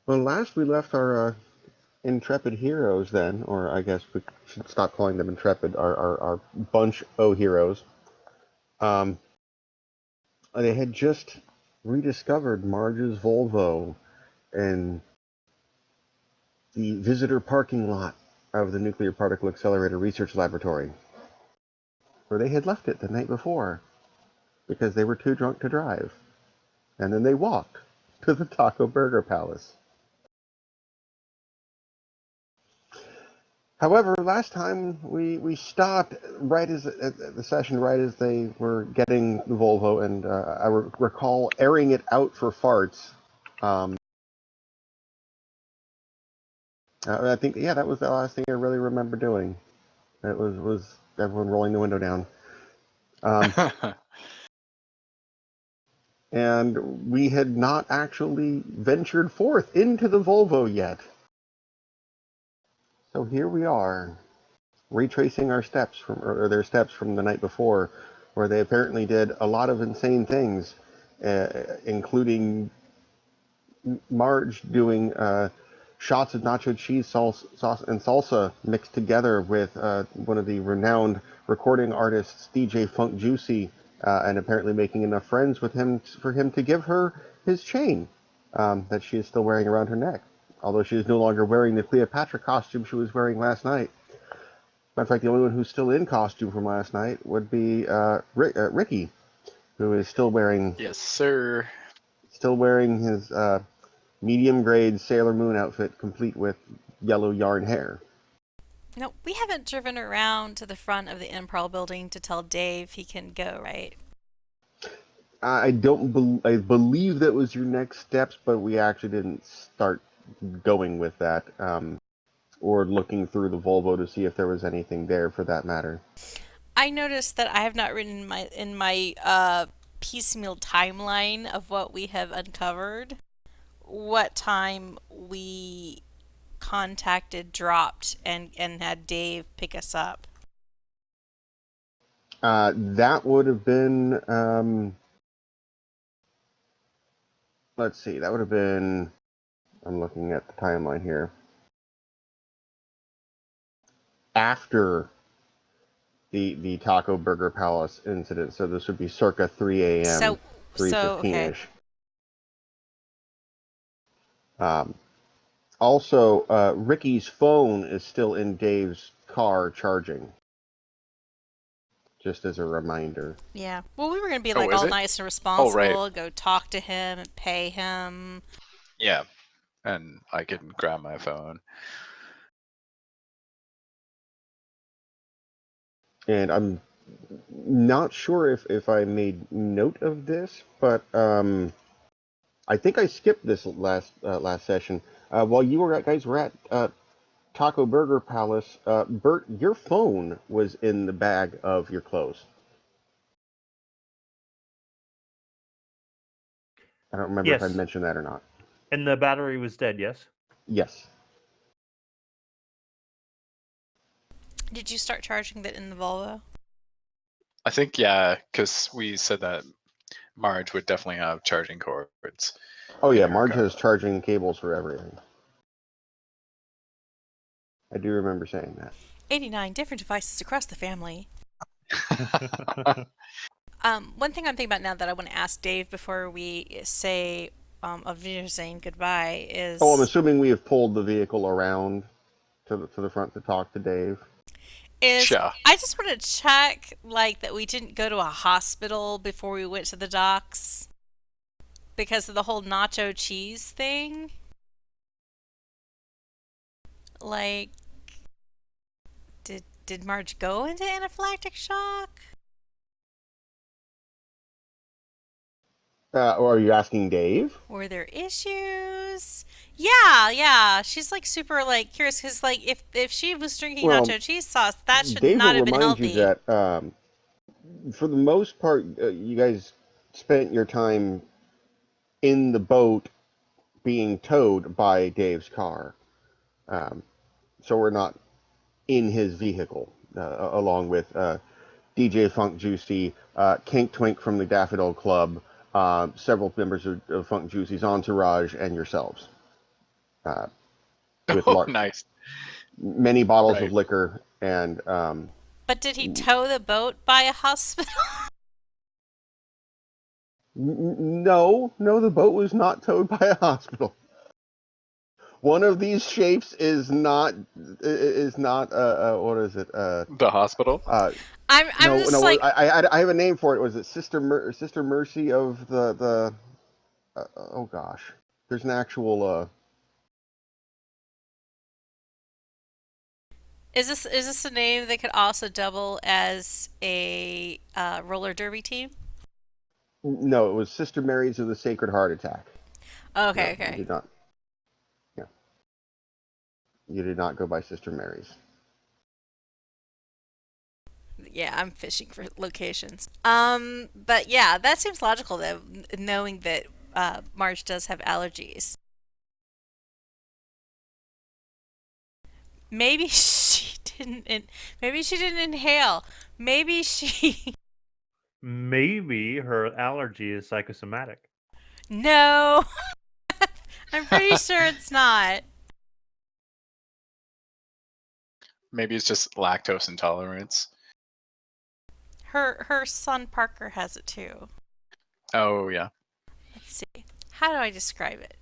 Well, last we left our intrepid heroes then, or I guess we should stop calling them intrepid, our bunch O heroes. Um, they had just rediscovered Marge's Volvo in the visitor parking lot of the Nuclear Particle Accelerator Research Laboratory, where they had left it the night before because they were too drunk to drive. And then they walked to the Taco Burger Palace. However, last time we stopped right as at the session, right as they were getting the Volvo, and I recall airing it out for farts. Um, I think, yeah, that was the last thing I really remember doing. It was everyone rolling the window down. Um, and we had not actually ventured forth into the Volvo yet. So here we are, retracing our steps or their steps from the night before, where they apparently did a lot of insane things, including Marge doing shots of nacho cheese sauce and salsa mixed together with one of the renowned recording artists, DJ Funk Juicy, and apparently making enough friends with him for him to give her his chain that she is still wearing around her neck, although she is no longer wearing the Cleopatra costume she was wearing last night. Matter of fact, the only one who's still in costume from last night would be Ricky, who is Yes, sir. still wearing his medium grade Sailor Moon outfit, complete with yellow yarn hair. No, we haven't driven around to the front of the Improl building to tell Dave he can go, right? I don't. I believe that was your next steps, but we actually didn't start going with that, or looking through the Volvo to see if there was anything there, for that matter. I noticed that I have not written in my piecemeal timeline of what we have uncovered what time we contacted, dropped, and had Dave pick us up. That would have been. Let's see. That would have been. I'm looking at the timeline here. After the Taco Burger Palace incident, so this would be circa 3 a.m., So 3:15 okay. ish. Um, Also, Ricky's phone is still in Dave's car charging, just as a reminder. Yeah. Well, we were gonna be Oh, like is all it? nice and Oh, right. responsible, go talk to him and pay him. Yeah. And I can grab my phone. And I'm not sure if I made note of this, but I think I skipped this last session. While you guys were at Taco Burger Palace, Bert, your phone was in the bag of your clothes. I don't remember if I Yes. mentioned that or not. And the battery was dead, yes? Yes. Did you start charging that in the Volvo? I think, yeah, because we said that Marge would definitely have charging cords Oh in yeah, her Marge car. has charging cables for everything. I do remember saying that. 89 different devices across the family. One thing I'm thinking about now that I want to ask Dave before we say of video saying goodbye Oh, I'm is assuming we have pulled the vehicle around to the front to talk to Dave. is Yeah. I just want to check like that we didn't go to a hospital before we went to the docks because of the whole nacho cheese thing. Like, did Marge go into anaphylactic shock? Or are you asking Dave? Were there issues? Yeah, yeah. She's like super like curious because like if she was drinking Well, nacho cheese sauce, that should Dave will not have been remind you healthy. that for the most part, you guys spent your time in the boat being towed by Dave's car. Um, so we're not in his vehicle, along with DJ Funk Juicy, Kink Twink from the Daffodil Club, several members of Funk Juicy's entourage, and yourselves. with Oh, nice. many bottles Right. of liquor, and But did he tow the boat by a hospital? no, the boat was not towed by a hospital. One of these shapes is not what is it? The hospital. I'm No, just like, I have a name for it. Was it Sister Mercy of the oh gosh, there's an actual is this a name that could also double as a roller derby team? no, it was Sister Mary's of the Sacred Heart Attack. Okay, No, you okay. did not. Yeah, you did not go by Sister Mary's. Yeah, I'm fishing for locations. But yeah, that seems logical though, knowing that Marge does have allergies. Maybe she didn't. Maybe she didn't inhale. Maybe she. Maybe her allergy is psychosomatic. No, I'm pretty sure it's not. Maybe it's just lactose intolerance. Her son Parker has it too. Oh yeah. Let's see. How do I describe it?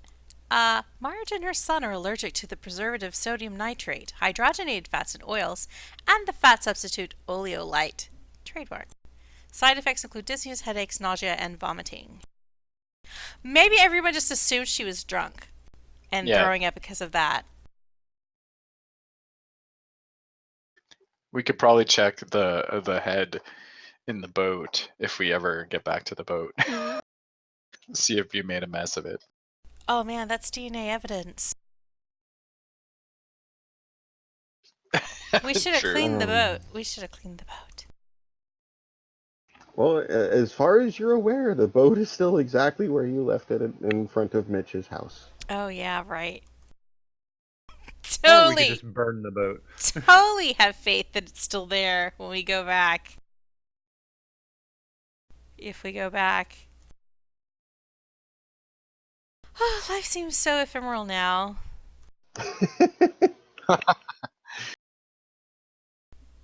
Marge and her son are allergic to the preservative sodium nitrate, hydrogenated fats and oils, and the fat substitute oleolite. Trademark. Side effects include dizziness, headaches, nausea, and vomiting. Maybe everyone just assumed she was drunk and Yeah. throwing up because of that. We could probably check the head in the boat if we ever get back to the boat. See if you made a mess of it. Oh man, that's DNA evidence. We should have True. cleaned the boat. We should have cleaned the boat. Well, as far as you're aware, the boat is still exactly where you left it in front of Mitch's house. Oh yeah, right. Or we could Totally, just burn the boat. totally have faith that it's still there when we go back. If we go back. Oh, life seems so ephemeral now.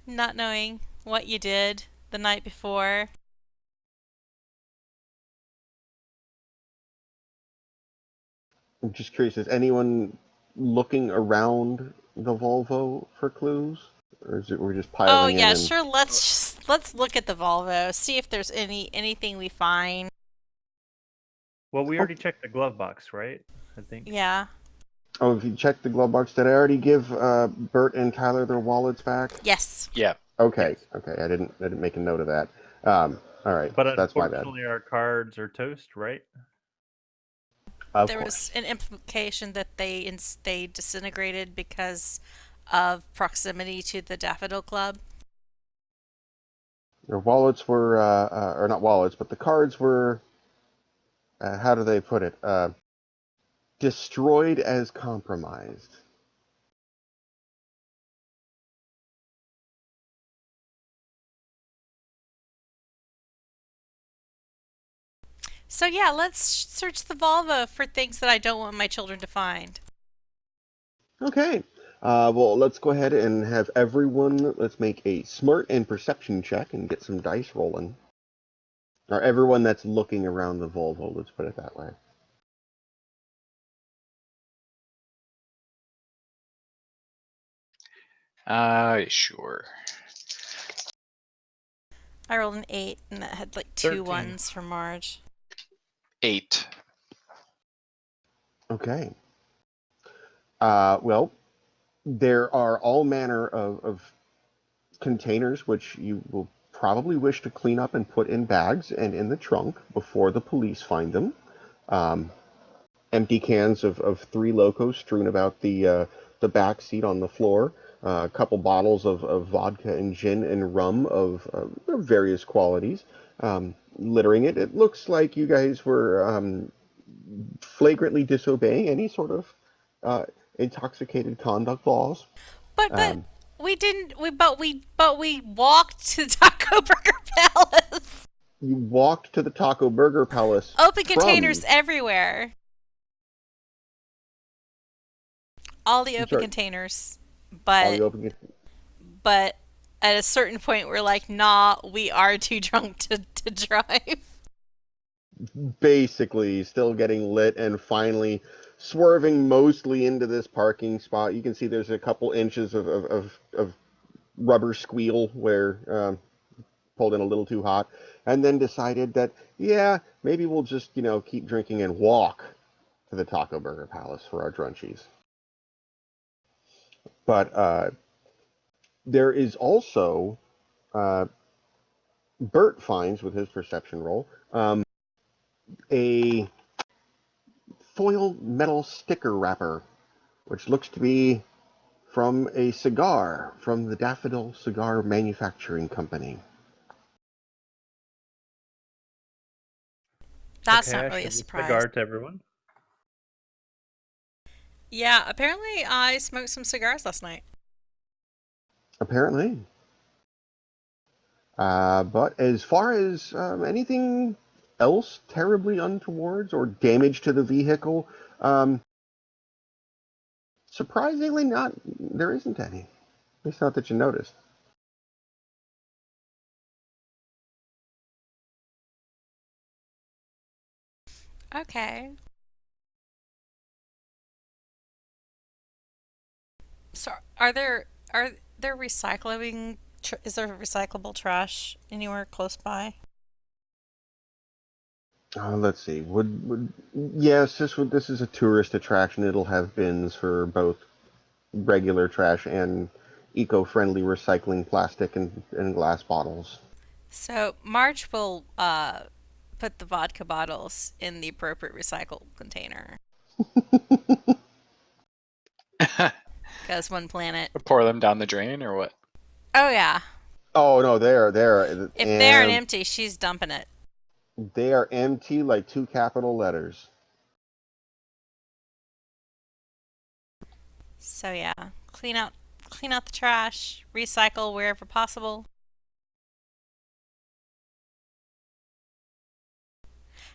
Not knowing what you did the night before. I'm just curious, is anyone looking around the Volvo for clues? Or is it we're just Oh piling in yeah, and sure. Let's look at the Volvo, see if there's anything we find. Well, we already checked the glove box, right? I think. Yeah. oh, if you check the glove box, did I already give Bert and Tyler their wallets back? Yes. Yeah. Okay, Yes. okay, I didn't make a note of that. All right, But that's my bad. unfortunately, our cards are toast, right? Of There course. was an implication that they disintegrated because of proximity to the Daffodil Club. Their wallets were, or not wallets, but the cards were, how do they put it? Destroyed as compromised. So yeah, let's search the Volvo for things that I don't want my children to find. Okay. Well, let's go ahead and have everyone, let's make a smart and perception check and get some dice rolling. Or everyone that's looking around the Volvo, let's put it that way. Sure. I rolled an 8, and that had like 2 13. ones for Marge. 8. Okay. Well, there are all manner of containers which you will probably wish to clean up and put in bags and in the trunk before the police find them. Um, Empty cans of Three Locos strewn about the back seat on the floor. A couple bottles of vodka and gin and rum of various qualities, littering it. It looks like you guys were flagrantly disobeying any sort of uh, intoxicated conduct laws. But Um, we didn't. We walked to Taco Burger Palace. you walked to the Taco Burger Palace Open from containers everywhere. all the open Sorry, containers, all the but open. but at a certain point we're like, nah, we are too drunk to drive. Basically still getting lit and finally swerving mostly into this parking spot. You can see there's a couple inches of rubber squeal where pulled in a little too hot, and then decided that, yeah, maybe we'll just, keep drinking and walk to the Taco Burger Palace for our drunchies. But there is also, uh, Bert finds with his perception roll, a foil metal sticker wrapper, which looks to be from a cigar from the Daffodil Cigar Manufacturing Company. That's Okay, not I really show a the surprise. cigar to everyone. Yeah, apparently I smoked some cigars last night. Apparently. But as far as anything else terribly untowards or damage to the vehicle, um, surprisingly not. There isn't any. At least not that you noticed. Okay. So are there recycling? Is there recyclable trash anywhere close by? Let's see. Would yes, this is a tourist attraction. It'll have bins for both regular trash and eco-friendly recycling plastic and glass bottles. So Marge will put the vodka bottles in the appropriate recycle container. Because one planet. Pour them down the drain or what? Oh yeah. Oh no, they're If they aren't and empty, she's dumping it. they are empty like two capital letters. So yeah, clean out the trash, recycle wherever possible.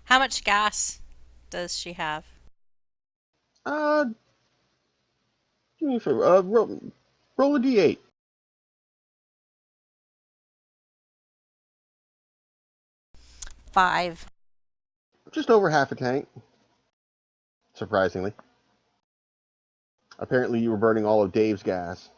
How much gas does she have? Uh, give me a favor. Roll a d8. 5. Just over half a tank. Surprisingly. Apparently, you were burning all of Dave's gas.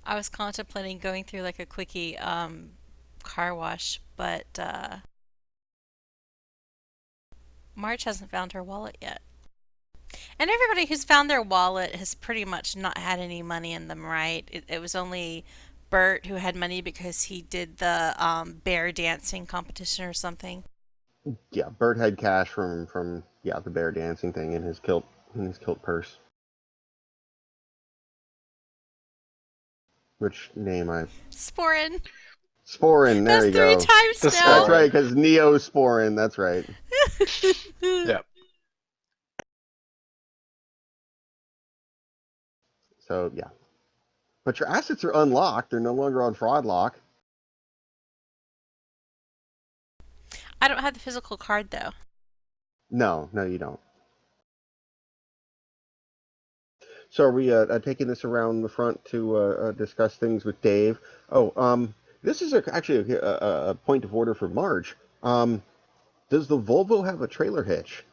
I was contemplating going through like a quickie car wash, but Marge hasn't found her wallet yet. And everybody who's found their wallet has pretty much not had any money in them, right? It was only Bert who had money because he did the bear dancing competition or something. Yeah, Bert had cash from the bear dancing thing in his kilt purse. Which name I Sporin. Sporin, there That's you 3 go. times The now. That's right, Sporin. because Neosporin, that's right. Yeah. So yeah. But your assets are unlocked, they're no longer on fraud lock. I don't have the physical card though. No, you don't. So are we taking this around the front to discuss things with Dave? Oh, this is actually a point of order for Marge. Does the Volvo have a trailer hitch?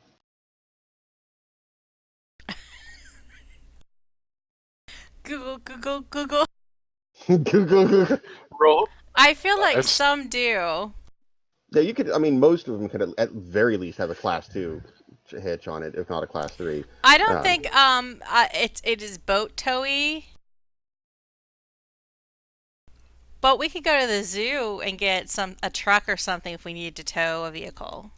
Google, Google, Google. Google. Roll. I feel like It's some do. Yeah, you could. I mean, most of them could at very least have a class 2 hitch on it, if not a class 3. I don't Um, think it is boat towy. But we could go to the zoo and get a truck or something if we needed to tow a vehicle.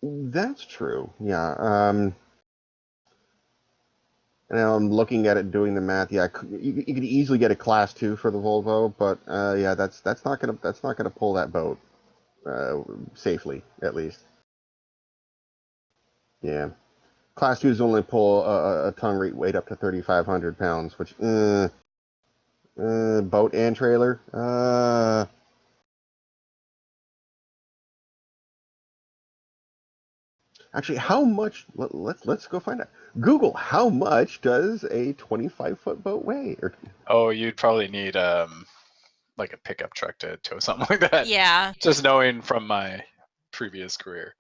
that's true. Yeah. And I'm looking at it, doing the math. Yeah, you could easily get a class 2 for the Volvo, but yeah, that's not gonna pull that boat safely, at least. Yeah. Class 2s only pull a tongue weight up to 3,500 pounds, which boat and trailer. Actually, how much? Let's go find out. Google, how much does a 25-foot boat weigh? Oh, you'd probably need like a pickup truck to tow something like that. Yeah. Just knowing from my previous career.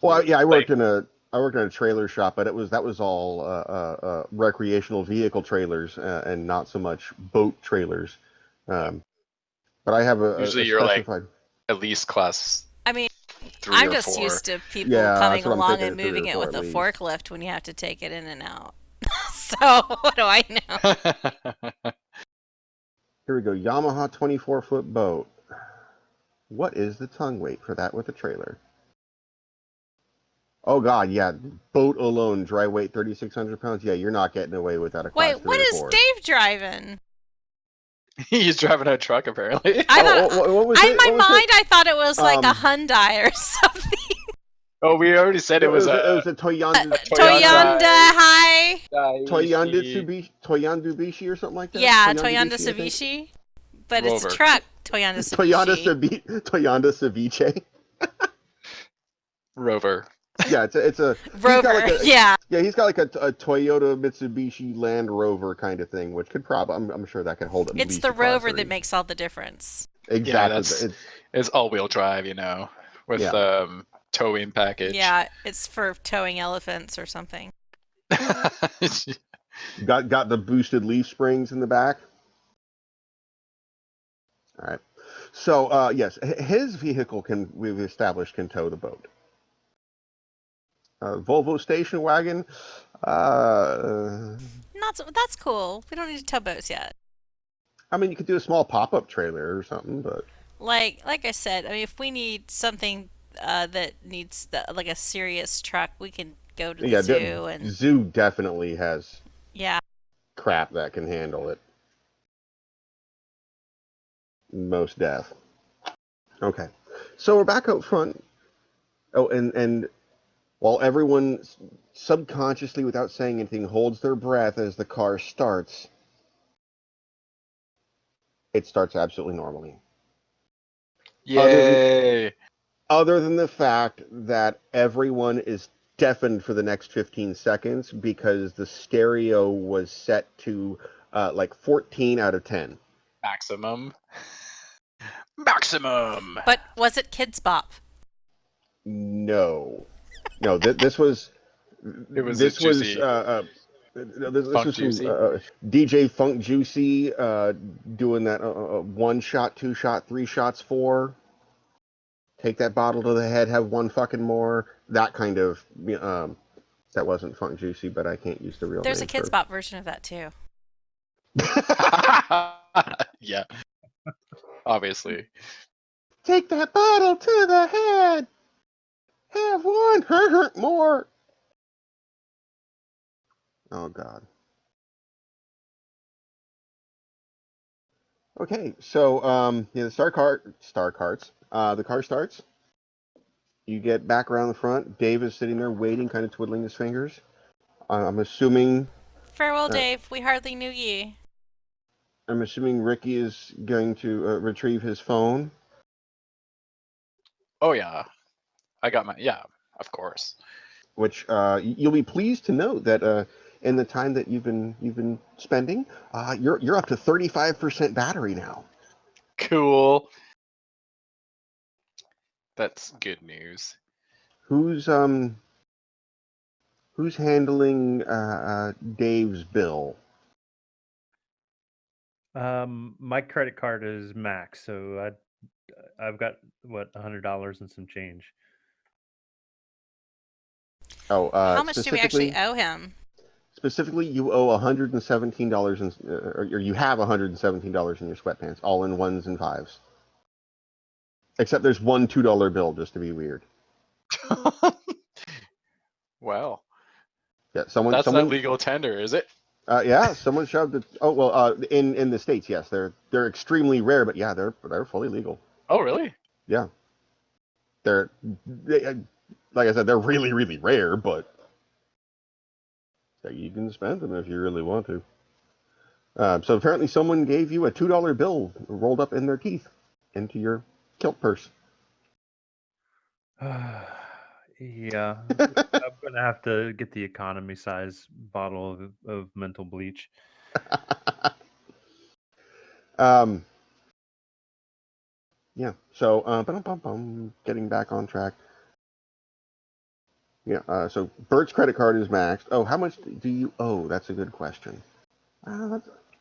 Well, yeah, I Like, worked in a trailer shop, but that was all recreational vehicle trailers and not so much boat trailers. But I have usually a you're like specified. at least class I mean, 3 I'm or just 4. used to people Yeah, coming that's what I'm along thinking. and 3 moving or it 4 with at a least. forklift when you have to take it in and out. So what do I know? Here we go. Yamaha 24-foot boat. What is the tongue weight for that with the trailer? Oh God, yeah. Boat alone, dry weight 3,600 pounds. Yeah, you're not getting away with that a class Wait, 3 what or is 4. Dave driving? He's driving a truck apparently. I Oh, thought what was in it? my What was mind it? I thought it was like a Um, Hyundai or something. Oh, we already said it was it a was a Toyota Toyonda High. Toyanda Bishi or something like that. Yeah, Toyanda Toyonda Bishi, I think. Ceviche. But it's a Rover. truck, Toyonda Ceviche. Toyanda Ceviche. Rover. Yeah, it's a he's got Rover, like a yeah. yeah he's got like a Toyota Mitsubishi Land Rover kind of thing, which could probably I'm sure that could hold at It's least the a class Rover that 3. makes all the difference. Yeah, Exactly. it's all-wheel drive, with Yeah. towing package. Yeah, it's for towing elephants or something. Got the boosted leaf springs in the back. All right. So yes, his vehicle we've established can tow the boat. Volvo station wagon. That's cool. We don't need to tow boats yet. I mean, you could do a small pop-up trailer or something, but Like I said, I mean, if we need something that needs like a serious truck, we can go to the yeah, zoo and zoo definitely has yeah. crap that can handle it. Most deaf. Okay, so we're back out front. Oh, and while everyone subconsciously, without saying anything, holds their breath as the car starts, it starts absolutely normally. Other than Yay! other than the fact that everyone is deafened for the next 15 seconds because the stereo was set to like 14 out of 10. Maximum. Maximum. But was it Kids Bop? No, no. This was It was a this was juicy this funk was from juicy. DJ Funk Juicy doing that one shot, two shot, three shots, four. Take that bottle to the head, have one fucking more. That kind of that wasn't Funk Juicy, but I can't use the real There's a name Kids for. Bop version of that too. Yeah, obviously. Take that bottle to the head. Have one, more. Oh God. Okay, so yeah, the star carts. The car starts. You get back around the front. Dave is sitting there waiting, kind of twiddling his fingers. I'm assuming. Farewell, Uh, Dave. We hardly knew ye. I'm assuming Ricky is going to retrieve his phone. Oh yeah, I got yeah, of course. Which you'll be pleased to know that in the time that you've been spending, you're up to 35% battery now. Cool. That's good news. Who's handling Dave's bill? My credit card is max, so I've got what $100 and some change. Oh, How much do we actually owe him? specifically, you owe $117 or you have $117 in your sweatpants, all in ones and fives. Except there's one $2 bill, just to be weird. Well, Yeah, that's not legal tender, is it? yeah, someone shoved it. Oh well, in the States, yes, they're extremely rare, but yeah, they're fully legal. Oh really? Yeah, they, like I said, they're really really rare, but you can spend them if you really want to. So apparently, someone gave you a $2 bill rolled up in their teeth into your kilt purse. Yeah, I'm gonna have to get the economy size bottle of mental bleach. Yeah. So, getting back on track. Yeah. So Bert's credit card is maxed. Oh, how much do you owe? That's a good question.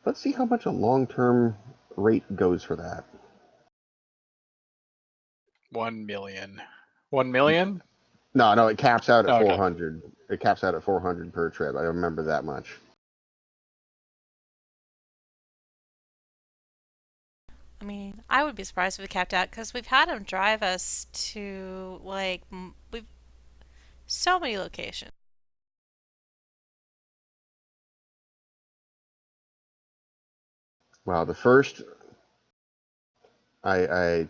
Let's see how much a long-term rate goes for that. 1 million. 1 million? No, it caps out at Okay. 400. It caps out at 400 per trip. I remember that much. I mean, I would be surprised if we capped out because we've had them drive us to we've so many locations. Wow, the first I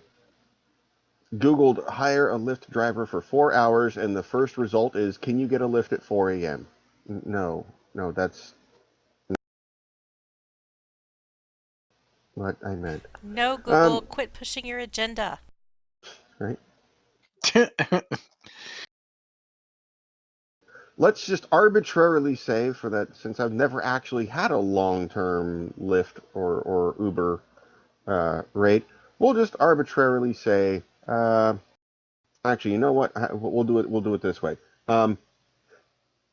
Googled hire a Lyft driver for 4 hours, and the first result is, can you get a Lyft at 4 a.m.? No, that's what I meant. No, Google, quit pushing your agenda. Right. Let's just arbitrarily say for that, since I've never actually had a long-term Lyft or Uber rate, we'll just arbitrarily say, actually, you know what? We'll do it. We'll do it this way.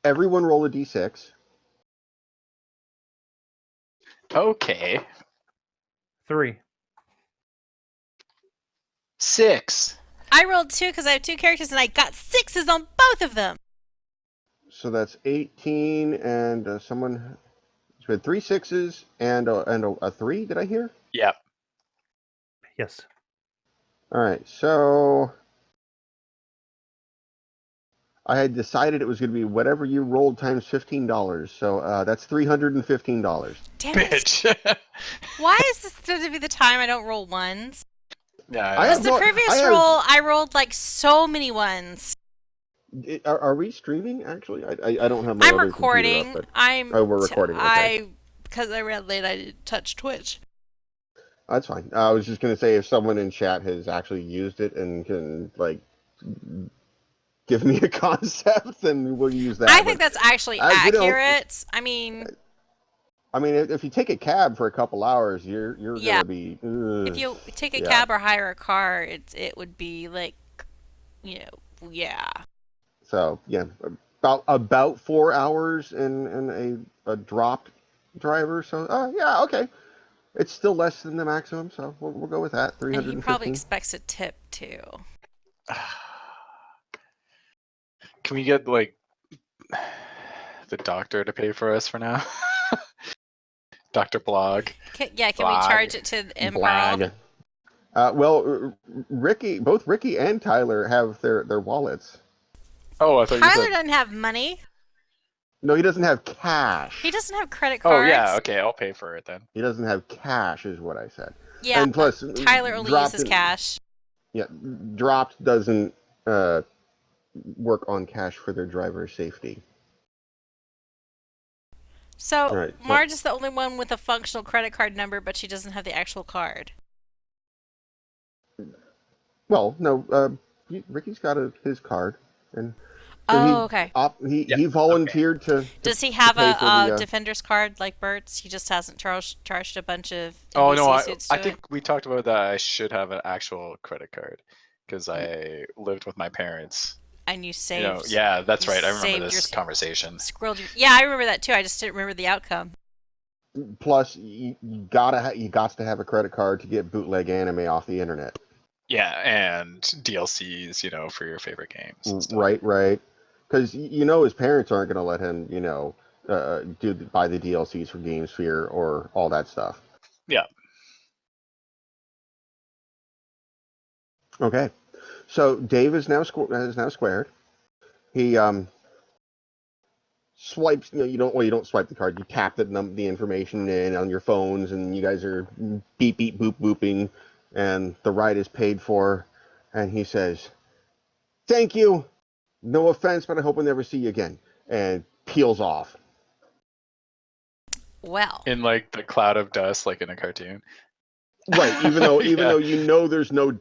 Everyone roll a d6. Okay. 3. 6. I rolled 2 because I have 2 characters and I got 6s on both of them. So that's 18, and someone had 3 6s and a 3. Did I hear? Yep. Yes. All right. So I had decided it was going to be whatever you rolled times $15. So that's $315. Damn it. Bitch. Why is this going to be the time I don't roll ones? Yeah, I I know. Just the No, previous roll, I rolled like so many ones. Are we streaming? Actually, I don't have my I'm other computer up, recording. but we're recording. Okay, Because I ran late, I didn't touch Twitch. that's fine. I was just going to say if someone in chat has actually used it and can give me a concept, then we'll use that. I think that's actually you know, accurate. I mean, if you take a cab for a couple hours, you're yeah. gonna be. If you take a yeah. cab or hire a car, it would be like, yeah. So yeah, about 4 hours in a dropped driver. So yeah, okay. It's still less than the maximum, so we'll go with that. And he probably 315. expects a tip too. Can we get the doctor to pay for us for now? Dr. Blog. Can we Blag. charge it to the improv? Well, both Ricky and Tyler have their wallets. Oh, I thought you Tyler said. doesn't have money. No, he doesn't have cash. He doesn't have credit cards. Oh yeah, okay, I'll pay for it then. He doesn't have cash, is what I said. Yeah, And plus, Tyler only uses cash. Yeah, dropped doesn't work on cash for their driver's safety. So Right, Marge is the only one with a functional credit card number, but she doesn't have the actual card. Well, no, Ricky's got his card, and Oh, okay. He volunteered to. Does he have pay for a the, Defender's card like Bert's? He just hasn't charged a bunch of NPC Oh no, suits I to think we talked about that. I should have an actual credit card because I lived with my parents. And you saved. Yeah, that's you right. I remember saved this conversation. Yeah, I remember that too. I just didn't remember the outcome. Plus, you got to have a credit card to get bootleg anime off the internet. Yeah, and DLCs, for your favorite games. And stuff. Right. Because his parents aren't going to let him, buy the DLCs for GameSphere or all that stuff. Yeah. Okay, so Dave is now squared. He swipes. You don't swipe the card. You tap the information in on your phones, and you guys are beep beep boop booping, and the ride is paid for. And he says, "Thank you. No offense, but I hope I never see you again." And peels off. Well. In the cloud of dust, like in a cartoon. Right, even though Yeah. you know there's no,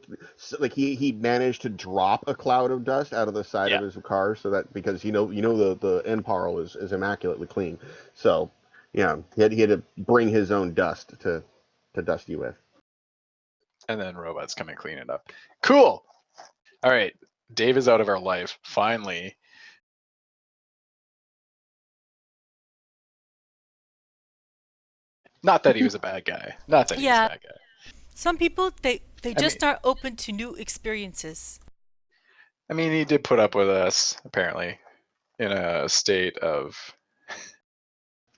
like, he managed to drop a cloud of dust out of the side of Yeah. his car, so that, because the end parl is immaculately clean, so yeah, he had to bring his own dust to dust you with. And then robots come and clean it up. Cool. All right. Dave is out of our life, finally. Not that he was a bad guy. Not that he was a Yeah. bad guy. Some people they I just mean, are open to new experiences. he did put up with us, apparently, in a state of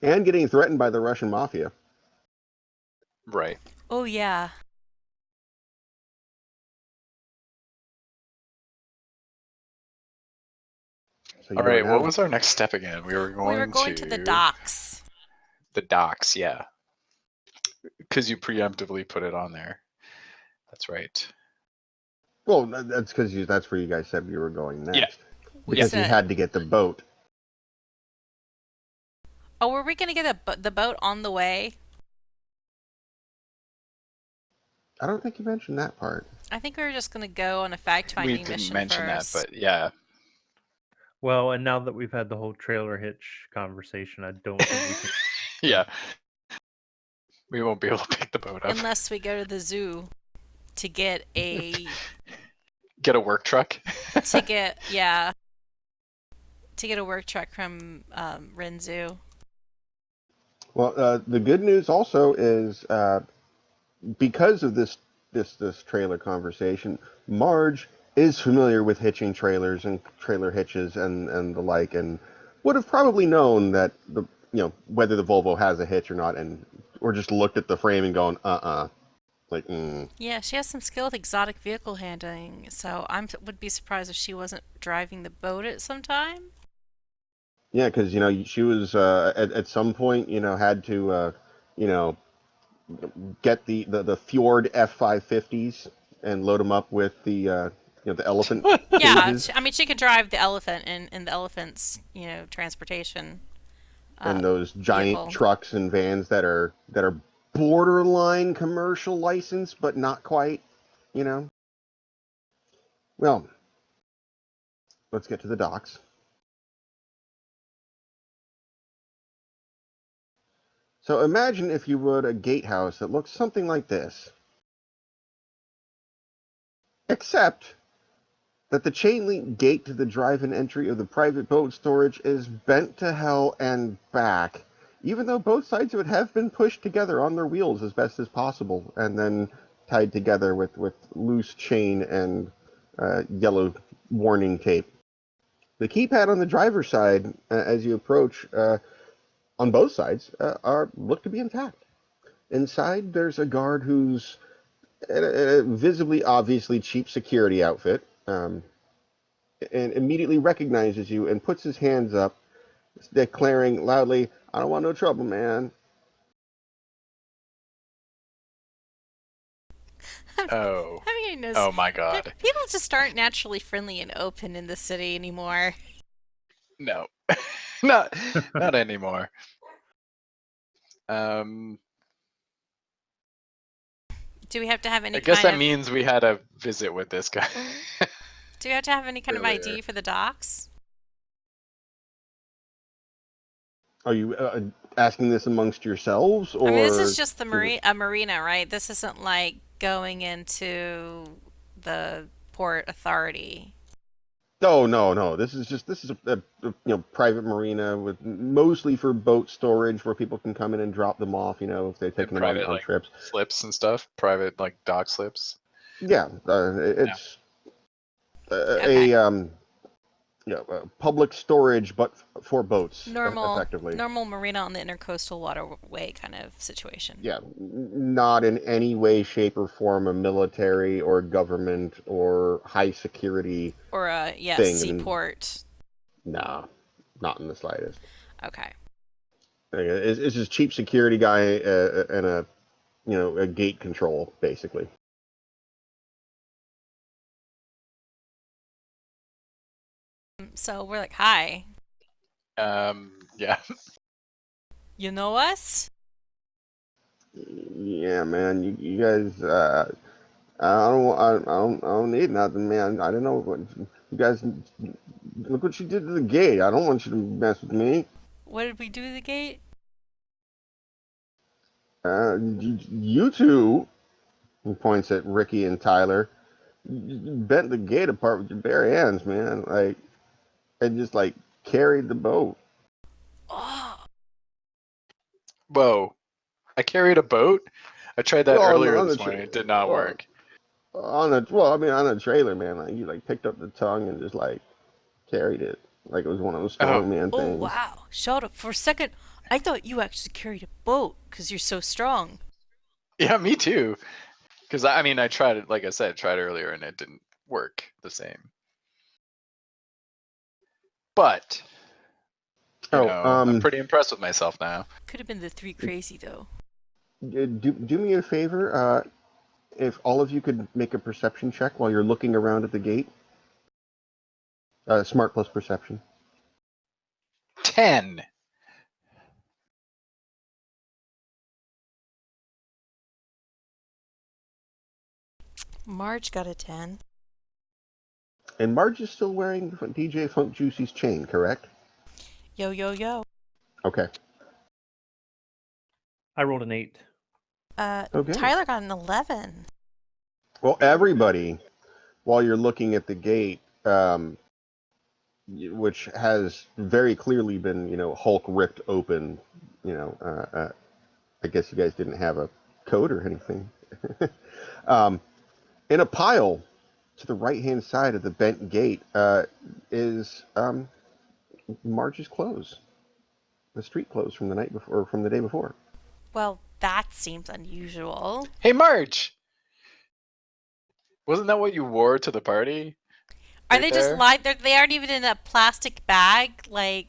And getting threatened by the Russian mafia. right. Oh yeah. So you All doing right. What now? was our next step again? We were We were going going to the to docks. the docks, yeah, because you preemptively put it on there. That's right. Well, that's because that's where you guys said you were going Yeah. next, We because you said, had to get the boat. "Oh, were we gonna get the boat on the way?" I don't think you mentioned that part. I think we were just gonna go on a We fact-finding didn't mission mention that, first. but yeah. Well, and now that we've had the whole trailer hitch conversation, I don't think we can. Yeah. We won't be able to pick the boat up. Unless we go to the zoo to get a Get a work truck. to get yeah to get a work truck from Renzu. Well, the good news also is, because of this trailer conversation, Marge is familiar with hitching trailers and trailer hitches and the like, and would have probably known that whether the Volvo has a hitch or not, and or just looked at the frame and gone, like, Yeah, she has some skill with exotic vehicle handling, so I would be surprised if she wasn't driving the boat at some time. yeah, because she was, at some point, had to, get the Fjord F550s and load them up with the elephant Yeah, cages I mean she could drive the elephant in the elephant's transportation and those giant vehicle. trucks and vans that are borderline commercial license, but not quite. You know. Well, let's get to the docks. So imagine, if you would, a gatehouse that looks something like this, except that the chain link gate to the drive-in entry of the private boat storage is bent to hell and back, even though both sides of it have been pushed together on their wheels as best as possible, and then tied together with loose chain and yellow warning tape. The keypad on the driver's side, as you approach, on both sides, are look to be intact. Inside, there's a guard who's in a visibly, obviously cheap security outfit, and immediately recognizes you and puts his hands up, declaring loudly, "I don't want no trouble, man." Oh. I mean, Oh my god. people just aren't naturally friendly and open in the city anymore. No. not not anymore. Um Do we have to have any I guess kind that of means we had a visit with this guy. Do we have to have any kind of Earlier. ID for the docks? Are you asking this amongst yourselves, I mean, this or is just a marina, right? This isn't like going into the port authority. No, no, no. This is a private marina with mostly for boat storage, where people can come in and drop them off. If they're And taking them private on like trips. slips and stuff. Private like dock slips. Yeah, Yeah. it's Okay. public storage, but for boats, Normal effectively. normal marina on the intercoastal waterway kind of situation. Yeah, not in any way, shape, or form a military or government or high security Or a thing. And seaport. nah, not in the slightest. Okay. It's just cheap security guy, and a gate control, basically. So we're like, "Hi. Yeah. You know us?" Yeah, man. You guys. I don't need nothing, man. I don't know what you guys. Look what you did to the gate. I don't want you to mess with me. What did we do to the gate? You two. He points at Ricky and Tyler. You bent the gate apart with your bare hands, man. Like, and just like carried the boat. Oh, Whoa! I carried a boat. I tried that Well, earlier this morning. It did not work. on a trailer, man. Like you like picked up the tongue and just like carried it, like it was one of those Oh, strongman oh things. wow. Shut up. For a second, I thought you actually carried a boat because you're so strong. yeah, me too. Because I mean, I tried it. Like I said, tried earlier, and it didn't work the same. But Oh, I'm pretty impressed with myself now. Could have been the three crazy though. do me a favor. If all of you could make a perception check while you're looking around at the gate. Smart plus perception. 10. Marge got a 10. And Marge is still wearing DJ Funk Juicy's chain, correct? Yo, yo, yo. Okay. I rolled an 8. Okay. Tyler got an 11. Well, everybody, while you're looking at the gate, which has very clearly been, Hulk ripped open, I guess you guys didn't have a code or anything. In a pile to the right-hand side of the bent gate is Marge's clothes, the street clothes from the night before, or from the day before. Well, that seems unusual. Hey, Marge! Wasn't that what you wore to the party? Are Right they just there? they aren't even in a plastic bag like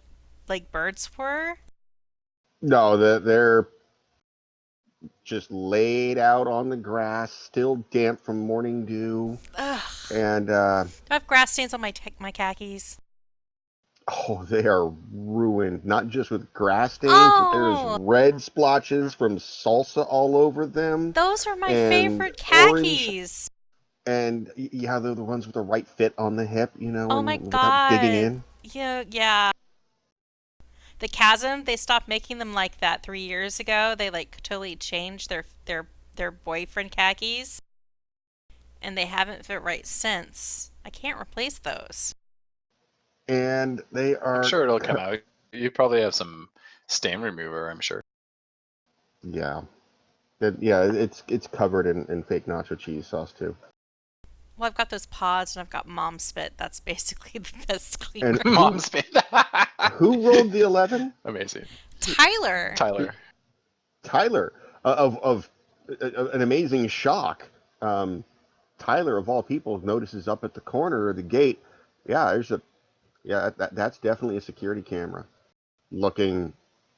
birds were? No, they're just laid out on the grass, still damp from morning dew, Ugh. and Do I have grass stains on my khakis? they are ruined. Not just with grass stains, but there's Oh, red splotches from salsa all over them, those are my and favorite orange. khakis. And yeah, they're the ones with the right fit on the hip, Oh my and without digging god. in. Yeah, yeah. The Chasm, they stopped making them like that 3 years ago. They like totally changed their boyfriend khakis, and they haven't fit right since. I can't replace those. And they I'm are, sure it'll come out. You probably have some stain remover, I'm sure. yeah, it's covered in fake nacho cheese sauce too. Well, I've got those pods and I've got mom spit. That's basically the best And cleaner. Mom's spit. who rolled the 11? Amazing. Tyler. Tyler. Tyler, of an amazing shock. Tyler, of all people, notices up at the corner of the gate. Yeah, that's definitely a security camera looking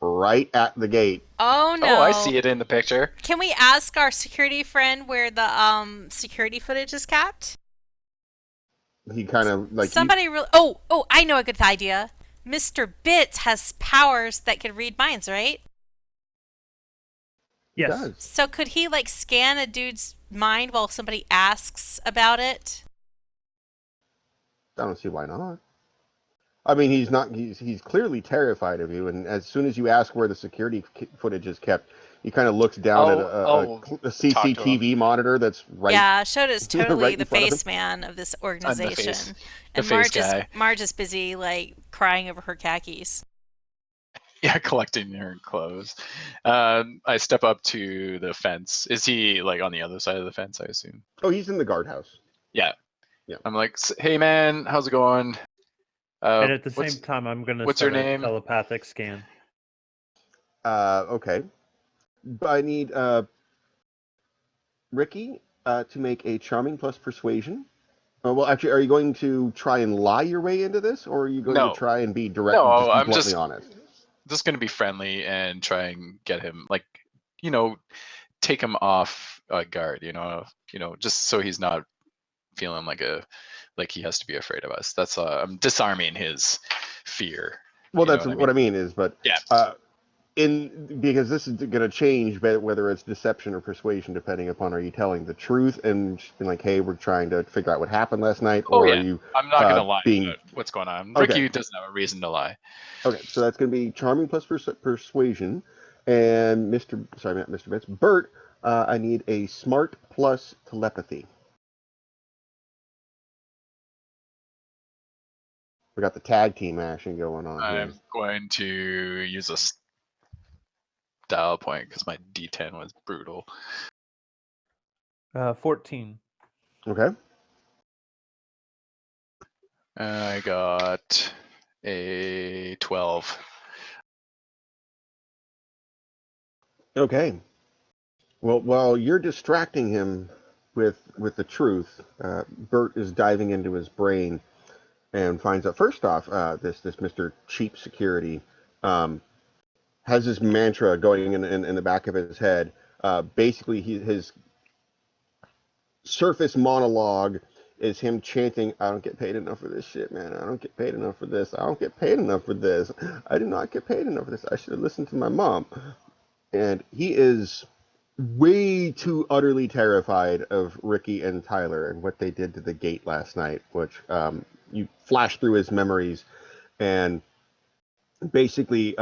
right at the gate. Oh Oh, I no. see it in the picture. Can we ask our security friend where the security footage is kept? He kind of like you. Somebody really. Oh, I know a good idea. Mr. Bits has powers that could read minds, right? He Yes. does. So could he like scan a dude's mind while somebody asks about it? I don't see why not. I mean, he's not. He's clearly terrified of you, and as soon as you ask where the security footage is kept, he kind of looks down at I'll a talk to him. CCTV monitor that's right, Yeah, Shota's totally right in the front of face him. man of this I'm organization. the And face guy. Marge is busy like crying over her khakis. Yeah, collecting her clothes. I step up to the fence. Is he like on the other side of the fence, I assume? Oh, he's in the guardhouse. Yeah. Yeah. I'm like, hey man, how's it going? And at the What's same time, I'm going to what's your start a name? telepathic scan. Okay. But I need Ricky to make a charming plus persuasion. Well, actually, are you going to try and lie your way into this, or are you going to No. try and be direct, just No, be I'm bluntly honest? just gonna be friendly and try and get him like, you know, take him off guard, just so he's not feeling like he has to be afraid of us. That's I'm disarming his fear. Well, You know that's what I what mean? I mean is, but Yeah. because this is going to change whether it's deception or persuasion depending upon, are you telling the truth and just being like, hey, we're trying to figure out what happened last night, Oh or are yeah, you I'm not gonna lie being about what's going on. Okay. Ricky doesn't have a reason to lie. Okay, so that's going to be charming plus persuasion, and not Mr. Vince, Bert, I need a smart plus telepathy. We got the tag team action going on here. I'm going to use a style point because my D10 was brutal. 14. Okay. I got a 12. Okay. Well, while you're distracting him with the truth, Bert is diving into his brain and finds out, first off, this Mr. Cheap Security has this mantra going in the back of his head. Basically, his surface monologue is him chanting, I don't get paid enough for this shit, man. I don't get paid enough for this. I don't get paid enough for this. I do not get paid enough for this. I should have listened to my mom. And he is way too utterly terrified of Ricky and Tyler and what they did to the gate last night, which you flash through his memories. And basically,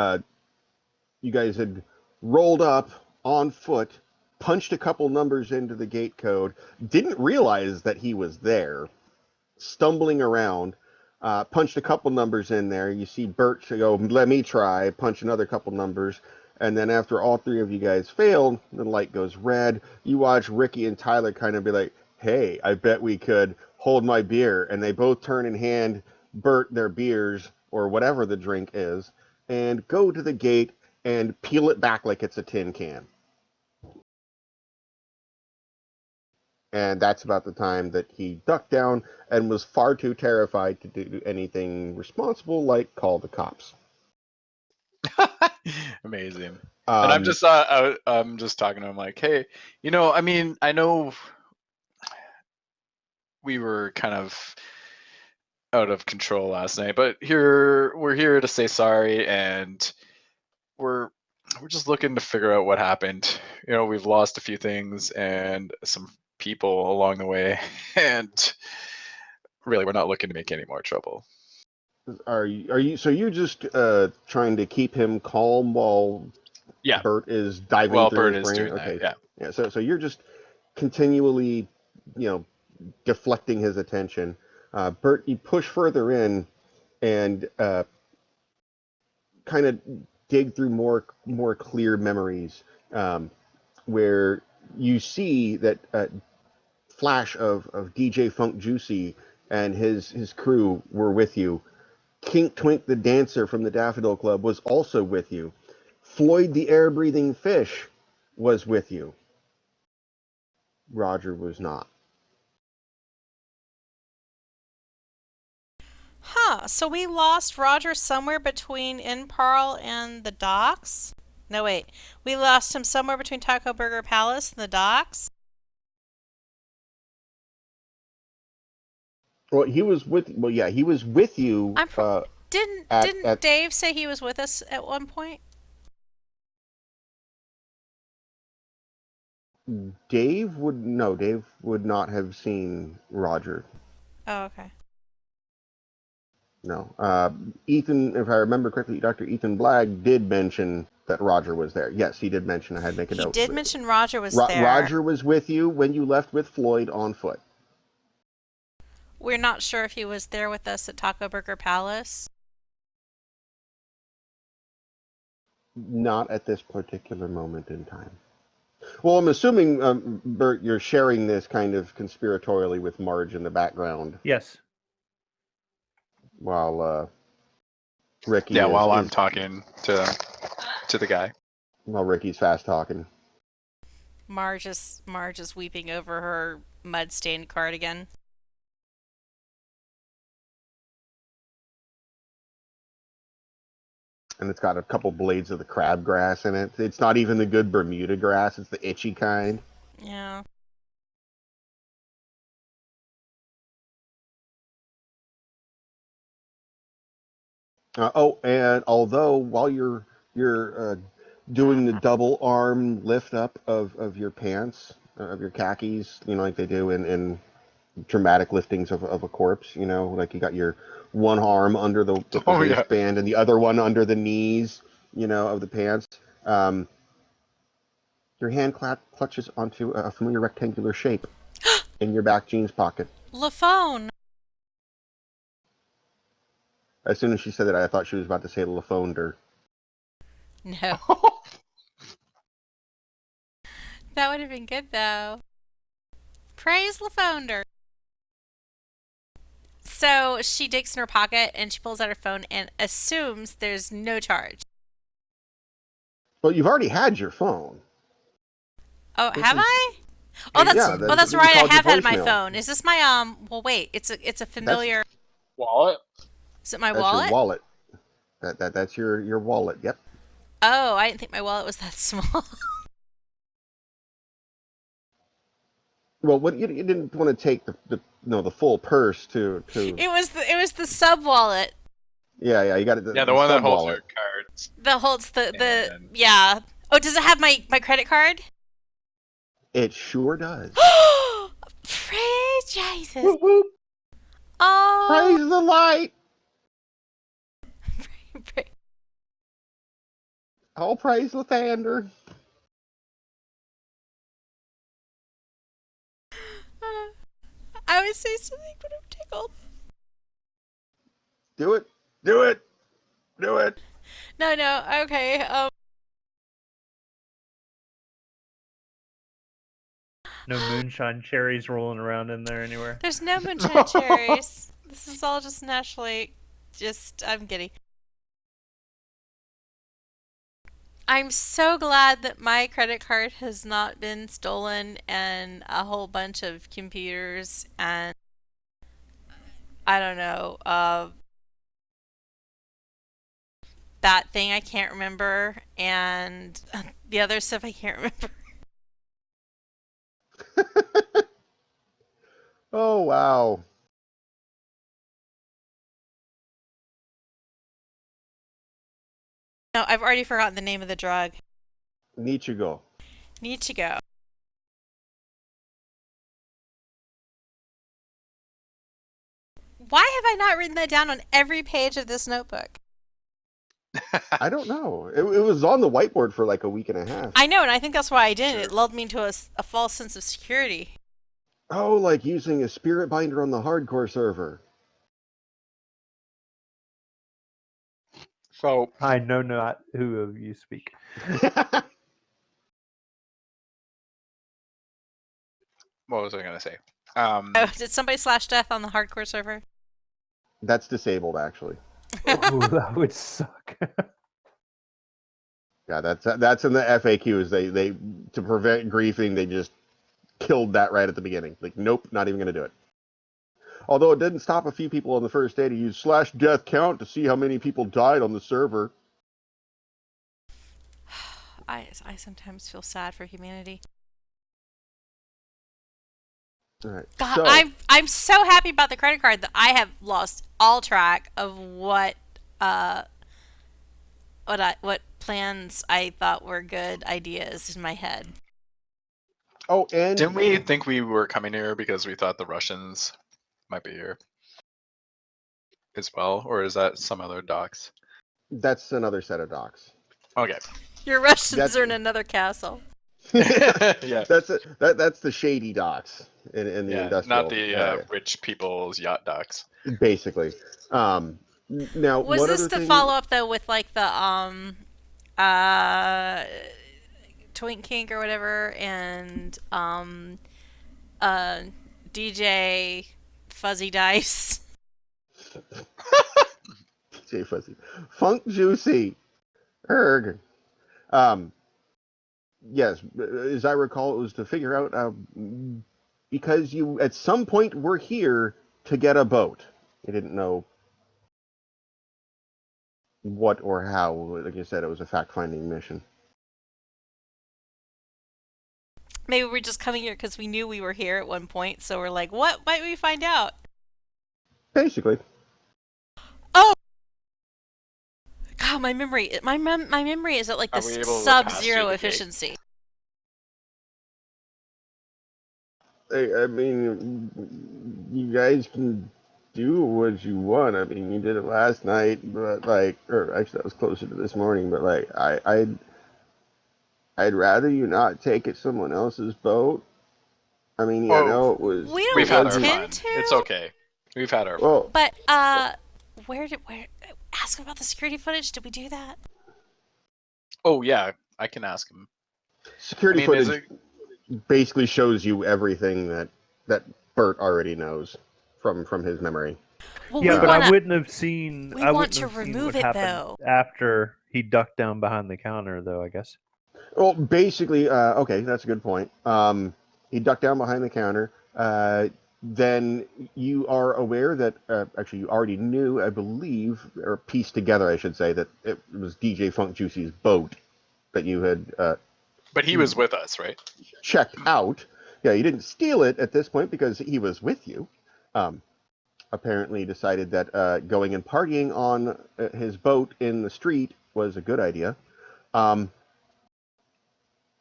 you guys had rolled up on foot, punched a couple numbers into the gate code, didn't realize that he was there, stumbling around, punched a couple numbers in there. You see Bert go, let me try, punch another couple numbers. And then after all three of you guys failed, the light goes red. You watch Ricky and Tyler kind of be like, hey, I bet we could hold my beer. And they both turn and hand Bert their beers, or whatever the drink is, and go to the gate and peel it back like it's a tin can. And that's about the time that he ducked down and was far too terrified to do anything responsible, like call the cops. Amazing. And I'm just talking to him like, hey, I mean, I know we were kind of out of control last night, but we're here to say sorry, and we're just looking to figure out what happened. We've lost a few things and some people along the way, and really, we're not looking to make any more trouble. Are you? So you're just trying to keep him calm while Yeah. Bert is diving Well, through Bert his is brain? doing that. Okay. Yeah. So you're just continually, deflecting his attention. Bert, you push further in and kind of dig through more clear memories, where you see that flash of DJ Funk Juicy and his crew were with you. Kink Twink the dancer from the Daffodil Club was also with you. Floyd the air breathing fish was with you. Roger was not. Huh, so we lost Roger somewhere between Inparl and the docks? No, wait. We lost him somewhere between Taco Burger Palace and the docks? Well, he was with. Well, yeah, he was with you. Didn't At Dave say he was with us at one point? Dave would no. Dave would not have seen Roger. Oh, okay. No. Ethan, if I remember correctly, Dr. Ethan Blagg did mention that Roger was there. Yes, he did mention. I had to make a He note. did mention Roger was there. Roger was with you when you left with Floyd on foot. We're not sure if he was there with us at Taco Burger Palace. Not at this particular moment in time. Well, I'm assuming, Bert, you're sharing this kind of conspiratorially with Marge in the background Yes. while Ricky Yeah, while I'm is talking to the guy. while Ricky's fast talking. Marge is weeping over her mud-stained cardigan. And it's got a couple blades of the crabgrass in it. It's not even the good Bermuda grass. It's the itchy kind. Yeah. And although while you're doing the double arm lift up of your pants, of your khakis, like they do in dramatic liftings of a corpse, like you got your one arm under the Oh yeah. waistband and the other one under the knees, of the pants. Your hand clutches onto a familiar rectangular shape in your back jeans pocket. LaFone. As soon as she said that, I thought she was about to say LaFonder. No. That would have been good, though. Praise LaFounder. So she digs in her pocket and she pulls out her phone and assumes there's no charge. Well, you've already had your phone. Oh, This have is- I? Oh, that's Yeah, that's you right. I called your have had my voicemail. phone. Is this my Well, wait. It's a familiar. Wallet? Is it my That's wallet? your wallet. That's your wallet. Yep. Oh, I didn't think my wallet was that small. Well, what you didn't want to take the full purse to. It was the sub wallet Yeah, you got it. Yeah, the one that sub holds wallet. your cards. that holds the And- yeah. Oh, does it have my credit card? It sure does. Praise Jesus. Whoop, whoop. Oh. Praise the light. All praise Lathander. I would say something, but I'm tickled. Do it. Do it. Do it. No, okay. No moonshine cherries rolling around in there anywhere. There's no moonshine cherries. This is all just naturally. I'm giddy. I'm so glad that my credit card has not been stolen and a whole bunch of computers and I don't know, that thing I can't remember and the other stuff I can't remember. Oh wow. No, I've already forgotten the name of the drug. Nichigo. Need to go. Why have I not written that down on every page of this notebook? I don't know. It was on the whiteboard for like a week and a half. I know, and I think that's why I did it. It Sure. lulled me into a false sense of security. Oh, like using a spirit binder on the hardcore server. So, I know not who of you speak. what was I going to say? Oh, did somebody slash death on the hardcore server? That's disabled, actually. Oh, that would suck. Yeah, that's in the FAQs. They to prevent griefing, they just killed that right at the beginning. Like, nope, not even going to do it. Although it didn't stop a few people on the first day to use slash death count to see how many people died on the server. I sometimes feel sad for humanity. All right. God, So, I'm so happy about the credit card that I have lost all track of what plans I thought were good ideas in my head. oh, and didn't we think we were coming here because we thought the Russians might be here as well? Or is that some other docs? that's another set of docs. Okay. Your Russians That's- are in another castle. Yeah. That's the shady docs in the Yeah, industrial not the area, rich people's yacht docs. basically. Now, Was what this other to thing? follow up though with like the Twink Kink or whatever and DJ Fuzzy Dice? J Fuzzy, Funk Juicy, Erg. Yes, as I recall, it was to figure out because you at some point were here to get a boat. You didn't know what or how. Like you said, it was a fact-finding mission. Maybe we're just coming here because we knew we were here at one point, so we're like, what might we find out? Basically. Oh! God, Wow, my memory is at like Are this we able to pass through sub-zero the gate? efficiency. I mean, you guys can do what you want. I mean, you did it last night, but like, or actually, that was closer to this morning. But like, I'd rather you not take it someone else's boat. I mean, yeah, I Oh, know it was. We we've don't had our intend fun. to. It's okay. We've had our fun. Well, But where ask him about the security footage? Did we do that? Oh yeah, I can ask him. I security mean, is footage it? basically shows you everything that Bert already knows from his memory. Well, Yeah, we but I want to. wouldn't have seen. We I want wouldn't to have seen remove what it happened though. after he ducked down behind the counter, though. I guess. Well, basically, okay, that's a good point. He ducked down behind the counter. Then you are aware that, actually, you already knew, I believe, or pieced together, I should say, that it was DJ Funk Juicy's boat that you had But he was with us, right? checked out. Yeah, you didn't steal it at this point because he was with you. Um, Apparently decided that going and partying on his boat in the street was a good idea. Um,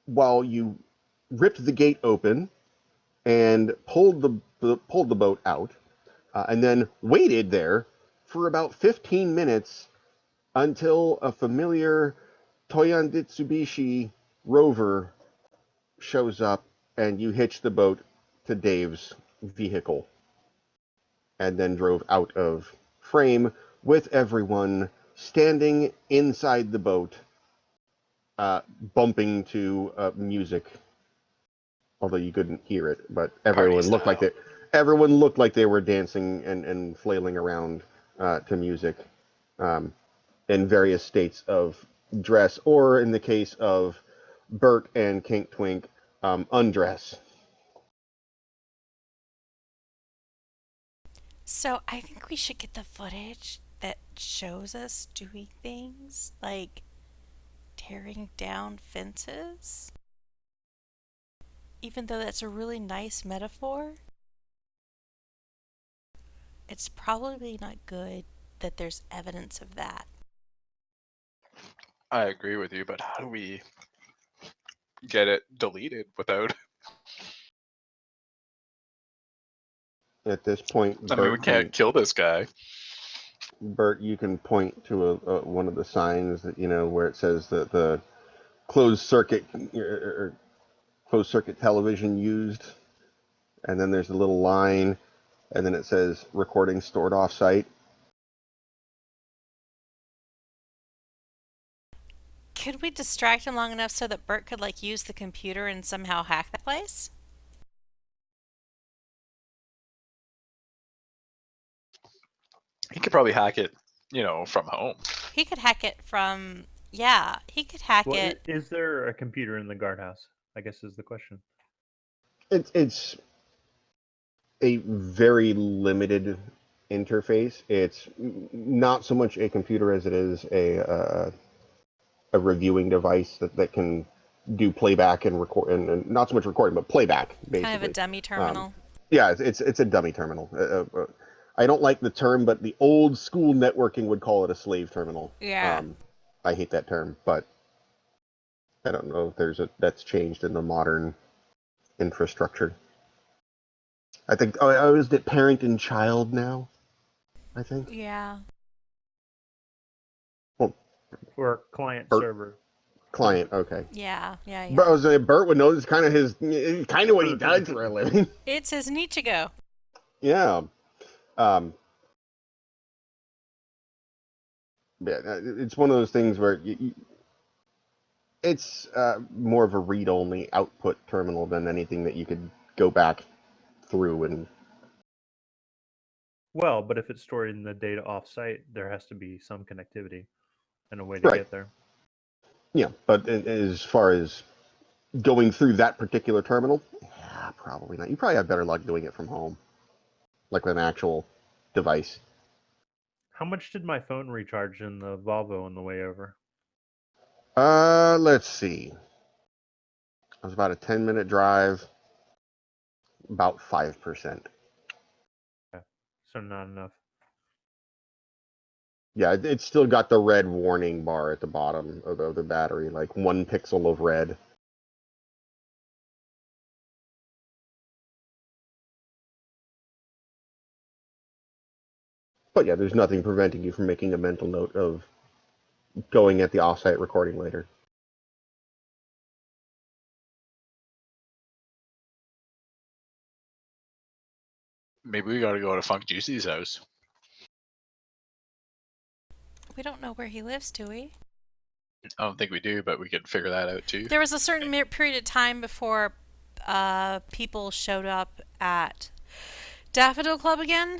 while you ripped the gate open and pulled the boat out, and then waited there for about 15 minutes until a familiar Toyonditsubishi rover shows up, and you hitch the boat to Dave's vehicle, and then drove out of frame with everyone standing inside the boat, bumping to music, although you couldn't hear it, but Party everyone looked like they were dancing and flailing around to music, um, in various states of dress, or in the case of Bert and Kink Twink, undress. So I think we should get the footage that shows us doing things like tearing down fences. Even though that's a really nice metaphor, it's probably not good that there's evidence of that. I agree with you, but how do we get it deleted without? At this point, I mean, we can't kill this guy. Bert, you can point to one of the signs that where it says that the closed circuit or closed circuit television used, and then there's a little line, and then it says recording stored off site. Could we distract him long enough so that Bert could like use the computer and somehow hack that place? He could probably hack it, from home. He could hack it from, yeah, he could hack Well, it. is there a computer in the guardhouse? I guess is the question. It's a very limited interface. It's not so much a computer as it is a reviewing device that can do playback and record, and not so much recording, but playback, basically. Kind of a dummy terminal. Yeah, it's a dummy terminal. I don't like the term, but the old school networking would call it a slave terminal. Yeah. I hate that term, but I don't know if that's changed in the modern infrastructure. I think is it parent and child now? I think. Yeah. Well, Or client Bert, server. client. Okay. Yeah. But I Yeah. was saying Bert would know. It's kind of what he does for a living. It's his Nichigo. Yeah. Um, yeah. It's one of those things where it's more of a read-only output terminal than anything that you could go back through and. Well, but if it's storing the data off-site, there has to be some connectivity and a way to Right. get there. Yeah, but as far as going through that particular terminal, yeah, probably not. You probably have better luck doing it from home, like with an actual device. How much did my phone recharge in the Volvo on the way over? Let's see. It was about a 10-minute drive, about 5%. Okay. So not enough. Yeah, it's still got the red warning bar at the bottom of the battery, like 1 pixel of red. But yeah, there's nothing preventing you from making a mental note of going at the offsite recording later. Maybe we gotta go to Funk Juicy's house. We don't know where he lives, do we? I don't think we do, but we could figure that out too. There was a certain period of time before people showed up at Daffodil Club again.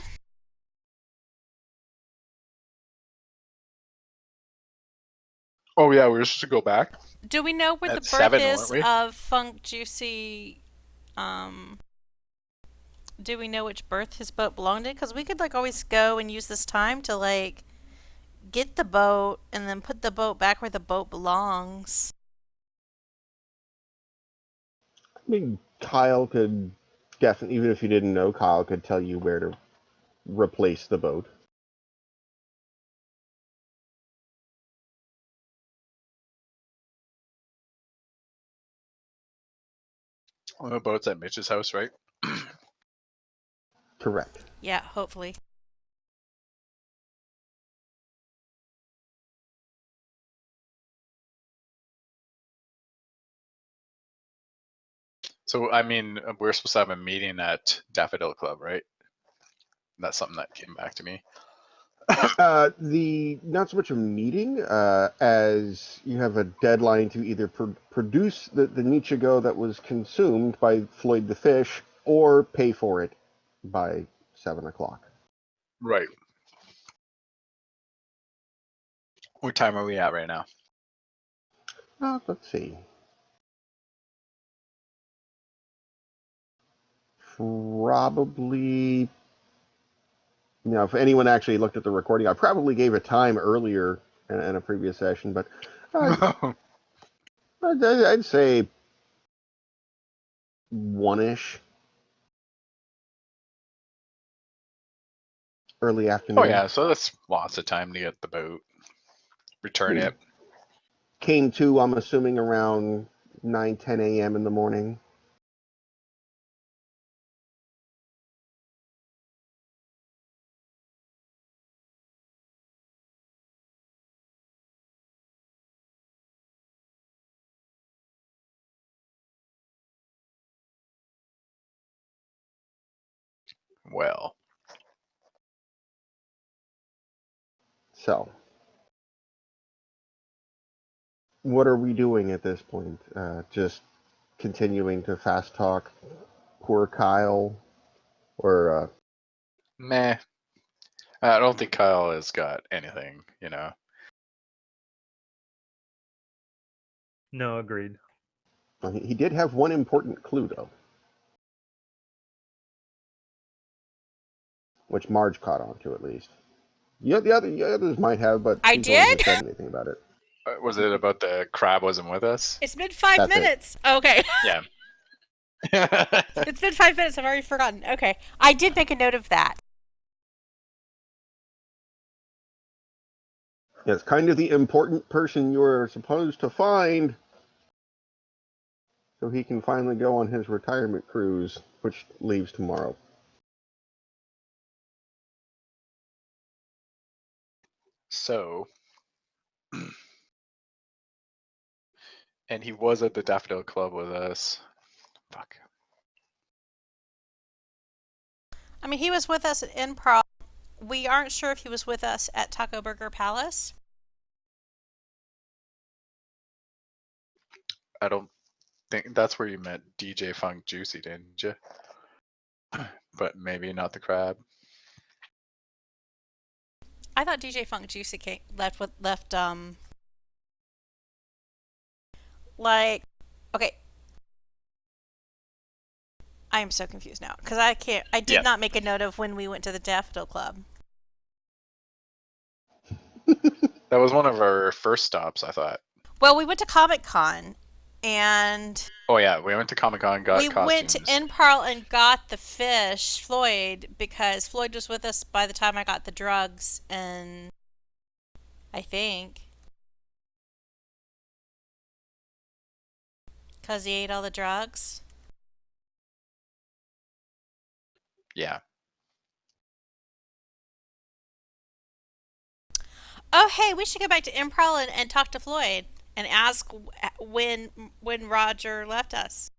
Oh yeah, we were supposed to go back. Do we know where At the birth 7, is weren't we? of Funk Juicy? Do we know which berth his boat belonged in? Because we could like always go and use this time to like get the boat and then put the boat back where the boat belongs. I mean, Kyle could definitely, even if you didn't know, Kyle could tell you where to replace the boat. Well, the boat's at Mitch's house, right? Correct. Yeah, hopefully. So I mean, we're supposed to have a meeting at Daffodil Club, right? That's something that came back to me. The not so much a meeting as you have a deadline to either produce the Nichigo that was consumed by Floyd the fish or pay for it by 7 o'clock. Right. What time are we at right now? Let's see. Probably, if anyone actually looked at the recording, I probably gave a time earlier in a previous session, but I'd say 1-ish. Early afternoon. Oh yeah, so that's lots of time to get the boat, return it. Came to, I'm assuming, around 9-10 a.m. in the morning. Well, So, what are we doing at this point? Just continuing to fast talk poor Kyle, or meh. I don't think Kyle has got anything, you know. No, agreed. he did have one important clue though, which Marge caught on to at least. Yeah, the others might have, but I she's the one who did? said anything about it. Was it about the crab wasn't with us? It's been 5 That's it. minutes. Okay. Yeah. It's been 5 minutes. I've already forgotten. Okay. I did make a note of that. It's kind of the important person you're supposed to find, so he can finally go on his retirement cruise, which leaves tomorrow. So, and he was at the Daffodil Club with us. Fuck. I mean, he was with us at Improv. We aren't sure if he was with us at Taco Burger Palace. I don't think that's where you met DJ Funk Juicy, didn't you? But maybe not the crab. I thought DJ Funk Juicy left like, okay. I am so confused now because I did not make a note of when we went to the Daffodil Club. That was one of our first stops, I thought. Well, we went to Comic Con, and Oh yeah, we went to Comic Con, got we went costumes. to Improv and got the fish, Floyd, because Floyd was with us by the time I got the drugs, and I think. Because he ate all the drugs? Yeah. Oh, hey, we should go back to Improl and talk to Floyd and ask when Roger left us.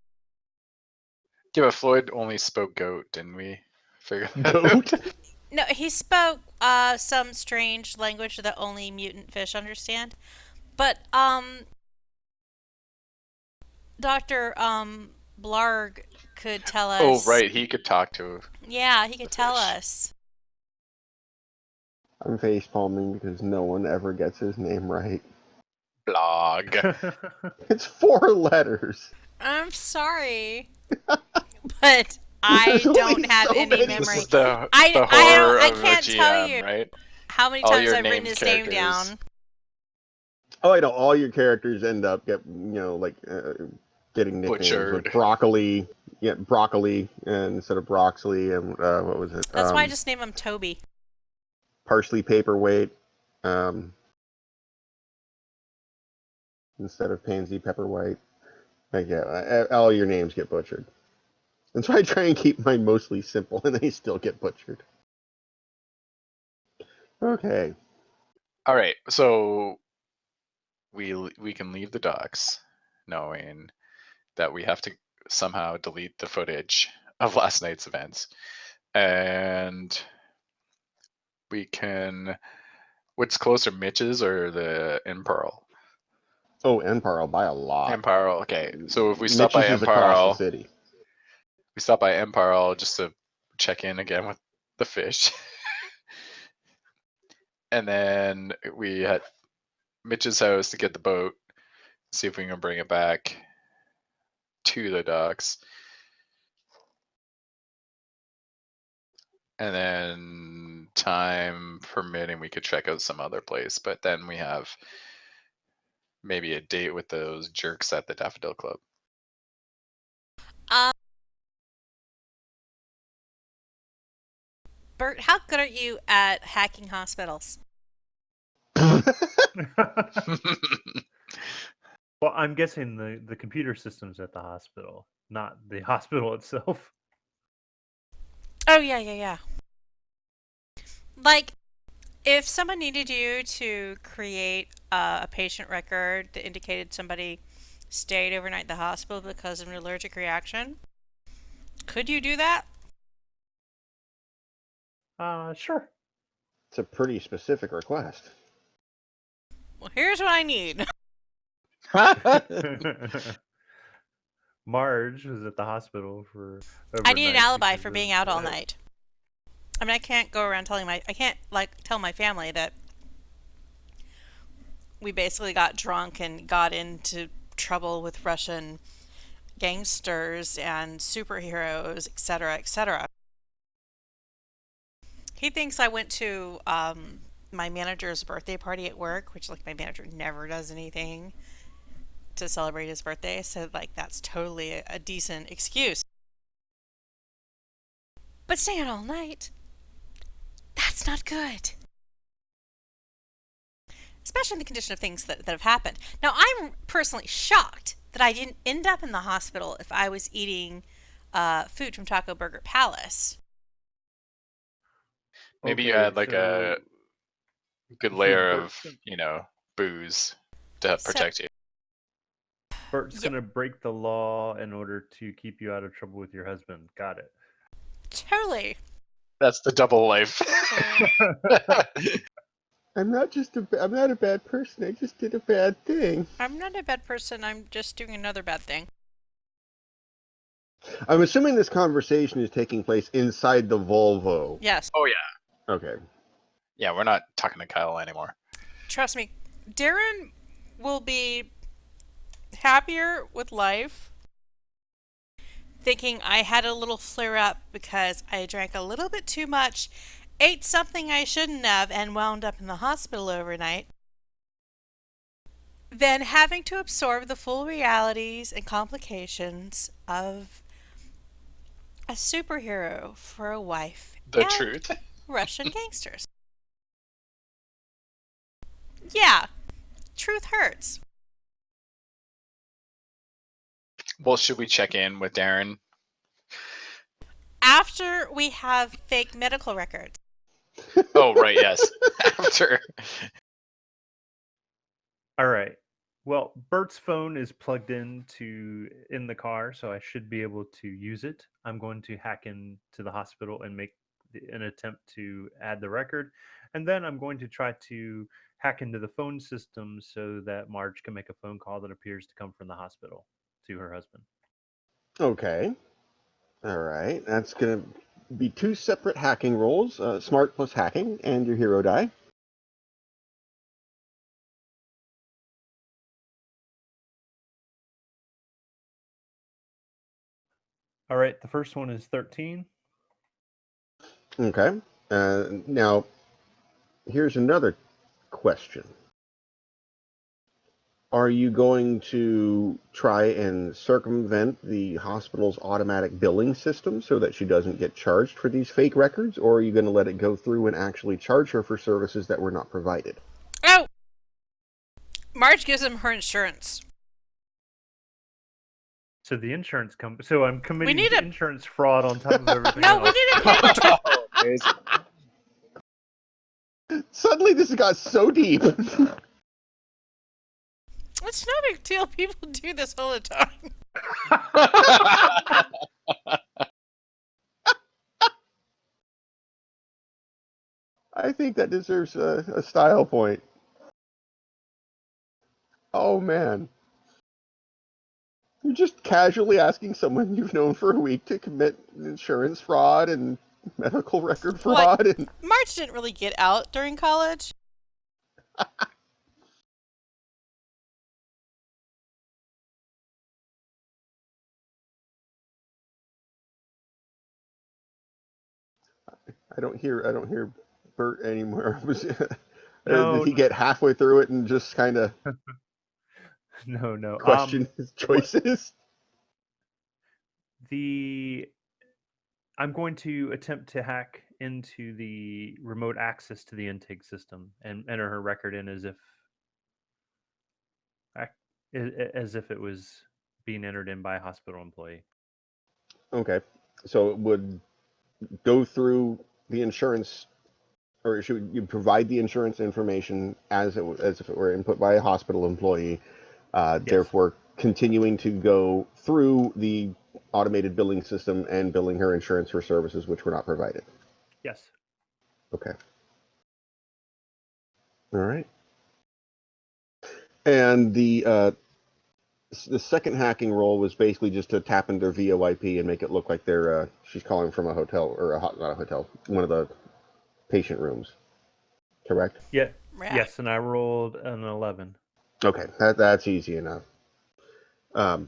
Yeah, but Floyd only spoke goat, didn't we? Figure that Goat? out. No, he spoke some strange language that only mutant fish understand. But Dr. Blarg could tell Oh, us. right. He could talk to Yeah, he the could tell fish. us. I'm face palming because no one ever gets his name right. Blog. It's 4 letters. I'm sorry, but There's I only don't have so any many. This memory. is the I don't. horror I of a can't tell GM, you right? how many All times your I've written named his name characters. down. Oh, I know. All your characters end up getting nicknames with Butchered. broccoli. Yeah, broccoli instead of broxley, and what was it? That's why I just named him Toby. Parsley paperweight instead of pansy pepperwhite. Like, yeah, all your names get butchered. And so I try and keep mine mostly simple, and they still get butchered. Okay. All right. So we can leave the docks knowing that we have to somehow delete the footage of last night's events. And we can what's closer, Mitch's or the Impearl? Oh, Empire by a lot. Impearl, okay. So if we stop by Mitch's is across the Impearl, city. we stop by Impearl just to check in again with the fish. And then we had Mitch's house to get the boat, see if we can bring it back to the docks. And then time permitting, we could check out some other place. But then we have maybe a date with those jerks at the Daffodil Club. Bert, how good are you at hacking hospitals? Well, I'm guessing the computer systems at the hospital, not the hospital itself. Oh, yeah. Like, if someone needed you to create a patient record that indicated somebody stayed overnight at the hospital because of an allergic reaction, could you do that? Sure. It's a pretty specific request. Well, here's what I need. Marge was at the hospital for I need an overnight alibi because for of being out all night. I mean, I can't go around I can't, like, tell my family that we basically got drunk and got into trouble with Russian gangsters and superheroes, etc., etc. He thinks I went to my manager's birthday party at work, which, like, my manager never does anything to celebrate his birthday, so, like, that's totally a decent excuse. But staying out all night, that's not good. Especially in the condition of things that have happened. Now, I'm personally shocked that I didn't end up in the hospital if I was eating food from Taco Burger Palace. Maybe you Okay, had like a good so layer of, booze to So, protect you. Bert's yeah, gonna break the law in order to keep you out of trouble with your husband. Got it. totally. That's the double life. I'm not a bad person. I just did a bad thing. I'm not a bad person. I'm just doing another bad thing. I'm assuming this conversation is taking place inside the Volvo. Yes. Oh yeah. Okay. Yeah, we're not talking to Kyle anymore. Trust me, Darren will be happier with life thinking I had a little flare up because I drank a little bit too much, ate something I shouldn't have, and wound up in the hospital overnight, than having to absorb the full realities and complications of a superhero for a wife The and truth. Russian gangsters. Yeah, truth hurts. Well, should we check in with Darren? After we have fake medical records. Oh, right, yes. After. All right. Well, Bert's phone is plugged in the car, so I should be able to use it. I'm going to hack into the hospital and make an attempt to add the record, and then I'm going to try to hack into the phone system so that Marge can make a phone call that appears to come from the hospital to her husband. Okay. All right. That's going to be two separate hacking rolls, smart plus hacking, and your hero die. All right, the first one is 13. Okay. Now, here's another question. Are you going to try and circumvent the hospital's automatic billing system so that she doesn't get charged for these fake records, or are you going to let it go through and actually charge her for services that were not provided? Oh! Marge gives him her insurance. So the insurance company. So I'm committing need a- insurance fraud on top of everything No, else. we need a paper. Oh, amazing. Suddenly, this got so deep. It's no big deal. People do this all the time. I think that deserves a style point. Oh man. You're just casually asking someone you've known for a week to commit insurance fraud and medical record fraud. And Marge didn't really get out during college. I don't hear Bert anymore. No, Did he get halfway through it and just kind of no. question his choices? I'm going to attempt to hack into the remote access to the intake system and enter her record in as if it was being entered in by a hospital employee. Okay, so it would go through the insurance, or should you provide the insurance information as if it were input by a hospital employee? Yes. Therefore, continuing to go through the automated billing system and billing her insurance for services which were not provided. Yes. Okay. All right. And the second hacking role was basically just to tap into their VoIP and make it look like they're she's calling from a hotel or not a hotel, one of the patient rooms. Correct? Yeah. Yeah. Yes, and I rolled an 11. Okay, that's easy enough. Now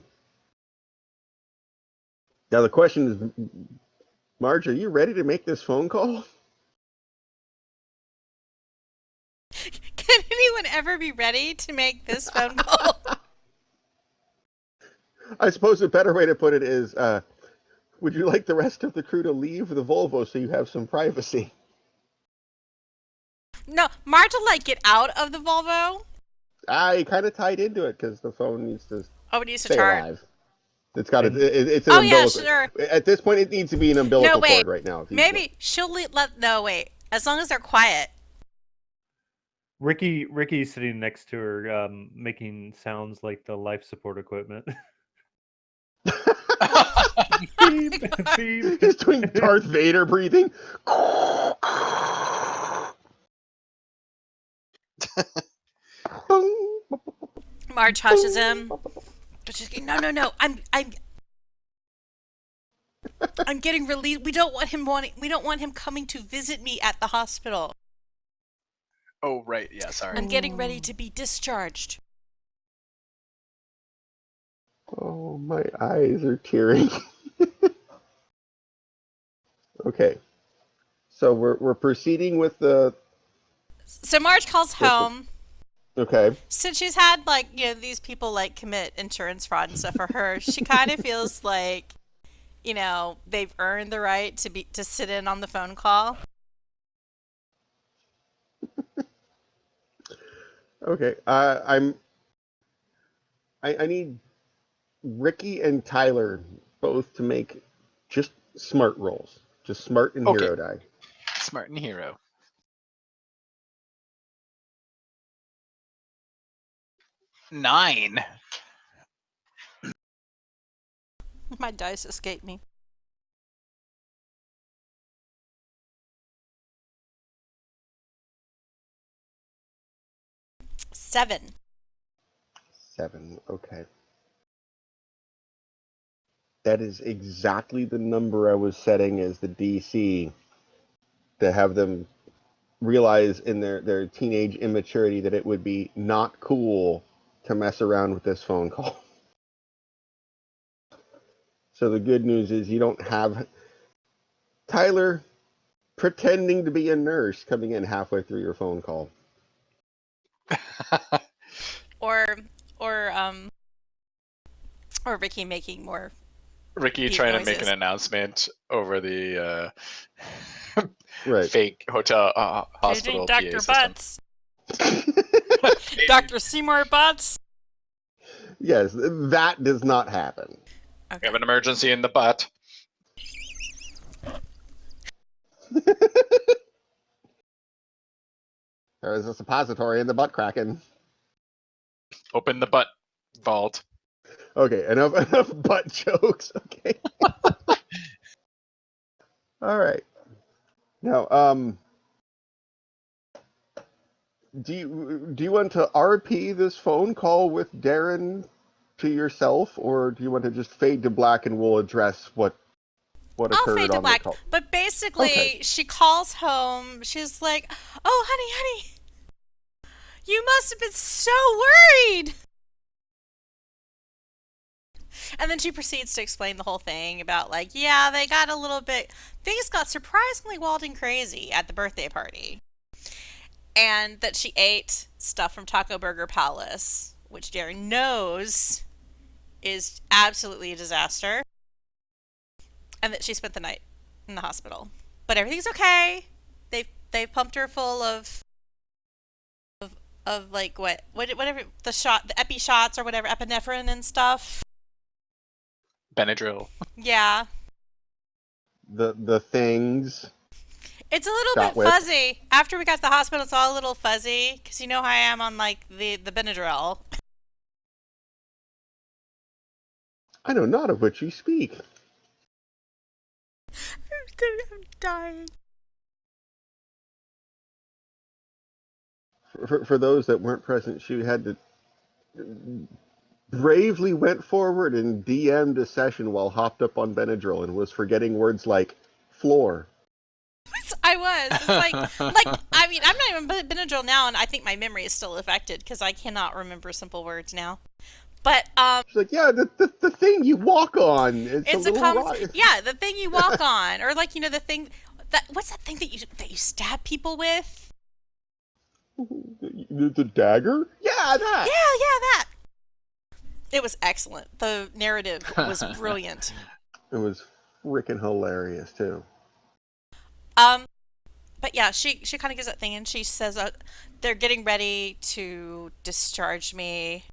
the question is, Marge, are you ready to make this phone call? Can anyone ever be ready to make this phone call? I suppose a better way to put it is, would you like the rest of the crew to leave the Volvo so you have some privacy? No, Marge will get out of the Volvo. I kind of tied into it because the phone needs to Oh, it needs to stay charge. alive. It's got And- it's an Oh yeah, umbilical. sure. At this point, it needs to be an umbilical No, wait. cord right now. Maybe she'll no wait. As long as they're quiet. Ricky's sitting next to her, making sounds like the life support equipment. Beep, beep. He's doing Darth Vader breathing. Marge hushes him. But she's going, no. I'm getting released. We don't want him coming to visit me at the hospital. Oh, right. Yeah, sorry. I'm getting ready to be discharged. Oh, my eyes are tearing. Okay, so we're proceeding with the. So Marge calls home. Okay. Since she's had these people commit insurance fraud and stuff for her, she kind of feels like, they've earned the right to sit in on the phone call. Okay. I need Ricky and Tyler both to make just smart rolls. Just smart and Okay. hero die. Smart and hero. 9. My dice escaped me. 7. 7. Okay. That is exactly the number I was setting as the DC to have them realize in their teenage immaturity that it would be not cool to mess around with this phone call. So the good news is you don't have Tyler pretending to be a nurse coming in halfway through your phone call. Or or um or Ricky making more Ricky beep trying to make an noises. announcement over the Right. fake hotel Paging hospital PA Dr. system. Butts. Dr. Seymour Butts. Yes, that does not happen. We Okay. have an emergency in the butt. There is a suppository in the butt cracking. Open the butt vault. Okay, enough butt jokes. Okay. All right. Now, do you want to RP this phone call with Darren to yourself, or do you want to just fade to black and we'll address what I'll fade occurred to on the black. call? But basically, Okay. she calls home. She's like, "Oh, honey, you must have been so worried." And then she proceeds to explain the whole thing about, like, yeah, things got surprisingly wild and crazy at the birthday party. And that she ate stuff from Taco Burger Palace, which Darren knows is absolutely a disaster. And that she spent the night in the hospital. But everything's okay. They've pumped her full of like whatever the epi shots or whatever, epinephrine and stuff. Benadryl. Yeah. The things It's a little shot bit with. fuzzy. After we got to the hospital, it's all a little fuzzy because you know how I am on like the Benadryl. I know not of which you speak. I'm dying. For those that weren't present, she had to bravely went forward and DM'd a session while hopped up on Benadryl and was forgetting words like floor. I was. It's like I mean, I'm not even Benadryl now, and I think my memory is still affected because I cannot remember simple words now. But She's like, yeah, the thing you walk on. It's a it's a little common. rock. Yeah, the thing you walk on, or like the thing what's that thing that you stab people with? The dagger? Yeah, that. Yeah, that. It was excellent. The narrative was brilliant. It was freaking hilarious too. Um, but yeah, she kind of gives that thing, and she says they're getting ready to discharge me,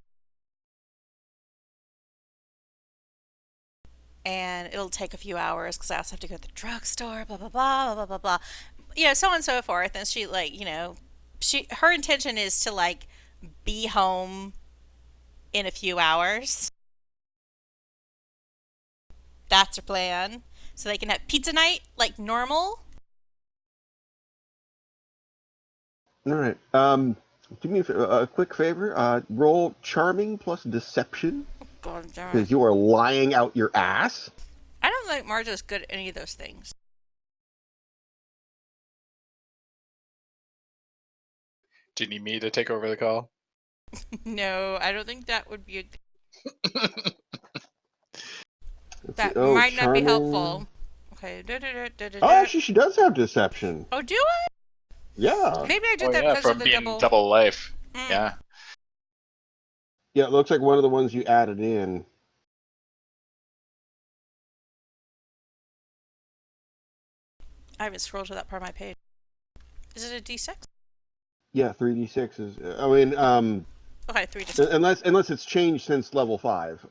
and it'll take a few hours because I also have to go to the drugstore. Blah blah blah blah blah blah. So on and so forth. And she her intention is to like be home in a few hours. That's her plan. So they can have pizza night like normal. All right. Do me a quick favor. Roll charming plus deception God damn it. because you are lying out your ass. I don't think Marjo's good at any of those things. Do you need me to take over the call? No, I don't think that would be Let's see. that Oh, might not be charming. helpful. Okay. Oh, actually, she does have deception. Oh, do I? Yeah. Maybe I did Oh that yeah, because from of the being double. life. Mm. Yeah. Yeah, it looks like one of the ones you added in. I haven't scrolled to that part of my page. Is it a D6? Yeah, 3d6 is. I mean, Okay, 3 to 6. unless it's changed since level 5.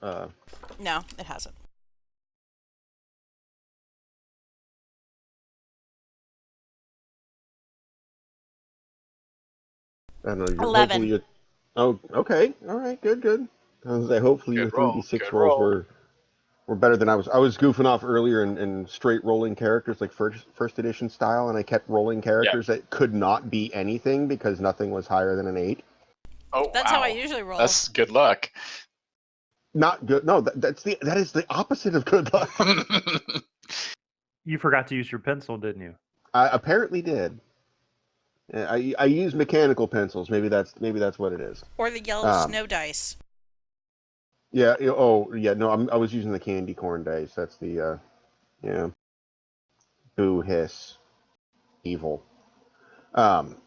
No, it hasn't. I don't know. 11. Hopefully, you. Oh, okay. All right. Good. Good. I was say hopefully Good your roll. 3d6 Good rolls roll. were better than I was. I was goofing off earlier and straight rolling characters like first edition style, and I kept rolling Yeah. characters that could not be anything because nothing was higher than an 8. Oh That's wow. how I usually roll. That's good luck. Not good. No, that is the opposite of good luck. You forgot to use your pencil, didn't you? I apparently did. I use mechanical pencils. Maybe that's what it is. Or the yellow Um, snow dice. yeah. Oh, yeah. No, I was using the candy corn dice. That's the yeah. Boo hiss evil. Um.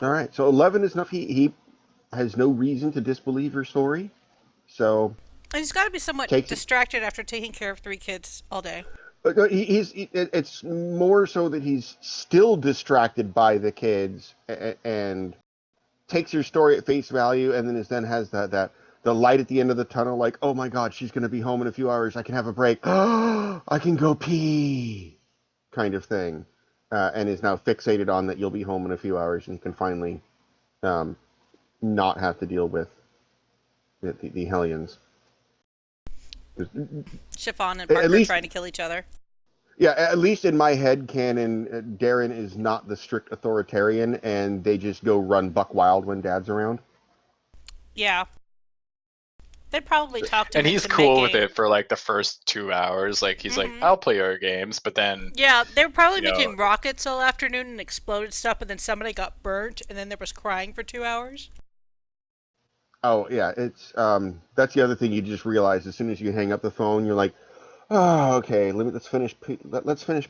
All right. So 11 is enough. He has no reason to disbelieve your story. So And he's got to be somewhat takes it. distracted after taking care of 3 kids all day. No, it's more so that he's still distracted by the kids and takes your story at face value, and then has that the light at the end of the tunnel, like, oh my god, she's going to be home in a few hours. I can have a break. I can go pee, kind of thing, and is now fixated on that you'll be home in a few hours, and he can finally um, not have to deal with the Hellions. Chiffon and At Parker least, trying to kill each other. yeah, at least in my head canon, Darren is not the strict authoritarian, and they just go run buck wild when Dad's around. Yeah. They'd probably talked him And he's into cool with making. it for like the first 2 hours. Like he's like, Mhm. I'll play your games, but then Yeah, they were probably you know, making rockets all afternoon and exploded stuff, and then somebody got burnt, and then there was crying for 2 hours. Oh yeah, it's that's the other thing you just realize as soon as you hang up the phone, you're like, oh okay, let's finish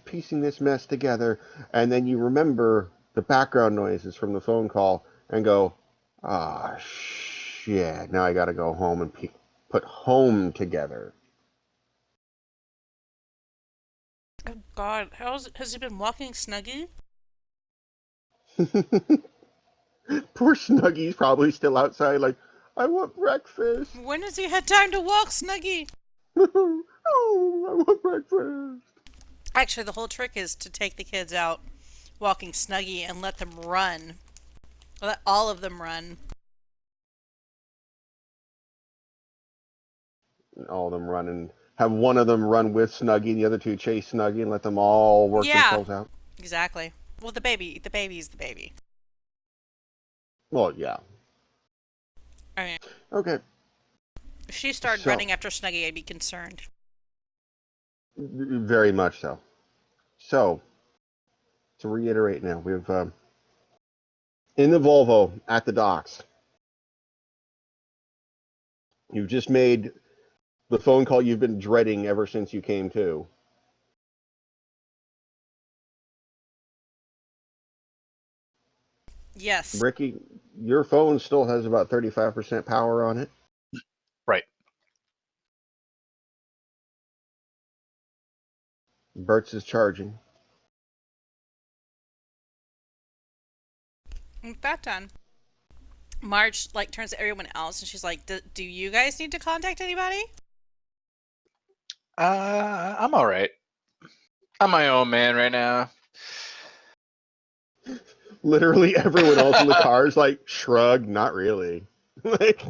piecing this mess together, and then you remember the background noises from the phone call and go, ah shit, now I got to go home and put home together. Oh God, has he been walking Snuggy? Poor Snuggy's probably still outside, like, I want breakfast. When has he had time to walk Snuggy? Oh, I want breakfast. Actually, the whole trick is to take the kids out walking Snuggy and let them run. Let all of them run. And all of them run and have one of them run with Snuggy, the other two chase Snuggy, and let them all work Yeah, themselves out. exactly. Well, the baby's the baby. Well, yeah. I mean, Okay. if she started So, running after Snuggy, I'd be concerned. very much so. So, to reiterate now, we've in the Volvo at the docks. You've just made the phone call you've been dreading ever since you came to. Yes. Ricky, your phone still has about 35% power on it. right. Bert's is charging. With that done, Marge turns to everyone else and she's like, "Do you guys need to contact anybody?" I'm all right. I'm my own man right now. Literally everyone else in the car is like, shrug, not really. Like,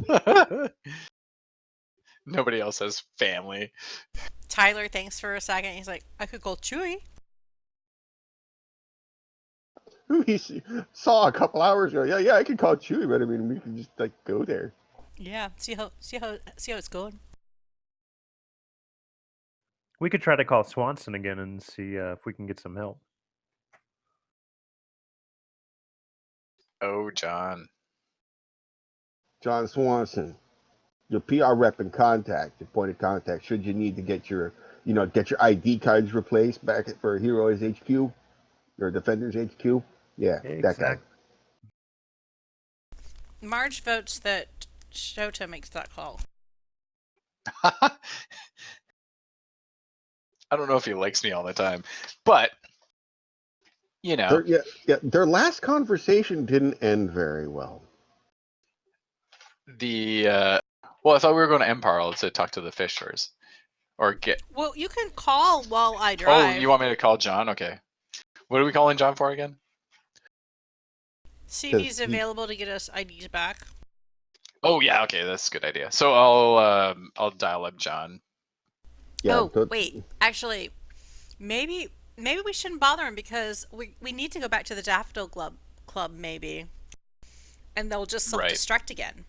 Nobody else has family. Tyler thinks for a second. He's like, "I could call Chewy." who he saw a couple hours ago. Yeah, I could call Chewy, but I mean, we could just like go there. Yeah, see how it's going. We could try to call Swanson again and see if we can get some help. Oh, John. John Swanson, your PR rep and contact, your point of contact. Should you need to get your, get your ID cards replaced for Heroes HQ or Defenders HQ, yeah, that guy. Exactly. Marge votes that Shota makes that call. I don't know if he likes me all the time, but you know, Their last conversation didn't end very well. well, I thought we were going to Empire to talk to the fish first, or get. Well, you can call while I Oh, drive. you want me to call John? Okay. What are we calling John for again? See if he's available to get us IDs back. Oh yeah, okay, that's a good idea. So I'll dial up John. Yeah. Wait. Actually, maybe we shouldn't bother him because we need to go back to the Daffodil Club maybe, and they'll just self-destruct again.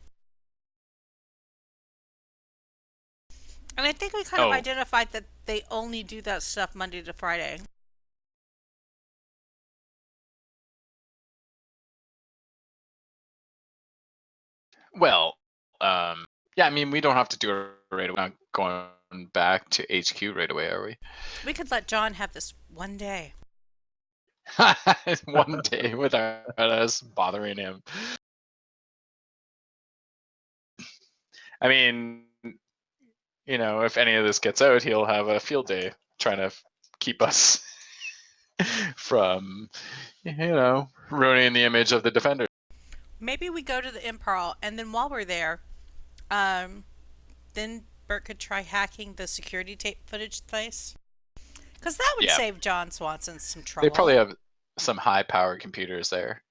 And I think we kind of identified that they only do that stuff Monday to Friday. Well, yeah, I mean, we don't have to do it right away. We're not going back to HQ right away, are we? We could let John have this one day. One day without us bothering him. I mean, you know, if any of this gets out, he'll have a field day trying to keep us from, you know, ruining the image of the Defender. Maybe we go to the Imperil, and then while we're there, then Bert could try hacking the security tape footage place. Because that would save John Swanson some trouble. They probably have some high-powered computers there.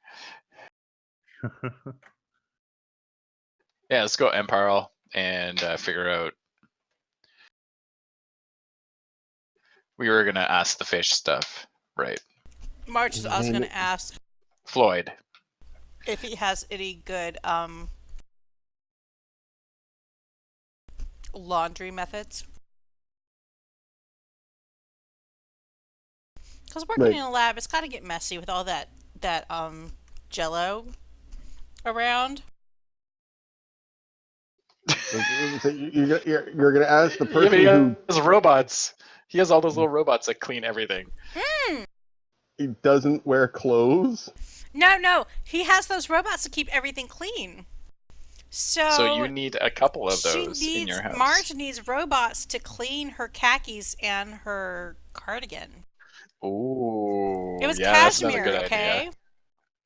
Yeah, let's go Empire and figure out. We were gonna ask the fish stuff, right? Marge is also going to ask Floyd if he has any good laundry methods. Because working in a lab, it's got to get messy with all that Jello around. You're going to ask the person who has robots. He has all those little robots that clean everything. He doesn't wear clothes. No, he has those robots to keep everything clean. So you need a couple of those in your house. Marge needs robots to clean her khakis and her cardigan. Ooh, it was yeah, cashmere, that's okay? idea.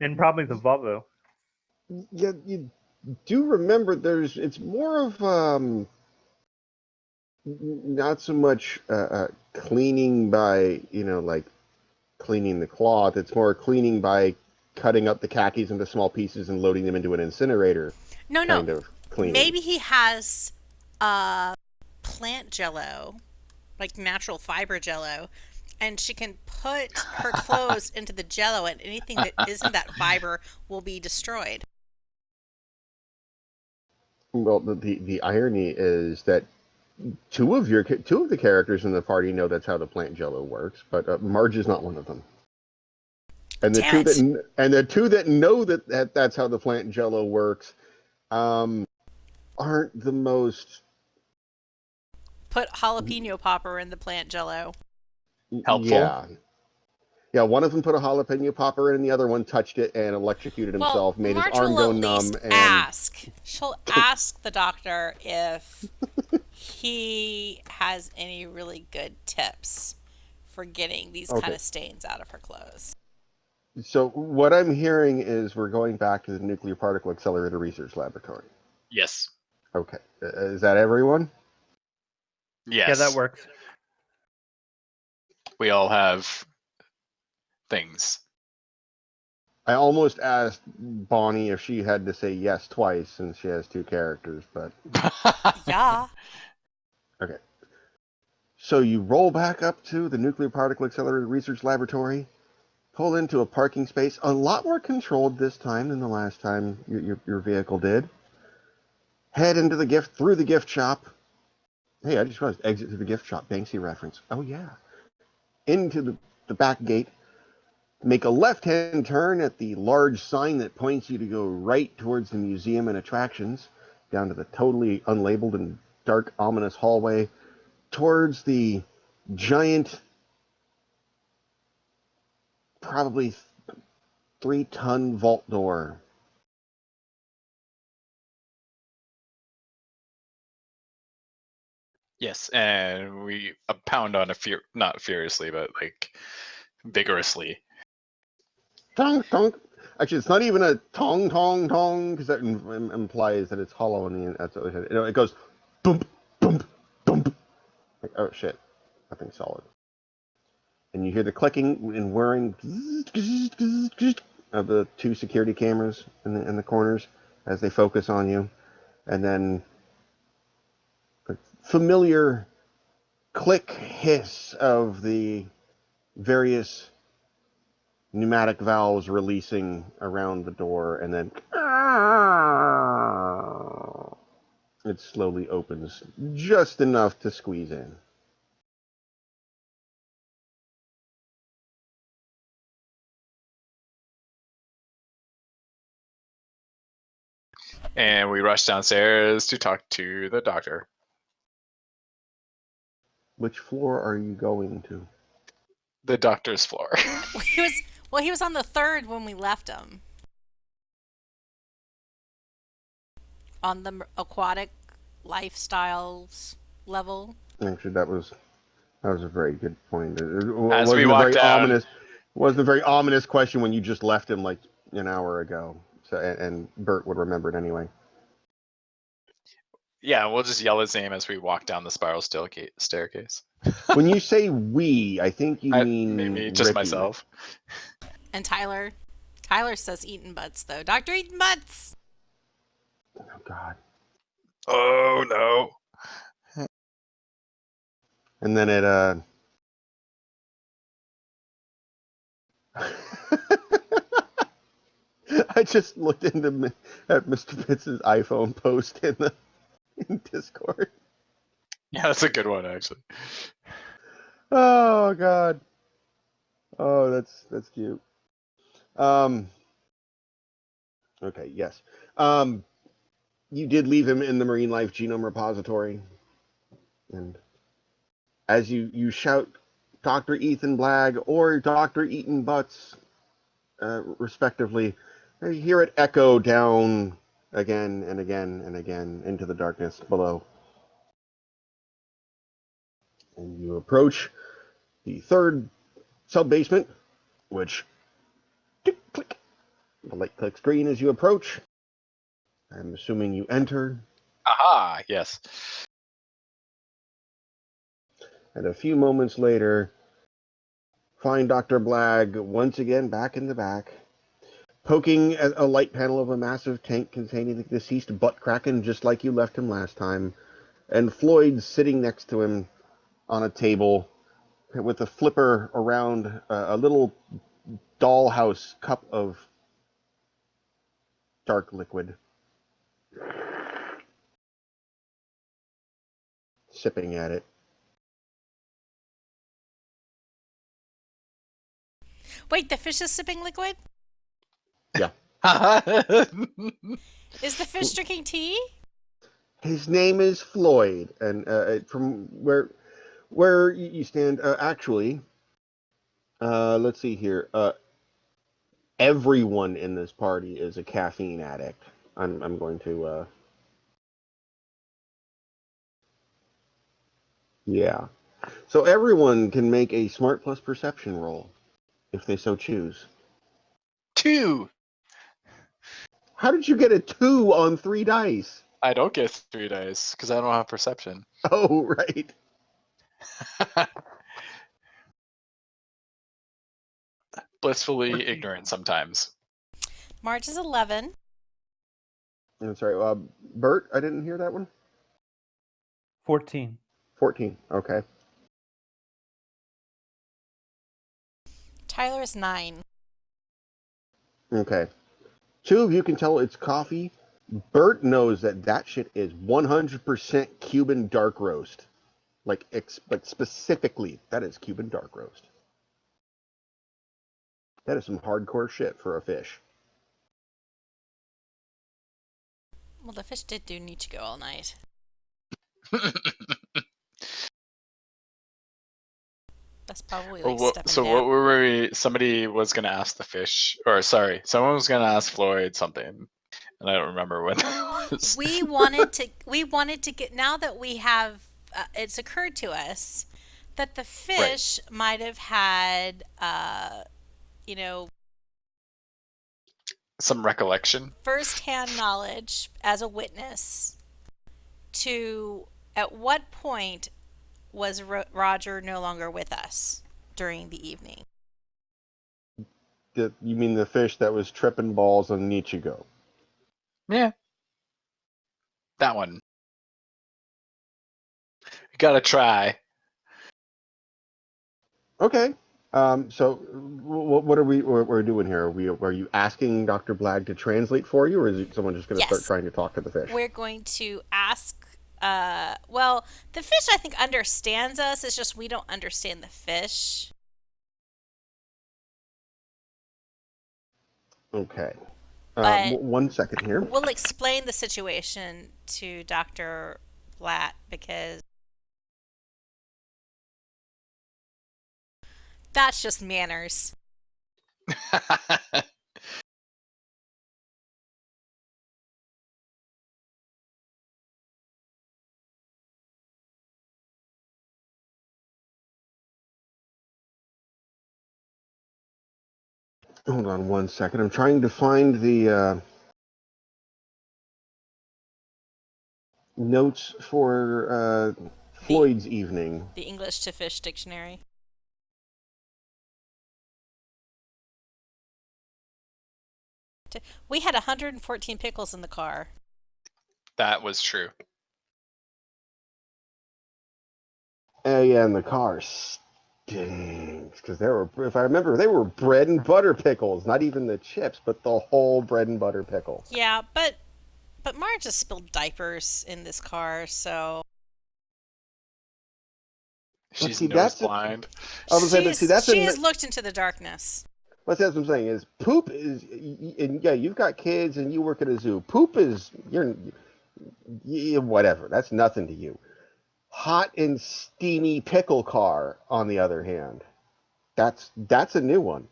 And probably the Volvo. Yeah, you do remember it's more of not so much cleaning by, like cleaning the cloth. It's more cleaning by cutting up the khakis into small pieces and loading them into an incinerator. Kind of cleaning. Maybe he has plant jello, like natural fiber jello, and she can put her clothes into the jello, and anything that isn't that fiber will be destroyed. Well, the irony is that two of the characters in the party know that's how the plant jello works, but Marge is not one of them. And the two that know that that's how the plant jello works aren't the most put jalapeno popper in the plant jello. Helpful. Yeah, one of them put a jalapeno popper in, and the other one touched it and electrocuted himself, made Marge his arm go numb. She'll ask the doctor if he has any really good tips for getting these kind of stains out of her clothes. So what I'm hearing is we're going back to the Nuclear Particle Accelerator Research Laboratory. Yes. Okay. Is that everyone? Yes. Yeah, that works. We all have things. I almost asked Bonnie if she had to say yes twice since she has two characters, but... Yeah. Okay. So you roll back up to the Nuclear Particle Accelerator Research Laboratory, pull into a parking space, a lot more controlled this time than the last time your vehicle did. Head into through the gift shop. Hey, I just realized exit to the gift shop, Banksy reference. Oh yeah. Into the back gate. Make a left-hand turn at the large sign that points you to go right towards the museum and attractions, down to the totally unlabeled and dark, ominous hallway, towards the giant, probably 3-ton vault door. Yes, and we pound on not furiously, but like vigorously. tong tong. Actually, it's not even a tong tong tong because that implies that it's hollow in the. That's what it goes, boom, boom, boom. Like, oh shit, nothing solid. And you hear the clicking and whirring of the two security cameras in the corners as they focus on you, and then the familiar click hiss of the various pneumatic valves releasing around the door, and then it slowly opens just enough to squeeze in. And we rush downstairs to talk to the doctor. Which floor are you going to? The doctor's floor. He was on the third when we left him. On the aquatic lifestyles level. Actually, that was a very good point. It As we wasn't a walk very down, ominous. It wasn't a very ominous question when you just left him like an hour ago. So, and Bert would remember it anyway. yeah, we'll just yell his name as we walk down the spiral staircase. When you say we, I think you mean Maybe just Ricky. myself. And Tyler. Tyler says Eaton Butts, though. Dr. Eaton Butts! Oh, God. Oh, no. And then it, I just looked at Mr. Pitts' iPhone post in Discord. Yeah, that's a good one, actually. Oh, God. Oh, that's cute. Okay, yes. You did leave him in the Marine Life Genome Repository. And as you shout Dr. Ethan Blagg or Dr. Eaton Butts, respectively, you hear it echo down again and again and again into the darkness below. And you approach the third sub-basement, which tick, click, the light clicks green as you approach. I'm assuming you enter. Aha, yes. And a few moments later, find Dr. Blagg once again back in the back, poking at a light panel of a massive tank containing the deceased butt kraken just like you left him last time, and Floyd sitting next to him on a table with a flipper around a little dollhouse cup of dark liquid, sipping at it. Wait, the fish is sipping liquid? Yeah. Is the fish drinking tea? His name is Floyd, and from where you stand, actually, let's see here. Everyone in this party is a caffeine addict. I'm going to yeah. So everyone can make a smart plus perception roll if they so choose. 2. How did you get a 2 on 3 dice? I don't get 3 dice because I don't have perception. Oh, right. Blissfully 14. ignorant sometimes. March is 11. I'm sorry, Bert, I didn't hear that one. 14. 14. Okay. Tyler is 9. Okay. 2 of you can tell it's coffee. Bert knows that shit is 100% Cuban dark roast. Like specifically, that is Cuban dark roast. That is some hardcore shit for a fish. Well, the fish did do need to go all night. That's probably like stepping So down. what were we? Somebody was gonna ask the fish, or sorry, someone was gonna ask Floyd something, and I don't remember what that was. We wanted to get, now that we have, it's occurred to us that the fish might have had, you know, Some recollection. First-hand knowledge as a witness to at what point was Roger no longer with us during the evening? You mean the fish that was tripping balls on Nichigo? Yeah. That one. Gotta try. Okay. So what are we're doing here? Are you asking Dr. Blag to translate for you, or is someone just going to start Yes. trying to talk to the fish? We're going to ask. Well, the fish I think understands us. It's just we don't understand the fish. Okay. But 1 second here. we'll explain the situation to Dr. Blatt because that's just manners. Hold on 1 second. I'm trying to find the notes for Floyd's evening. The English to Fish dictionary. We had 114 pickles in the car. That was true. Yeah, and the car stinks because they were, if I remember, they were bread and butter pickles, not even the chips, but the whole bread and butter pickle. Yeah, but Mara just spilled diapers in this car, so She's see, nose that's blind. I was saying, but see, that's she has looked into the darkness. That's what I'm saying is poop is, and yeah, you've got kids and you work at a zoo. Poop is whatever. That's nothing to you. Hot and steamy pickle car, on the other hand, that's a new one.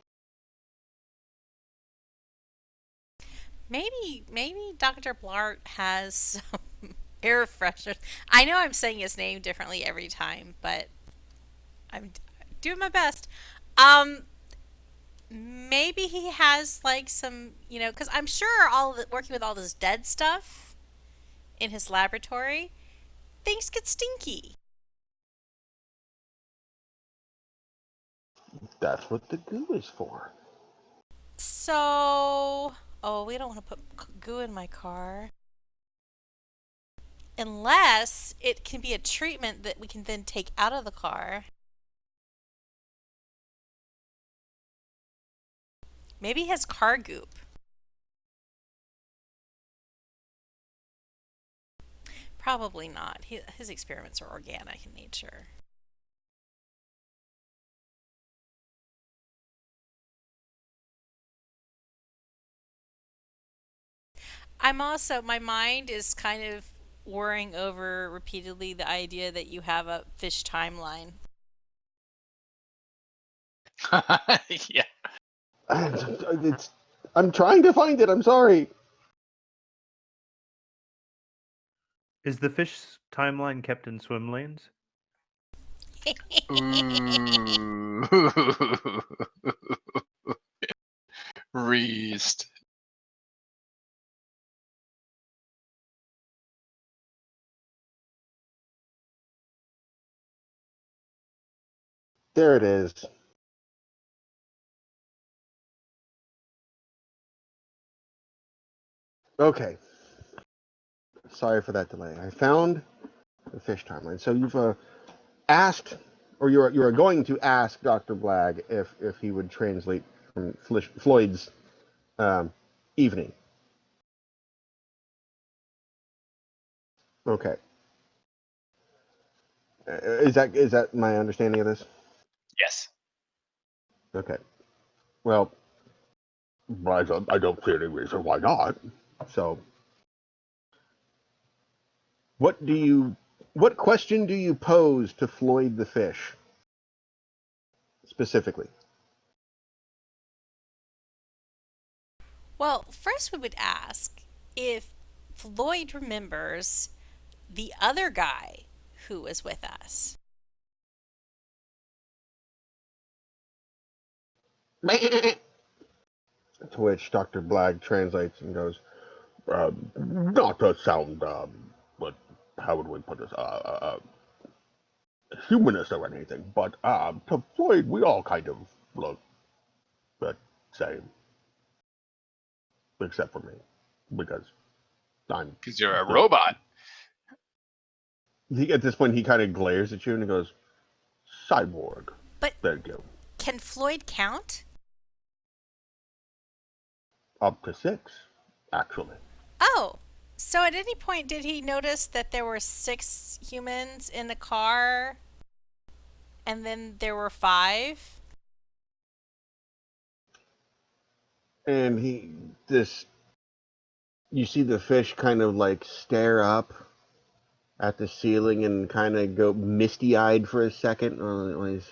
Maybe Dr. Blart has some air fresheners. I know I'm saying his name differently every time, but I'm doing my best. Um, maybe he has like some, because I'm sure working with all this dead stuff in his laboratory, things get stinky. That's what the goo is for. So, oh, we don't want to put goo in my car. Unless it can be a treatment that we can then take out of the car. Maybe he has car goop. Probably not. His experiments are organic in nature. My mind is kind of worrying over repeatedly the idea that you have a fish timeline. Yeah. I'm trying to find it. I'm sorry. Is the fish timeline kept in swim lanes? Ooh. Reest. There it is. Okay. Sorry for that delay. I found the fish timeline. So you've asked, or you are going to ask Dr. Blag if he would translate from Floyd's um, evening. Okay. Is that my understanding of this? Yes. Okay. Well, I don't see any reason why not. So, what question do you pose to Floyd the fish specifically? Well, first we would ask if Floyd remembers the other guy who was with us. To which Dr. Blagg translates and goes, not to sound, but how would we put this, humanist or anything, but to Floyd, we all kind of look the same, except for me, because I'm. Because you're a You know, robot. at this point, he kind of glares at you and he goes, "Cyborg." But Thank you. can Floyd count? Up to 6, actually. Oh, so at any point did he notice that there were 6 humans in the car and then there were 5? And you see the fish kind of like stare up at the ceiling and kind of go misty-eyed for a second while he's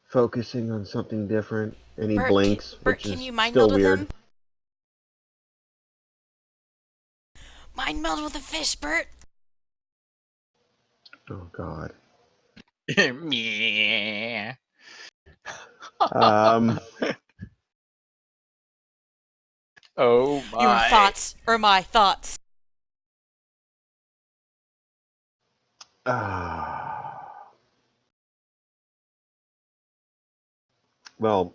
focusing on something different, and he blinks, Bert, which can is you mind still meld with weird. him? Mind meld with the fish, Bert. Oh God. Me. Um. Oh my. Your thoughts are my thoughts. Well,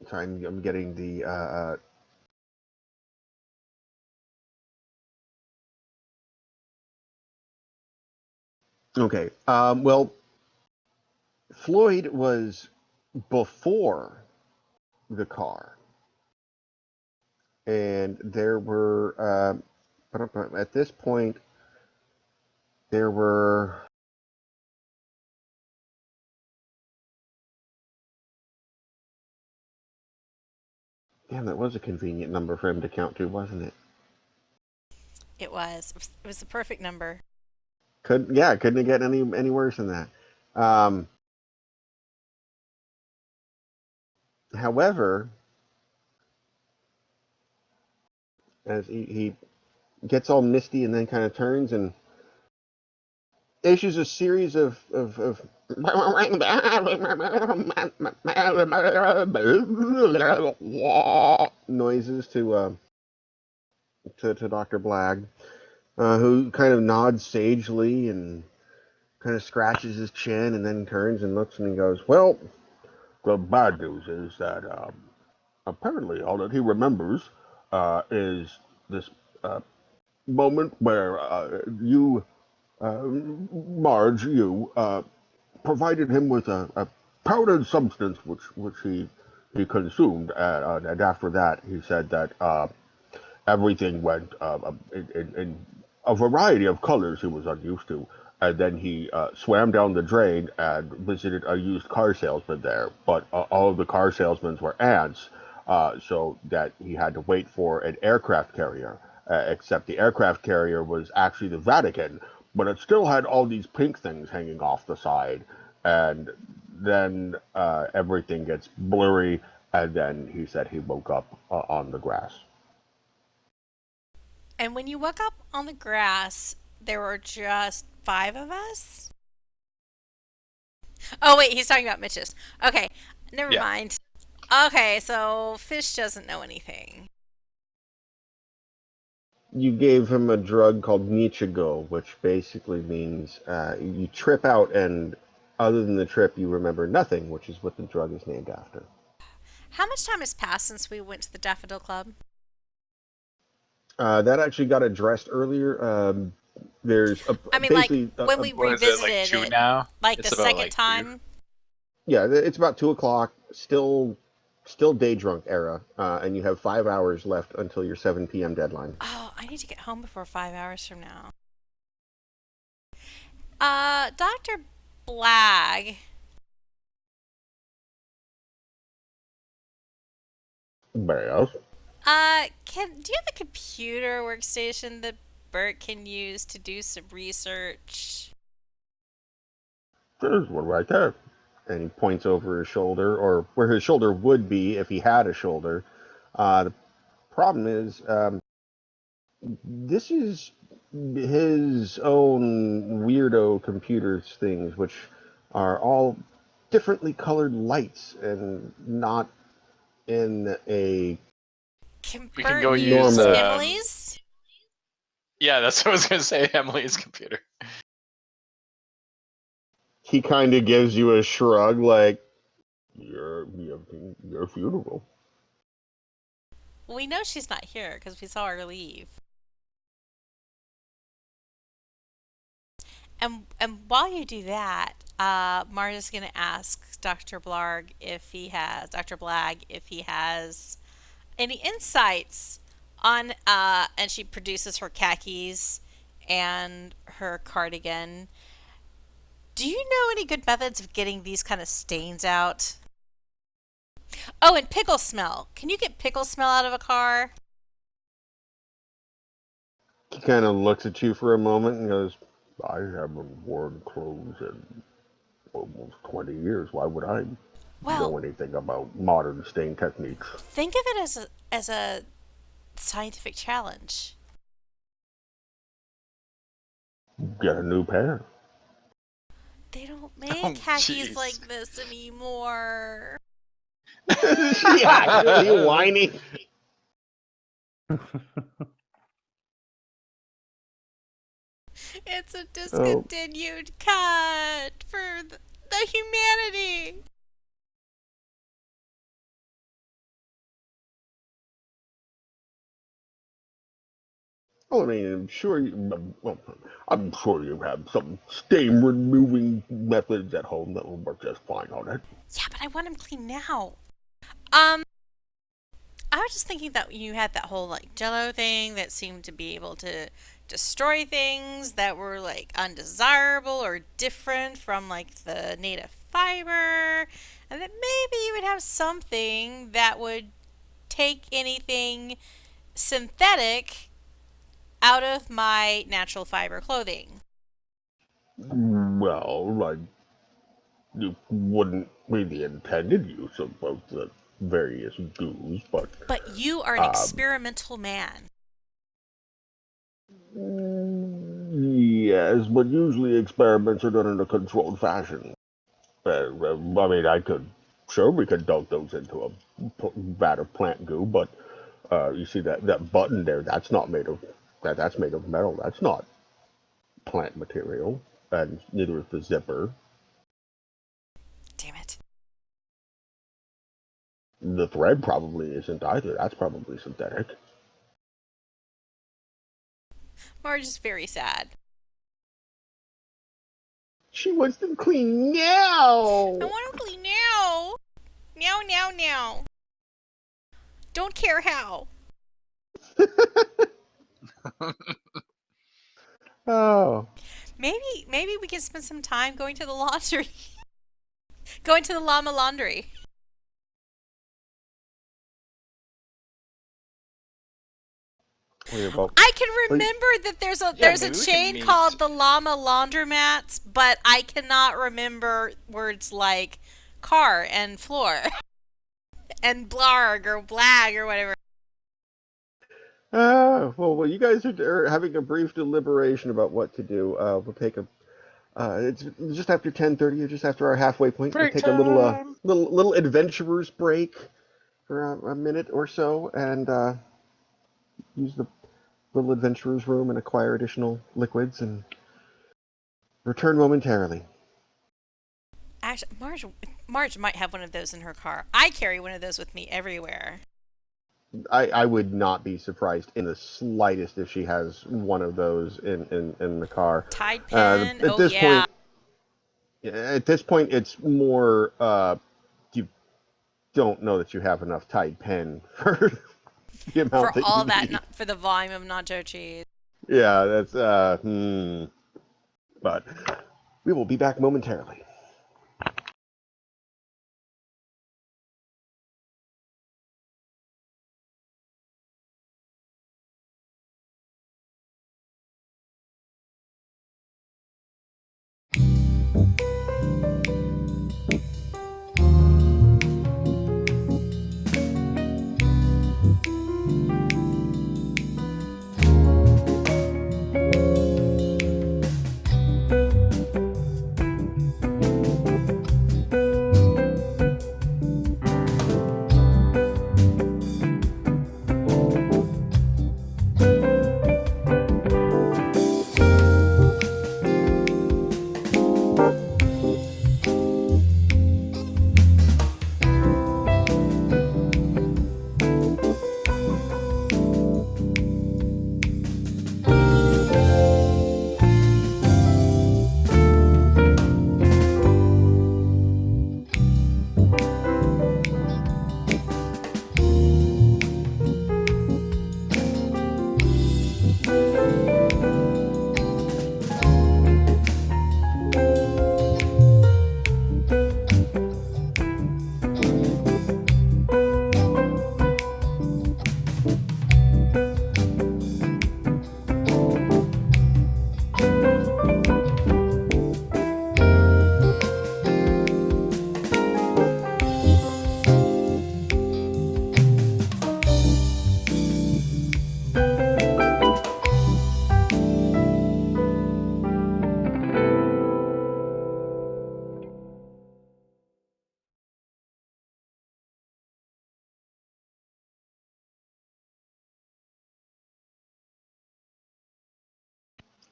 sorry, I'm getting the. Okay. Well, Floyd was before the car, and there were. At this point, there were. Damn, that was a convenient number for him to count to, wasn't it? It was. It was the perfect number. Couldn't it get any worse than that? However, as he gets all misty and then kind of turns and issues a series of noises to Dr. Blagg, who kind of nods sagely and kind of scratches his chin and then turns and looks and he goes, "Well, the bad news is that apparently all that he remembers is this moment where Marge, you provided him with a powdered substance which he consumed, and after that he said that everything went in a variety of colors he was unused to. And then he swam down the drain and visited a used car salesman there. But all of the car salesmen were ants, so that he had to wait for an aircraft carrier. Except the aircraft carrier was actually the Vatican, but it still had all these pink things hanging off the side. And then everything gets blurry, and then he said he woke up on the grass. And when you woke up on the grass, there were just 5 of us? Oh, wait, he's talking about Mitch's. Okay, never Yeah. mind. Okay, so Fish doesn't know anything. You gave him a drug called Nichigo, which basically means you trip out, and other than the trip, you remember nothing, which is what the drug is named after. How much time has passed since we went to the Daffodil Club? That actually got addressed earlier. There's I mean, like, basically when we What is it, like revisited 2 it, now? like the It's about second like 2. time. yeah, it's about 2 o'clock. Still day drunk era, and you have 5 hours left until your 7 p.m. deadline. Oh, I need to get home before 5 hours from now. Dr. Blagg. Yes. Do you have a computer workstation that Bert can use to do some research? There's one right there. And he points over his shoulder, or where his shoulder would be if he had a shoulder. The problem is, this is his own weirdo computers things, which are all differently colored lights and not in a Can We can Bert go use use normal. Emily's? Yeah, that's what I was gonna say. Emily's computer. He kind of gives you a shrug, like your funeral. We know she's not here because we saw her leave. And while you do that, Marta's going to ask Dr. Blag if he has any insights on, and she produces her khakis and her cardigan. Do you know any good methods of getting these kind of stains out? Oh, and pickle smell. Can you get pickle smell out of a car? He kind of looks at you for a moment and goes, I haven't worn clothes in almost 20 years. Why would I Well, know anything about modern stain techniques? think of it as a scientific challenge. Get a new pair. They don't Oh, make khakis jeez. like this anymore. Is she actually whining? It's a Oh, discontinued cut for the humanity. well, I mean, I'm sure you have some stain removing methods at home that will work just fine on it. Yeah, but I want them clean now. Um, I was just thinking that you had that whole like Jello thing that seemed to be able to destroy things that were like undesirable or different from like the native fiber, and that maybe you would have something that would take anything synthetic out of my natural fiber clothing. Well, like, you wouldn't be the intended use of both the various goos, but But you are an um, experimental man. yes, but usually experiments are done in a controlled fashion. I mean, sure, we could dunk those into a vat of plant goo, but you see that button there, that's made of metal. That's not plant material, and neither is the zipper. Damn it. The thread probably isn't either. That's probably synthetic. Marge is very sad. She wants them clean I now. want to clean now. Now, now, now. Don't care how. Oh, Maybe we can spend some time going to the laundry. Going to the llama laundry. well, I can well, remember that there's a Yeah, there's a maybe we can chain meet. called the llama laundromats, but I cannot remember words like car and floor and blarg or blag or whatever. well, you guys are having a brief deliberation about what to do. We'll take a. It's just after 10:30, or just after our halfway point. We'll Break take a little, time. little adventurers break for a minute or so, and use the little adventurers room and acquire additional liquids, and return momentarily. Actually, Marge might have one of those in her car. I carry one of those with me everywhere. I would not be surprised in the slightest if she has one of those in the car. Tide pen. At Oh this yeah. point, it's more you don't know that you have enough Tide pen for the amount For that you all that, need. for the volume of nacho cheese. Yeah, that's But we will be back momentarily.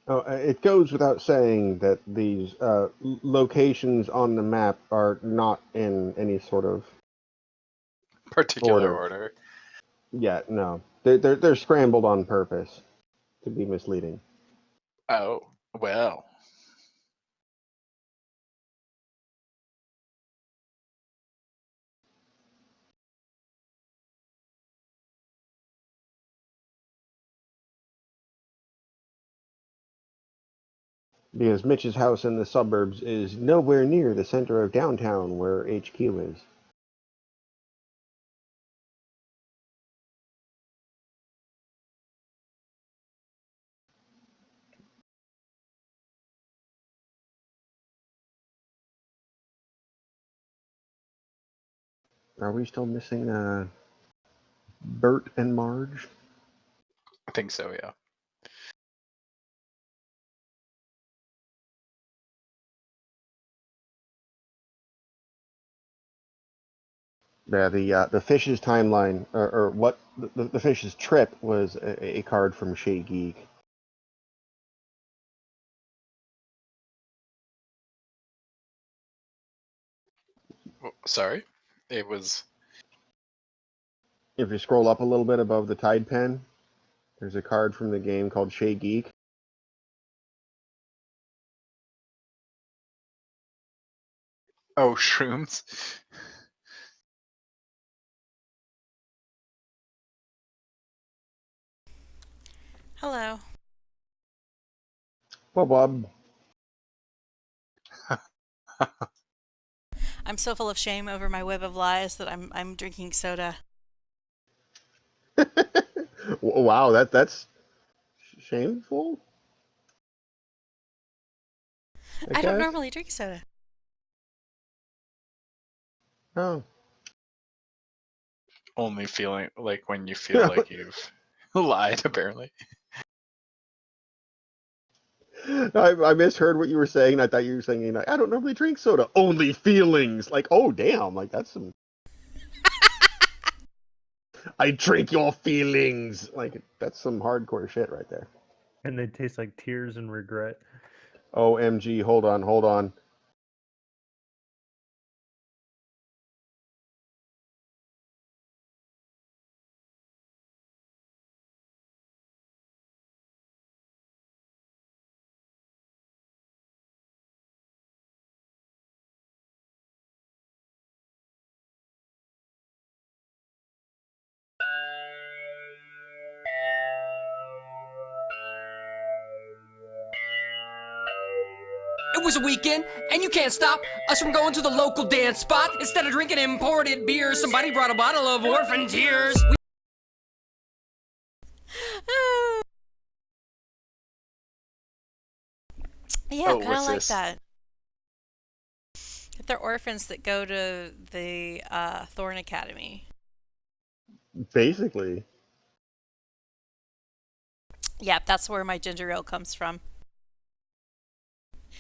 Oh, it goes without saying that these locations on the map are not in any sort of Particular order. order. Yeah, no, they're scrambled on purpose to be misleading. Oh, well. Because Mitch's house in the suburbs is nowhere near the center of downtown where HQ is. Are we still missing Bert and Marge? I think so, yeah. Yeah, the fish's timeline, or what the fish's trip was a card from Shea Geek. Sorry? It was. If you scroll up a little bit above the Tide Pen, there's a card from the game called Shea Geek. Oh, shrooms? Hello. Well, Bob. I'm so full of shame over my web of lies that I'm drinking soda. Wow, that's shameful, I I don't guess. normally drink soda. Oh. Only feeling like when you feel like you've lied, apparently. I misheard what you were saying. I thought you were saying, I don't normally drink soda. Only feelings. Like, oh, damn. Like, that's some. I drink your feelings. Like, that's some hardcore shit right there. And they taste like tears and regret. OMG. Hold on. Hold on. It was a weekend, and you can't stop us from going to the local dance spot. Instead of drinking imported beer, somebody brought a bottle of orphan tears. Yeah, Oh, kind what's of like this? that. If they're orphans that go to the Thorn Academy. Basically. Yep, that's where my ginger ale comes from.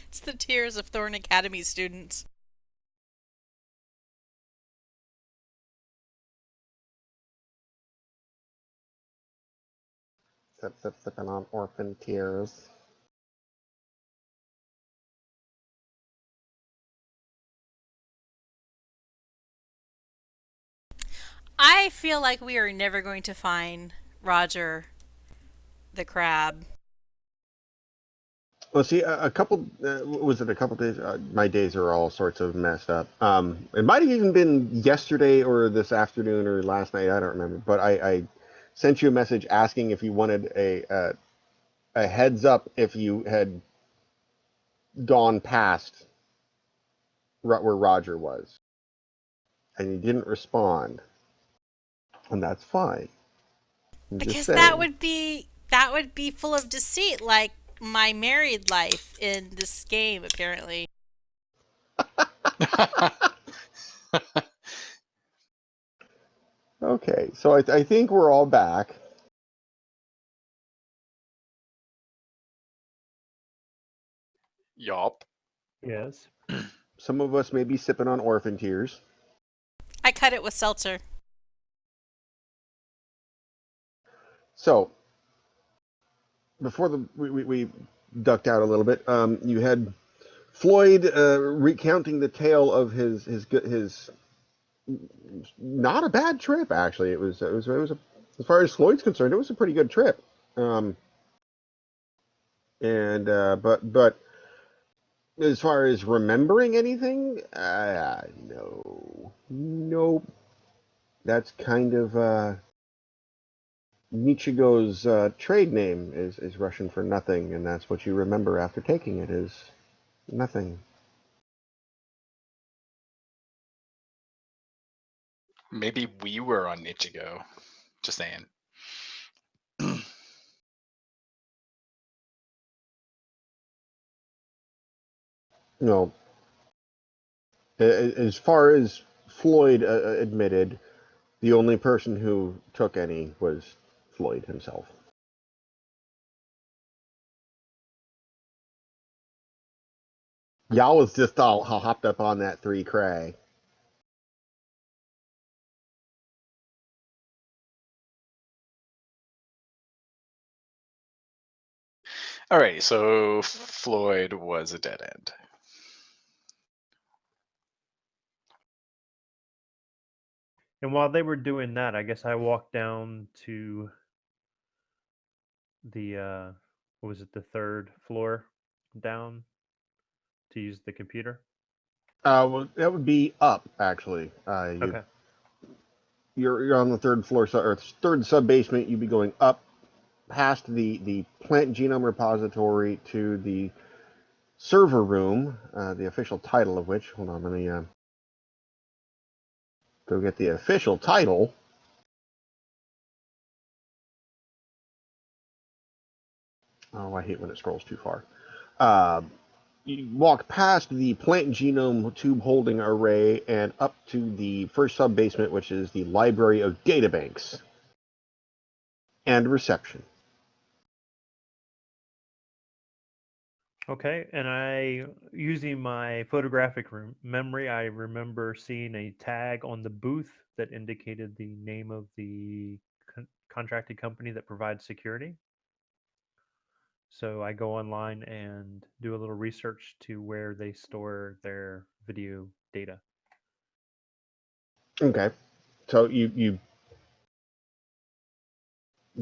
It's the tears of Thorn Academy students. Sipping on orphan tears. I feel like we are never going to find Roger the crab. Well, see, a couple, was it a couple days? My days are all sorts of messed up. It might have even been yesterday or this afternoon or last night. I don't remember. But I sent you a message asking if you wanted a heads up if you had gone past where Roger was. And you didn't respond. And that's fine. I'm just Because that saying. would be full of deceit, like my married life in this game, apparently. Okay, so I think we're all back. Yup. Yes. Some of us may be sipping on orphan tears. I cut it with seltzer. So before we ducked out a little bit. You had Floyd recounting the tale of his not a bad trip actually. It was as far as Floyd's concerned, it was a pretty good trip. But as far as remembering anything, no, nope. That's kind of Nichigo's trade name is Russian for nothing, and that's what you remember after taking it is nothing. Maybe we were on Nichigo. Just saying. No. As far as Floyd admitted, the only person who took any was Floyd himself. Y'all was just all hopped up on that 3 cray. All right, so Floyd was a dead end. And while they were doing that, I guess I walked down to the what was it, the 3rd floor down to use the computer. Well, that would be up actually. Okay. You're on the 3rd floor, or 3rd sub basement. You'd be going up past the plant genome repository to the server room, the official title of which. Hold on, let me go get the official title. Oh, I hate when it scrolls too far. You walk past the plant genome tube holding array and up to the first sub basement, which is the library of databanks and reception. Okay, and I, using my photographic memory, I remember seeing a tag on the booth that indicated the name of the contracted company that provides security. So I go online and do a little research to where they store their video data. Okay, so you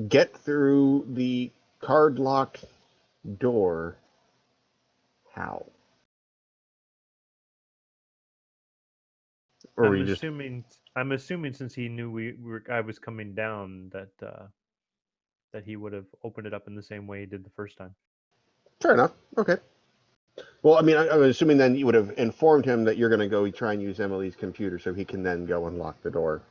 get through the card locked door. How? Or were I'm you just assuming I'm assuming since he knew I was coming down that he would have opened it up in the same way he did the first time. fair enough? Okay. Well, I mean, I'm assuming then you would have informed him that you're going to go try and use Emily's computer, so he can then go and lock the door.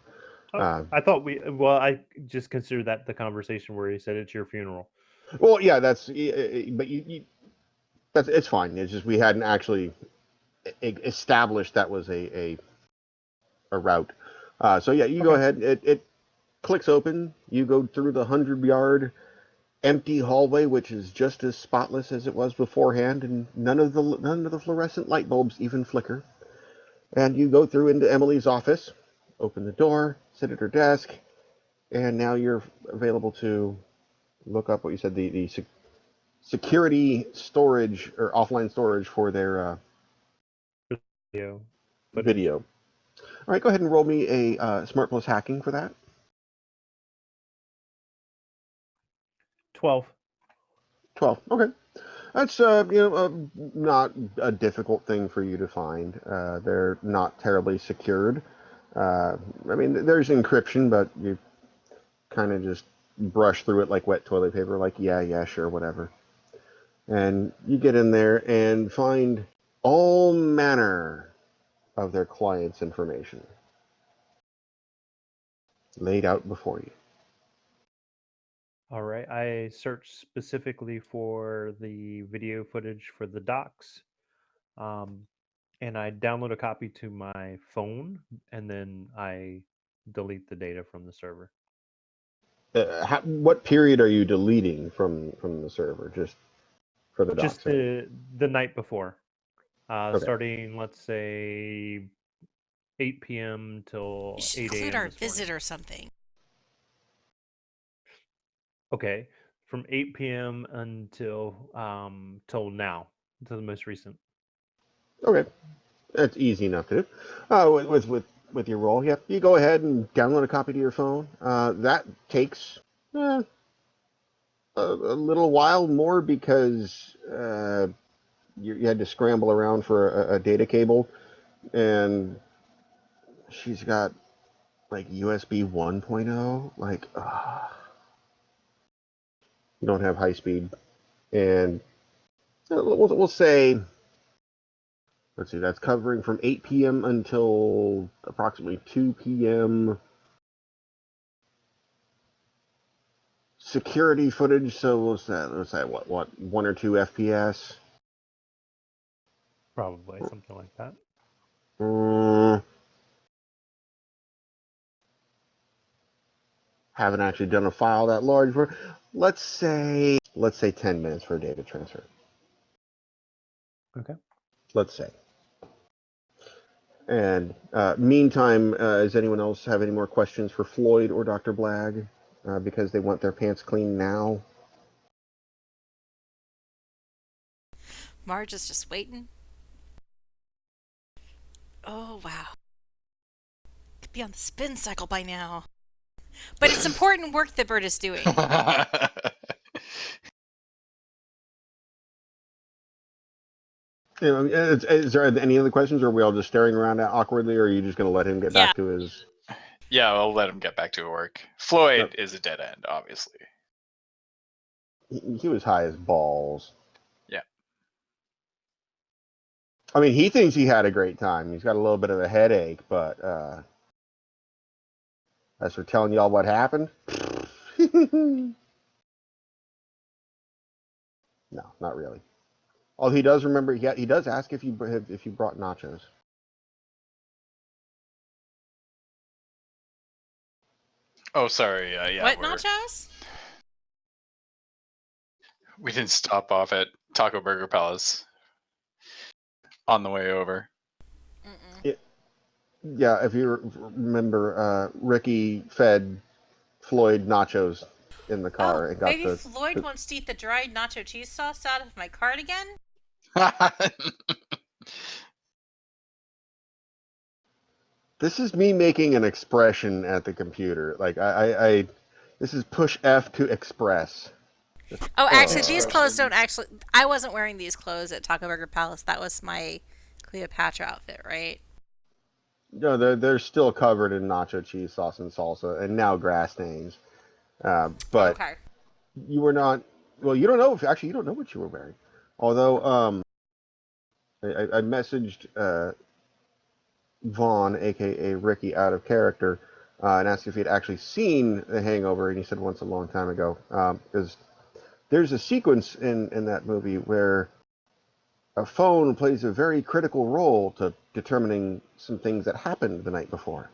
Oh, I thought I just considered that the conversation where he said it's your funeral. Well, yeah, that's but that's it's fine. It's just we hadn't actually established that was a route. So yeah, you go Okay. ahead. It clicks open. You go through the 100-yard empty hallway, which is just as spotless as it was beforehand, and none of the fluorescent light bulbs even flicker. And you go through into Emily's office, open the door, sit at her desk, and now you're available to look up what you said the security storage or offline storage for their Video footage. video. All right, go ahead and roll me a Smart Plus hacking for that. 12. 12. Okay. That's not a difficult thing for you to find. They're not terribly secured. I mean, there's encryption, but you kind of just brush through it like wet toilet paper. Like, yeah, sure, whatever. And you get in there and find all manner of their clients' information laid out before you. All right. I searched specifically for the video footage for the docs. And I download a copy to my phone, and then I delete the data from the server. What period are you deleting from the server? Just for the Just docs. the night before, Okay. starting, let's say, 8 p.m. till You should 8 include a.m. our this morning. visit or something. Okay. from 8 p.m. until till now, until the most recent. Okay, that's easy enough to do. With your roll, yep. You go ahead and download a copy to your phone. That takes a little while more because you had to scramble around for a data cable, and she's got like USB 1.0. Like, you don't have high speed, and we'll say, let's see, that's covering from 8 p.m. until approximately 2 p.m. Security footage. So what's that? Let's say what 1 or 2 FPS. Probably something like that. Haven't actually done a file that large for. Let's say 10 minutes for a data transfer. Okay. Let's say. And meantime, does anyone else have any more questions for Floyd or Dr. Blag? Because they want their pants clean now. Marge is just waiting. Oh, wow. Could be on the spin cycle by now. But it's important work that Bert is doing. Is there any other questions, or are we all just staring around awkwardly, or are you just going to let him get back to his... Yeah, I'll let him get back to work. Floyd is a dead end, obviously. He was high as balls. Yeah. I mean, he thinks he had a great time. He's got a little bit of a headache, but as for telling y'all what happened, no, not really. Oh, he does remember. He does ask if you brought nachos. Oh, sorry. Yeah. What nachos? We didn't stop off at Taco Burger Palace on the way over. Yeah, if you remember, Ricky fed Floyd nachos in the car and got maybe Floyd wants to eat the dried nacho cheese sauce out of my cardigan? This is me making an expression at the computer. Like I this is push F to express. Oh, actually, these clothes don't actually... I wasn't wearing these clothes at Taco Burger Palace. That was my Cleopatra outfit, right? No, they're still covered in nacho cheese sauce and salsa, and now grass stains. But okay. You were not. Well, you don't know if actually you don't know what you were wearing. Although I messaged Vaughn, aka Ricky, out of character, and asked if he'd actually seen The Hangover, and he said once a long time ago. Because there's a sequence in that movie where a phone plays a very critical role to determining some things that happened the night before.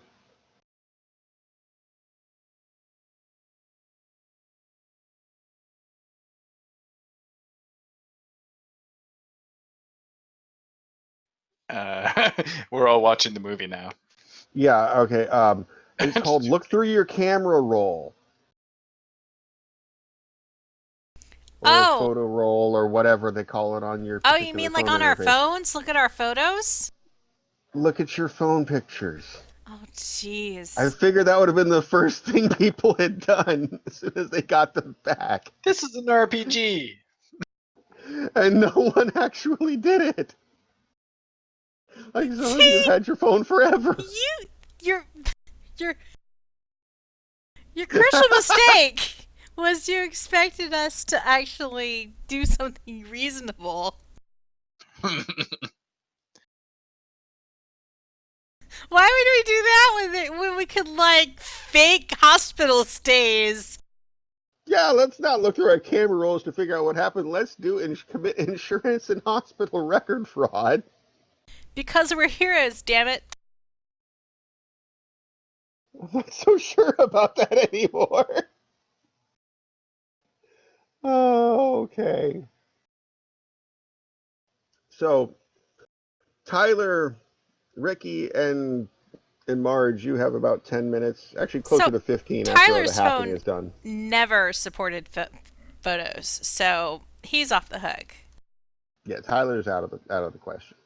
We're all watching the movie now. Yeah. Okay. It's called Look Through Your Camera Roll. Or photo roll, or whatever they call it on your. Oh, you mean like on our phones? Look at our photos? Look at your phone pictures. Oh, jeez. I figured that would have been the first thing people had done as soon as they got them back. This is an RPG. And no one actually did it. Like some of you have had your phone forever. Your crucial mistake was you expected us to actually do something reasonable. Why would we do that when we could like fake hospital stays? Yeah, let's not look through our camera rolls to figure out what happened. Let's commit insurance and hospital record fraud. Because we're heroes, damn it. I'm not so sure about that anymore. Oh, okay. So, Tyler, Ricky, and Marge, you have about 10 minutes. Actually, closer to 15 after all the hacking is done. Never supported photos, so he's off the hook. Yeah, Tyler's out of the question.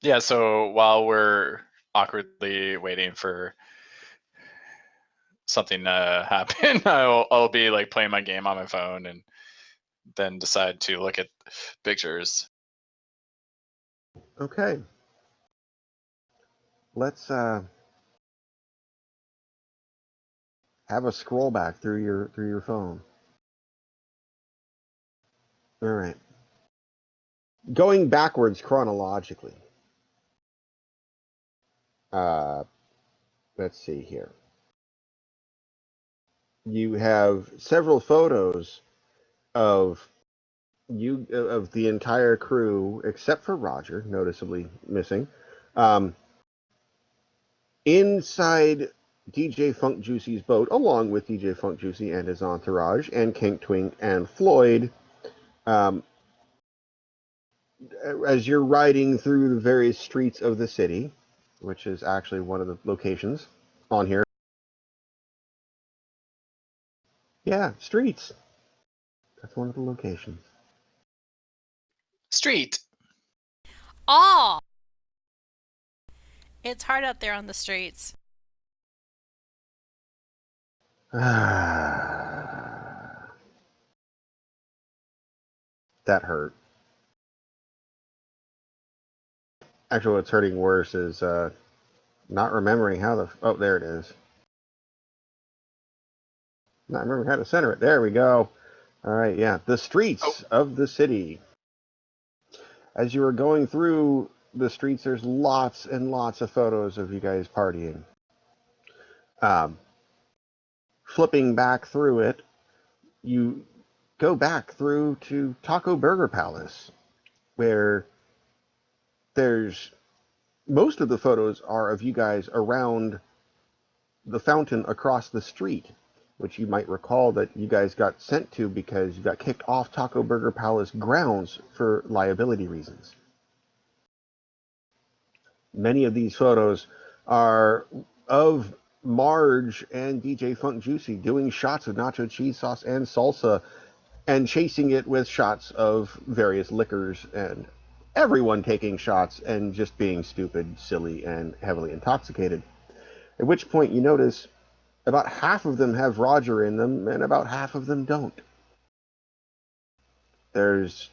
Yeah, so while we're awkwardly waiting for something to happen, I'll be like playing my game on my phone and then decide to look at pictures. Okay. Let's have a scroll back through your phone. All right. Going backwards chronologically. Let's see here. You have several photos of the entire crew, except for Roger, noticeably missing, inside DJ Funk Juicy's boat, along with DJ Funk Juicy and his entourage, and Kink Twink and Floyd. As you're riding through the various streets of the city, which is actually one of the locations on here. Yeah, streets. That's one of the locations. Street. Oh! It's hard out there on the streets. That hurt. Actually, what's hurting worse is not remembering how the... Oh, there it is. Not remembering how to center it. There we go. All right, yeah. The streets of the city. As you are going through the streets, there's lots and lots of photos of you guys partying. Flipping back through it, you go back through to Taco Burger Palace, where there's... Most of the photos are of you guys around the fountain across the street, which you might recall that you guys got sent to because you got kicked off Taco Burger Palace grounds for liability reasons. Many of these photos are of Marge and DJ Funk Juicy doing shots of nacho cheese sauce and salsa and chasing it with shots of various liquors, and everyone taking shots and just being stupid, silly, and heavily intoxicated. At which point you notice about half of them have Roger in them, and about half of them don't. There's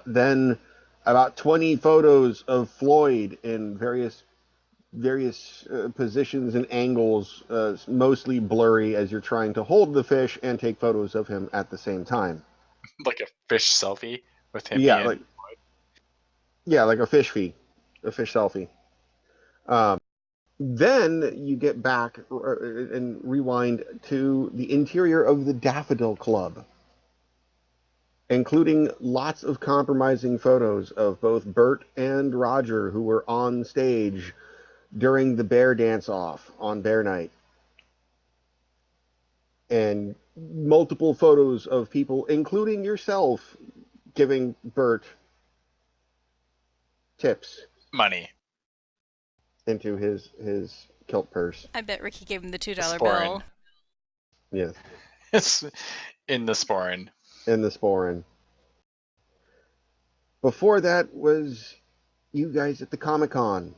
then about 20 photos of Floyd in various positions and angles, mostly blurry as you're trying to hold the fish and take photos of him at the same time. Like a fish selfie with him Yeah, being... like a fish selfie. Then you get back and rewind to the interior of the Daffodil Club, including lots of compromising photos of both Bert and Roger, who were on stage during the bear dance-off on Bear Night. And multiple photos of people, including yourself, giving Bert tips money into his kilt purse. I bet Ricky gave him the $2 Sporin. bill. Yes. It's in the Sporin. In the Sporin. Before that was you guys at the Comic-Con.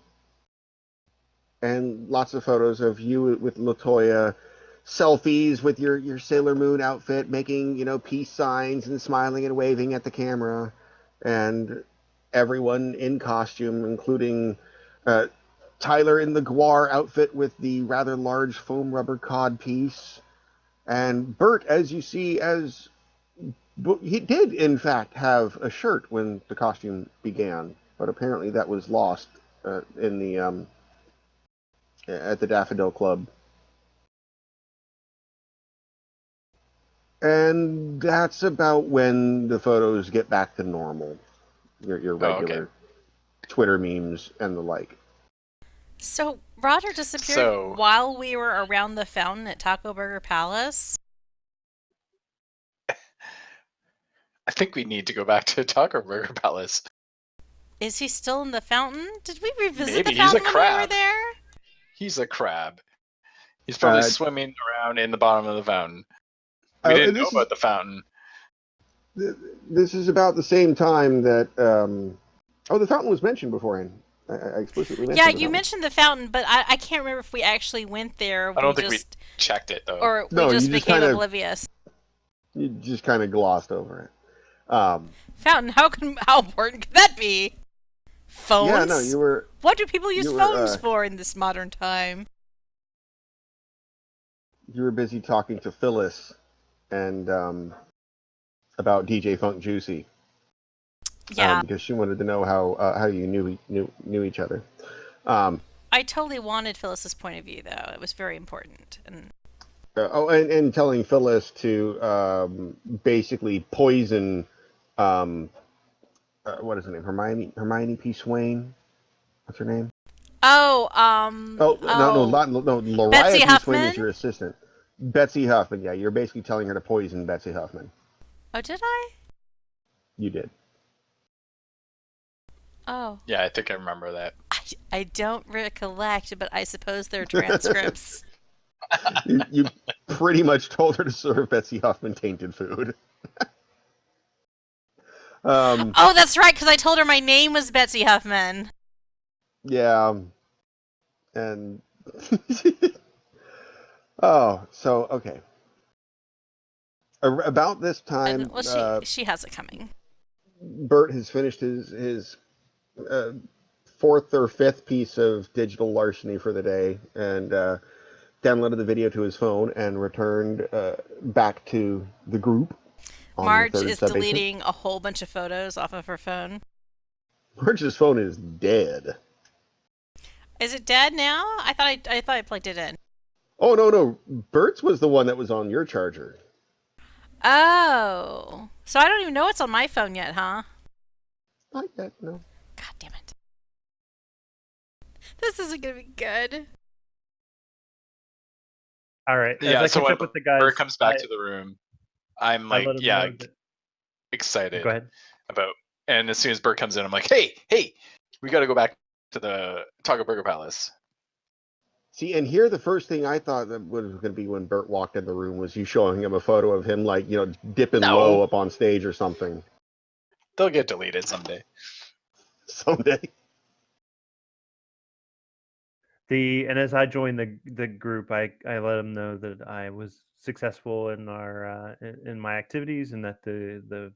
And lots of photos of you with LaToya, selfies with your Sailor Moon outfit, making, peace signs and smiling and waving at the camera. And everyone in costume, including Tyler in the Guar outfit with the rather large foam rubber cod piece. And Bert, as you see, he did, in fact, have a shirt when the costume began, but apparently that was lost in the at the Daffodil Club. And that's about when the photos get back to normal. Your regular Twitter memes and the like. So Roger disappeared while we were around the fountain at Taco Burger Palace? I think we need to go back to Taco Burger Palace. Is he still in the fountain? Did we revisit Maybe. the fountain He's a when crab. we were there? He's a crab. He's probably swimming around in the bottom of the fountain. We didn't know This is about the fountain. this is about the same time that the fountain was mentioned beforehand. I explicitly mentioned Yeah, the you fountain. mentioned the fountain, but I can't remember if we actually went there. I We don't think we just checked it though. or we No, just became oblivious. you just kind of glossed over it. Fountain? How important could that be? Phones? Yeah, no, What do people use you phones were for in this modern time? busy talking to Phyllis and about DJ Funk Juicy Yeah, because she wanted to know how you knew each other. Um, I totally wanted Phyllis's point of view, though. It was very important. And and telling Phyllis to basically poison what is her name? Hermione P. Swain. What's her name? oh, No, Betsy Lariah P. Swain is Huffman. your assistant. Betsy Huffman. Yeah, you're basically telling her to poison Betsy Huffman. Oh, did I? You did. Oh, Yeah, I think I remember that. I don't recollect, but I suppose they're transcripts. You pretty much told her to serve Betsy Huffman tainted food. Oh, that's right, because I told her my name was Betsy Huffman. Yeah, and oh, so okay. About this time, And well, she has it coming. Bert has finished his uh, fourth or fifth piece of digital larceny for the day, and downloaded the video to his phone and returned back to the group on the Marge third is sub-basement. deleting a whole bunch of photos off of her phone. Marge's phone is dead. Is it dead now? I thought I plugged it in. Oh no, Bert's was the one that was on your charger. Oh, so I don't even know what's on my phone yet, huh? Not yet, no. God damn it! This isn't gonna be good. All right. As Yeah, I so catch when up with the guys, Bert comes back to the room, I'm I like, let them yeah, know that. excited Go ahead. about. And as soon as Bert comes in, I'm like, hey, we got to go back to the Taco Burger Palace. See, and here the first thing I thought that was going to be when Bert walked in the room was you showing him a photo of him, like, dipping low No, up on stage or something they'll get deleted someday. someday. And as I joined the group, I let them know that I was successful in our in my activities and that the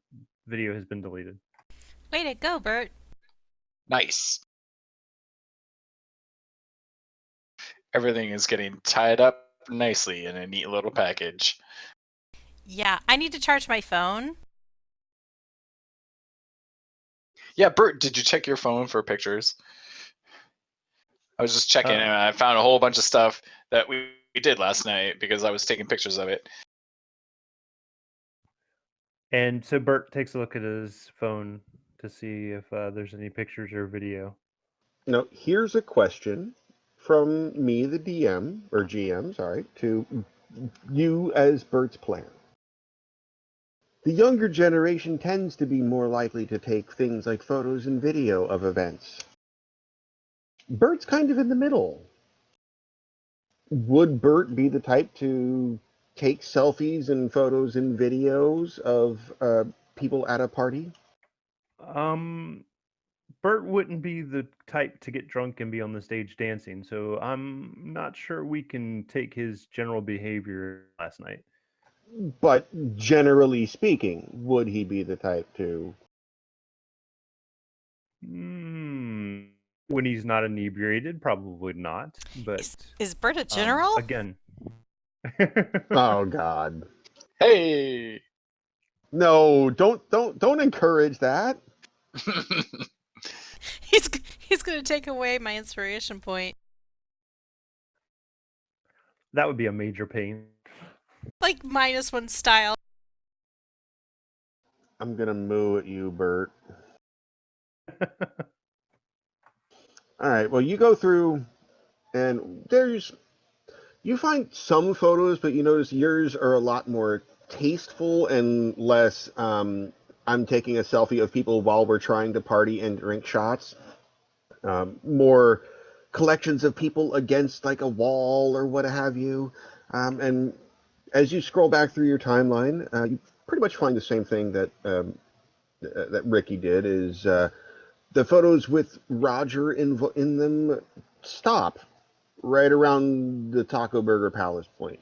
video has been deleted. Way to go, Bert. Nice. Everything is getting tied up nicely in a neat little package. Yeah, I need to charge my phone. Yeah, Bert, did you check your phone for pictures? I was just checking, and Uh, I found a whole bunch of stuff that we did last night because I was taking pictures of it. and so Bert takes a look at his phone to see if there's any pictures or video. Now, here's a question from me, the DM, or GM, sorry, to you as Bert's player. The younger generation tends to be more likely to take things like photos and video of events. Bert's kind of in the middle. Would Bert be the type to take selfies and photos and videos of people at a party? Um, Bert wouldn't be the type to get drunk and be on the stage dancing, so I'm not sure we can take his general behavior last night. But generally speaking, would he be the type to? When he's not inebriated, probably not. But Is Bert a general? again, Oh God. Hey! No, don't encourage that. He's gonna take away my inspiration point. that would be a major pain. Like -1 style. I'm gonna moo at you, Bert. All right. Well, you go through, and you find some photos, but you notice yours are a lot more tasteful and less. I'm taking a selfie of people while we're trying to party and drink shots. More collections of people against like a wall or what have you, and as you scroll back through your timeline, you pretty much find the same thing that that Ricky did. Is the photos with Roger in them stop right around the Taco Burger Palace point.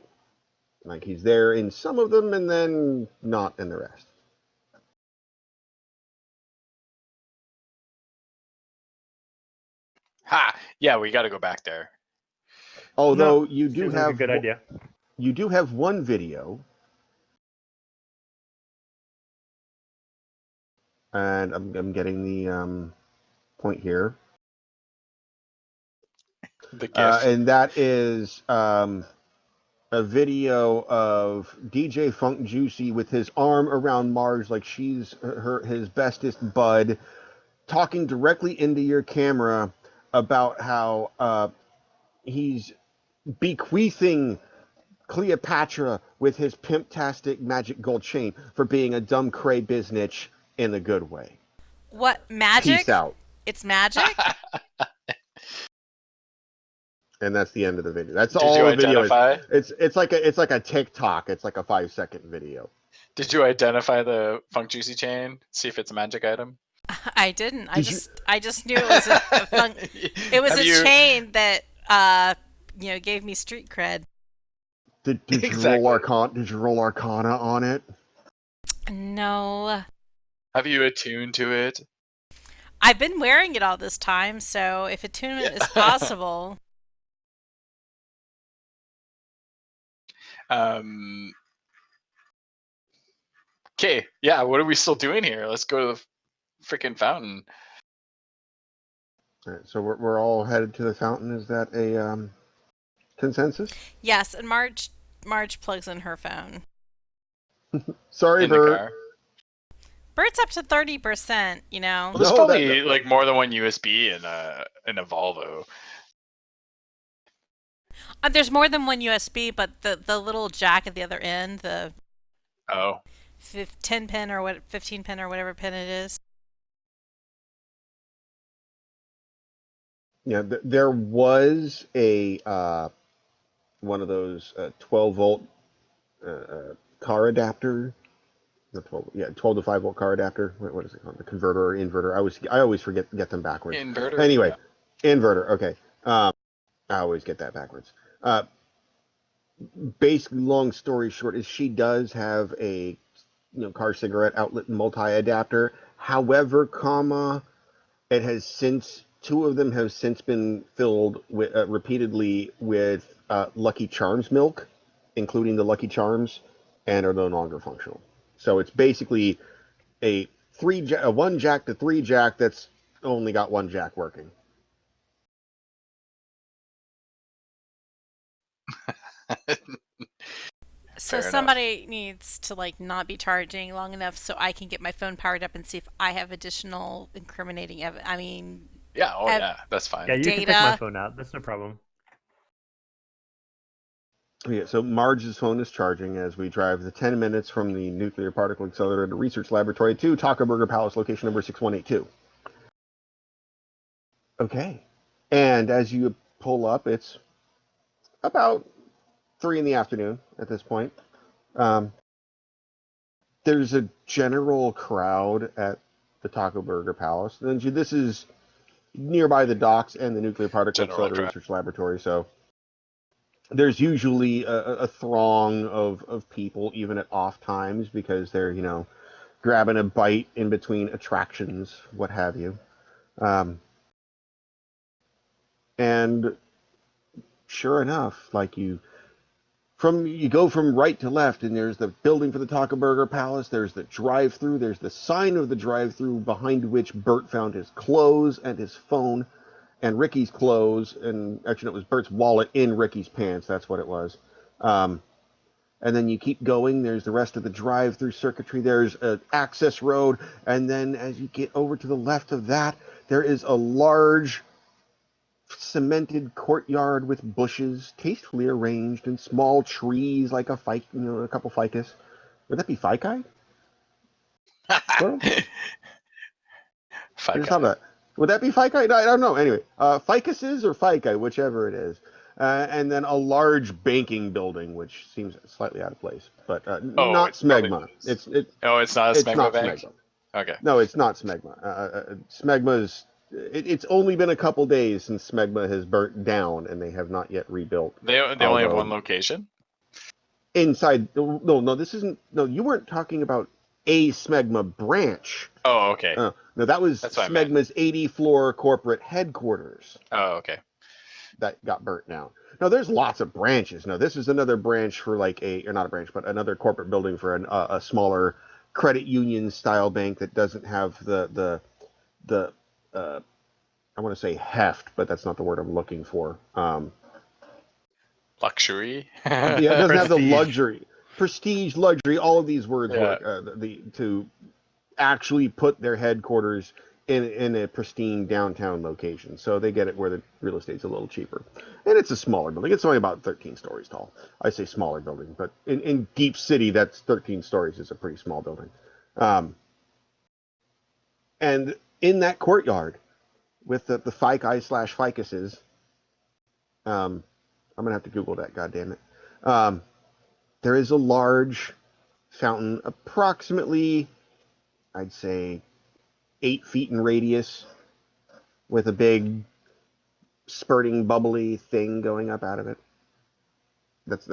Like he's there in some of them, and then not in the rest. Ha! Yeah, we got to go back there. Although No, you do seems like a have good idea. you do have one video, and I'm getting the point here, The GIF. and that is a video of DJ Funk Juicy with his arm around Marge like she's his bestest bud, talking directly into your camera about how he's bequeathing Cleopatra with his pimptastic magic gold chain for being a dumb cray biznitch in a good way. What magic? Peace out. It's magic? And that's the end of the video. That's Did all you the video is. identify? It's like a TikTok. It's like a 5-second video. Did you identify the Funk Juicy chain? See if it's a magic item. I didn't. I Did you- just knew it was a fun. It was Have a you- chain that gave me street cred. Did you Exactly. roll Arcana? Did you roll Arcana on it? No. Have you attuned to it? I've been wearing it all this time, so if attunement is possible. Okay, yeah, what are we still doing here? Let's go to the freaking fountain. All right, so we're all headed to the fountain. Is that a consensus? Yes, and Marge plugs in her phone. Sorry, In the Bert. car. Bert's up to 30%, Well, there's No, probably like more than one USB in a Volvo. There's more than one USB, but the little jack at the other end, the Oh, 10 pin or 15 pin or whatever pin it is. Yeah, there was a one of those 12-volt car adapter. The 12 to 5-volt car adapter. What is it called? The converter or inverter. I always get them backwards. inverter. Anyway, Yeah. inverter. Okay. I always get that backwards. Basically, long story short, is she does have a car cigarette outlet multi-adapter. However, it has since two of them have since been filled with repeatedly with Lucky Charms milk, including the Lucky Charms, and are no longer functional. So it's basically a one jack to 3 jack that's only got one jack working. So Fair somebody needs to not be charging long enough so I can get my phone powered up and see if I have additional incriminating evidence. I mean, Yeah, yeah, that's fine. Yeah, you can take Data. my phone out. That's no problem. Yeah, so Marge's phone is charging as we drive the 10 minutes from the Nuclear Particle Accelerator Research Laboratory to Taco Burger Palace, location number 6182. Okay. And as you pull up, it's about 3 in the afternoon at this point. There's a general crowd at the Taco Burger Palace. And this is nearby the docks and the Nuclear Particle General Accelerator crowd. Research Laboratory, so there's usually a throng of people, even at off times, because they're, grabbing a bite in between attractions, what have you. And sure enough, you go from right to left, and there's the building for the Taco Burger Palace, there's the drive-through, there's the sign of the drive-through behind which Bert found his clothes and his phone, and Ricky's clothes, and actually it was Bert's wallet in Ricky's pants, that's what it was. And then you keep going, there's the rest of the drive-through circuitry, there's an access road, and then as you get over to the left of that, there is a large cemented courtyard with bushes tastefully arranged and small trees like a couple ficus. Would that be fici? Squirrel? Five Just guy. thought that. Would that be fici? No, I don't know. Anyway, ficuses or fici, whichever it is. and then a large banking building, which seems slightly out of place, but Oh, not it's probably smegma. loose. It's It's not a it's Smegma not bank? smegma. Okay. No, it's not smegma. Smegma's. It's only been a couple days since smegma has burnt down, and they have not yet rebuilt. They only have one location? Inside. No, this isn't. No, you weren't talking about a smegma branch. Oh, okay. No, that was That's what I meant. smegma's 80-floor corporate headquarters Oh, okay. that got burnt down. No, there's lots of branches. No, this is another branch for like or not a branch, but another corporate building for a smaller credit union style bank that doesn't have the I want to say heft, but that's not the word I'm looking for. Luxury? Yeah, it doesn't have the Prestige. luxury, prestige, luxury. All of these words Yeah. work to actually put their headquarters in a pristine downtown location. So they get it where the real estate's a little cheaper, and it's a smaller building. It's only about 13 stories tall. I say smaller building, but in deep city, that's 13 stories is a pretty small building. And in that courtyard, with the fici/ficuses. I'm gonna have to Google that. God damn it. There is a large fountain, approximately, I'd say, 8 feet in radius, with a big spurting, bubbly thing going up out of it. That's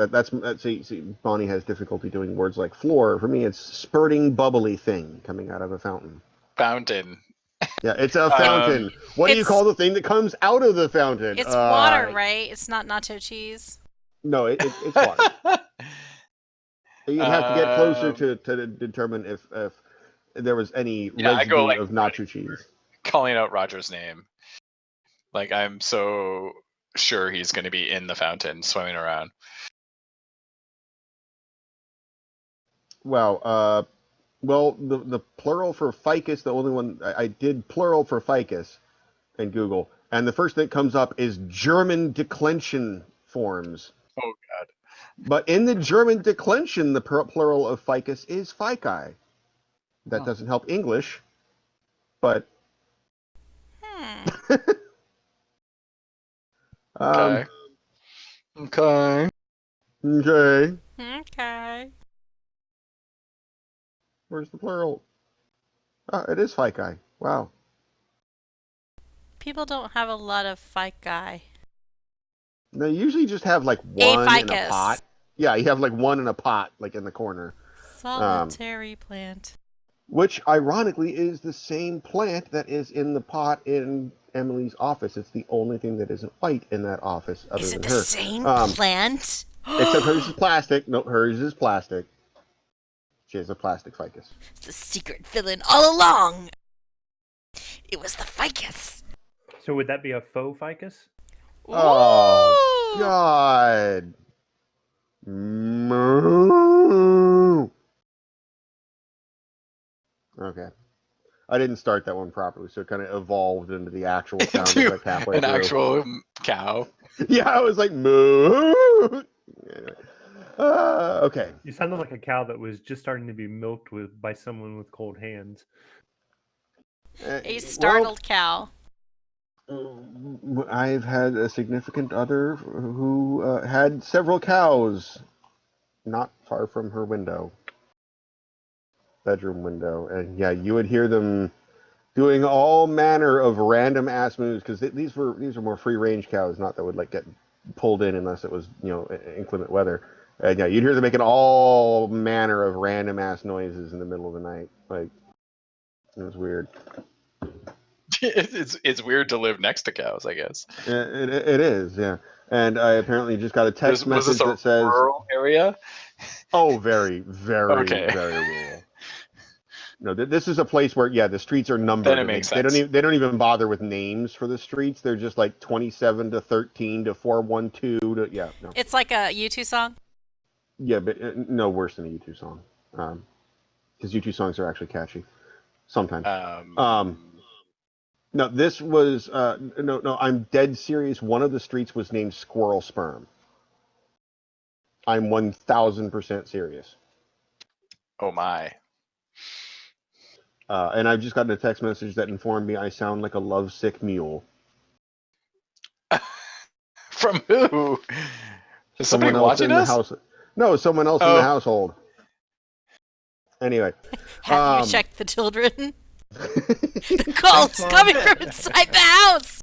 see, Bonnie has difficulty doing words like floor. For me, it's spurting, bubbly thing coming out of a fountain. Fountain. Yeah, it's a fountain. What do you It's- call the thing that comes out of the fountain? It's water, right? It's not nacho cheese. No, it's water. You'd have to get closer to determine if there was any Yeah, I go residue like of nacho cheese. calling out Roger's name. Like, I'm so sure he's going to be in the fountain swimming around. Well, the plural for ficus, the only one I did plural for ficus in Google, and the first thing that comes up is German declension forms. Oh, God. But in the German declension, the plural of ficus is fici. That doesn't help English, but Okay. Okay. okay. Okay. Where's the plural? Oh, it is fici. Wow. People don't have a lot of fici. They usually just have like A one in a ficus. pot. Yeah, you have like one in a pot, like in the corner. Solitary plant. Which, ironically, is the same plant that is in the pot in Emily's office. It's the only thing that isn't white in that office other Is than it the her. same plant? Except hers is plastic. No, hers is plastic. She has a plastic ficus. It's a secret villain all along. It was the ficus. So would that be a faux ficus? Oh, Ooh. God. Moo. Okay. I didn't start that one properly, so it kind of evolved into the actual sound Into like halfway an through. actual cow. Yeah, I was like, moo. Anyway. Okay. You sounded like a cow that was just starting to be milked by someone with cold hands. A startled cow. I've had a significant other who had several cows not far from her bedroom window. And yeah, you would hear them doing all manner of random ass moves because these were more free range cows, not that would like get pulled in unless it was inclement weather. And yeah, you'd hear them making all manner of random ass noises in the middle of the night. Like, it was weird. It's weird to live next to cows, I guess. It is, yeah. And I apparently just got a text Was this message a that says, rural area? "Oh, very, very, Okay. very rural." No, this is a place where the streets are numbered, Then it and makes they don't sense. they don't even bother with names for the streets. They're just like 27 to 13 to 412 to no. It's like a U2 song. Yeah, but no worse than a U2 song, because U2 songs are actually catchy sometimes. No, this was no. I'm dead serious. One of the streets was named Squirrel Sperm. I'm 1000% serious. Oh my. And I've just gotten a text message that informed me I sound like a lovesick mule. From who? Is somebody Someone else watching in the us? house. No, someone else in the household. Anyway. Have you checked the children? The call's Mom. coming from inside the house.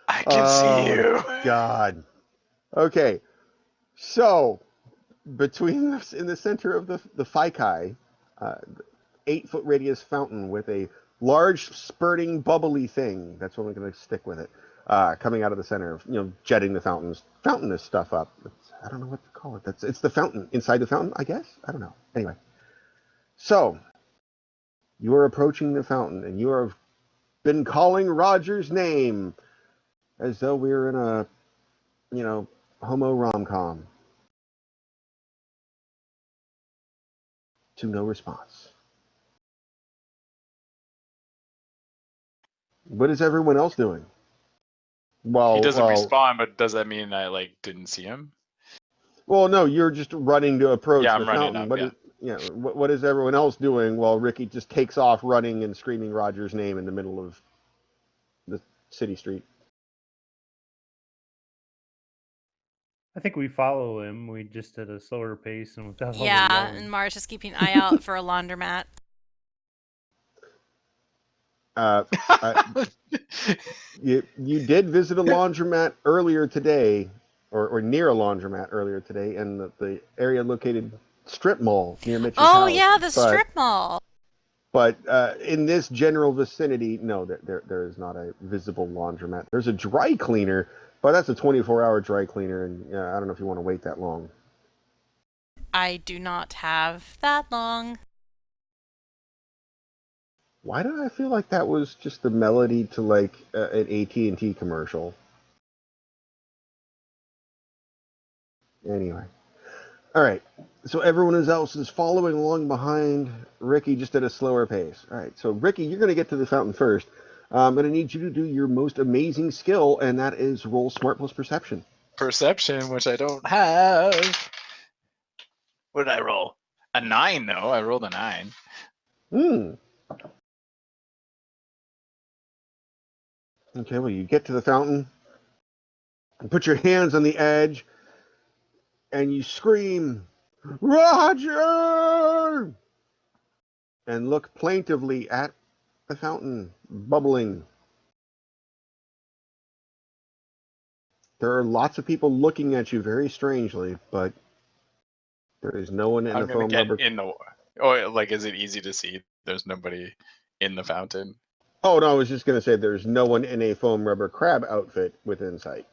I can see you. God. Okay. So, in the center of the Phykai, 8-foot radius fountain with a large spurting bubbly thing. That's what I'm going to stick with it. Coming out of the center, jetting the fountainous stuff up. I don't know what to call it. It's the fountain inside the fountain, I guess. I don't know. Anyway, so you are approaching the fountain, and you have been calling Roger's name as though we were in a, homo rom-com. To no response. What is everyone else doing? He doesn't respond, but does that mean I didn't see him? Well, no, you're just running to approach Yeah, the I'm running fountain. up. What is everyone else doing while Ricky just takes off running and screaming Roger's name in the middle of the city street? I think we follow him. We just at a slower pace and without all the Yeah, yelling. and Mars is keeping an eye out for a laundromat. You did visit a laundromat earlier today, or near a laundromat earlier today, in the area located strip mall near Mitch's house. Oh yeah, the strip mall. But in this general vicinity, no, there is not a visible laundromat. There's a dry cleaner, but that's a 24-hour dry cleaner, and I don't know if you want to wait that long. I do not have that long. Why did I feel like that was just the melody to like an AT&T commercial? Anyway. All right. So everyone else is following along behind Ricky, just at a slower pace. All right. So Ricky, you're going to get to the fountain first. I'm going to need you to do your most amazing skill, and that is roll smart plus perception. Perception, which I don't have. What did I roll? A 9, though. I rolled a 9. Okay, well, you get to the fountain, and put your hands on the edge, and you scream, Roger! And look plaintively at the fountain, bubbling. There are lots of people looking at you very strangely, but there is no one in I'm the going to foam get rubber. in the... Oh, is it easy to see? There's nobody in the fountain. Oh, no, I was just going to say there's no one in a foam rubber crab outfit within sight.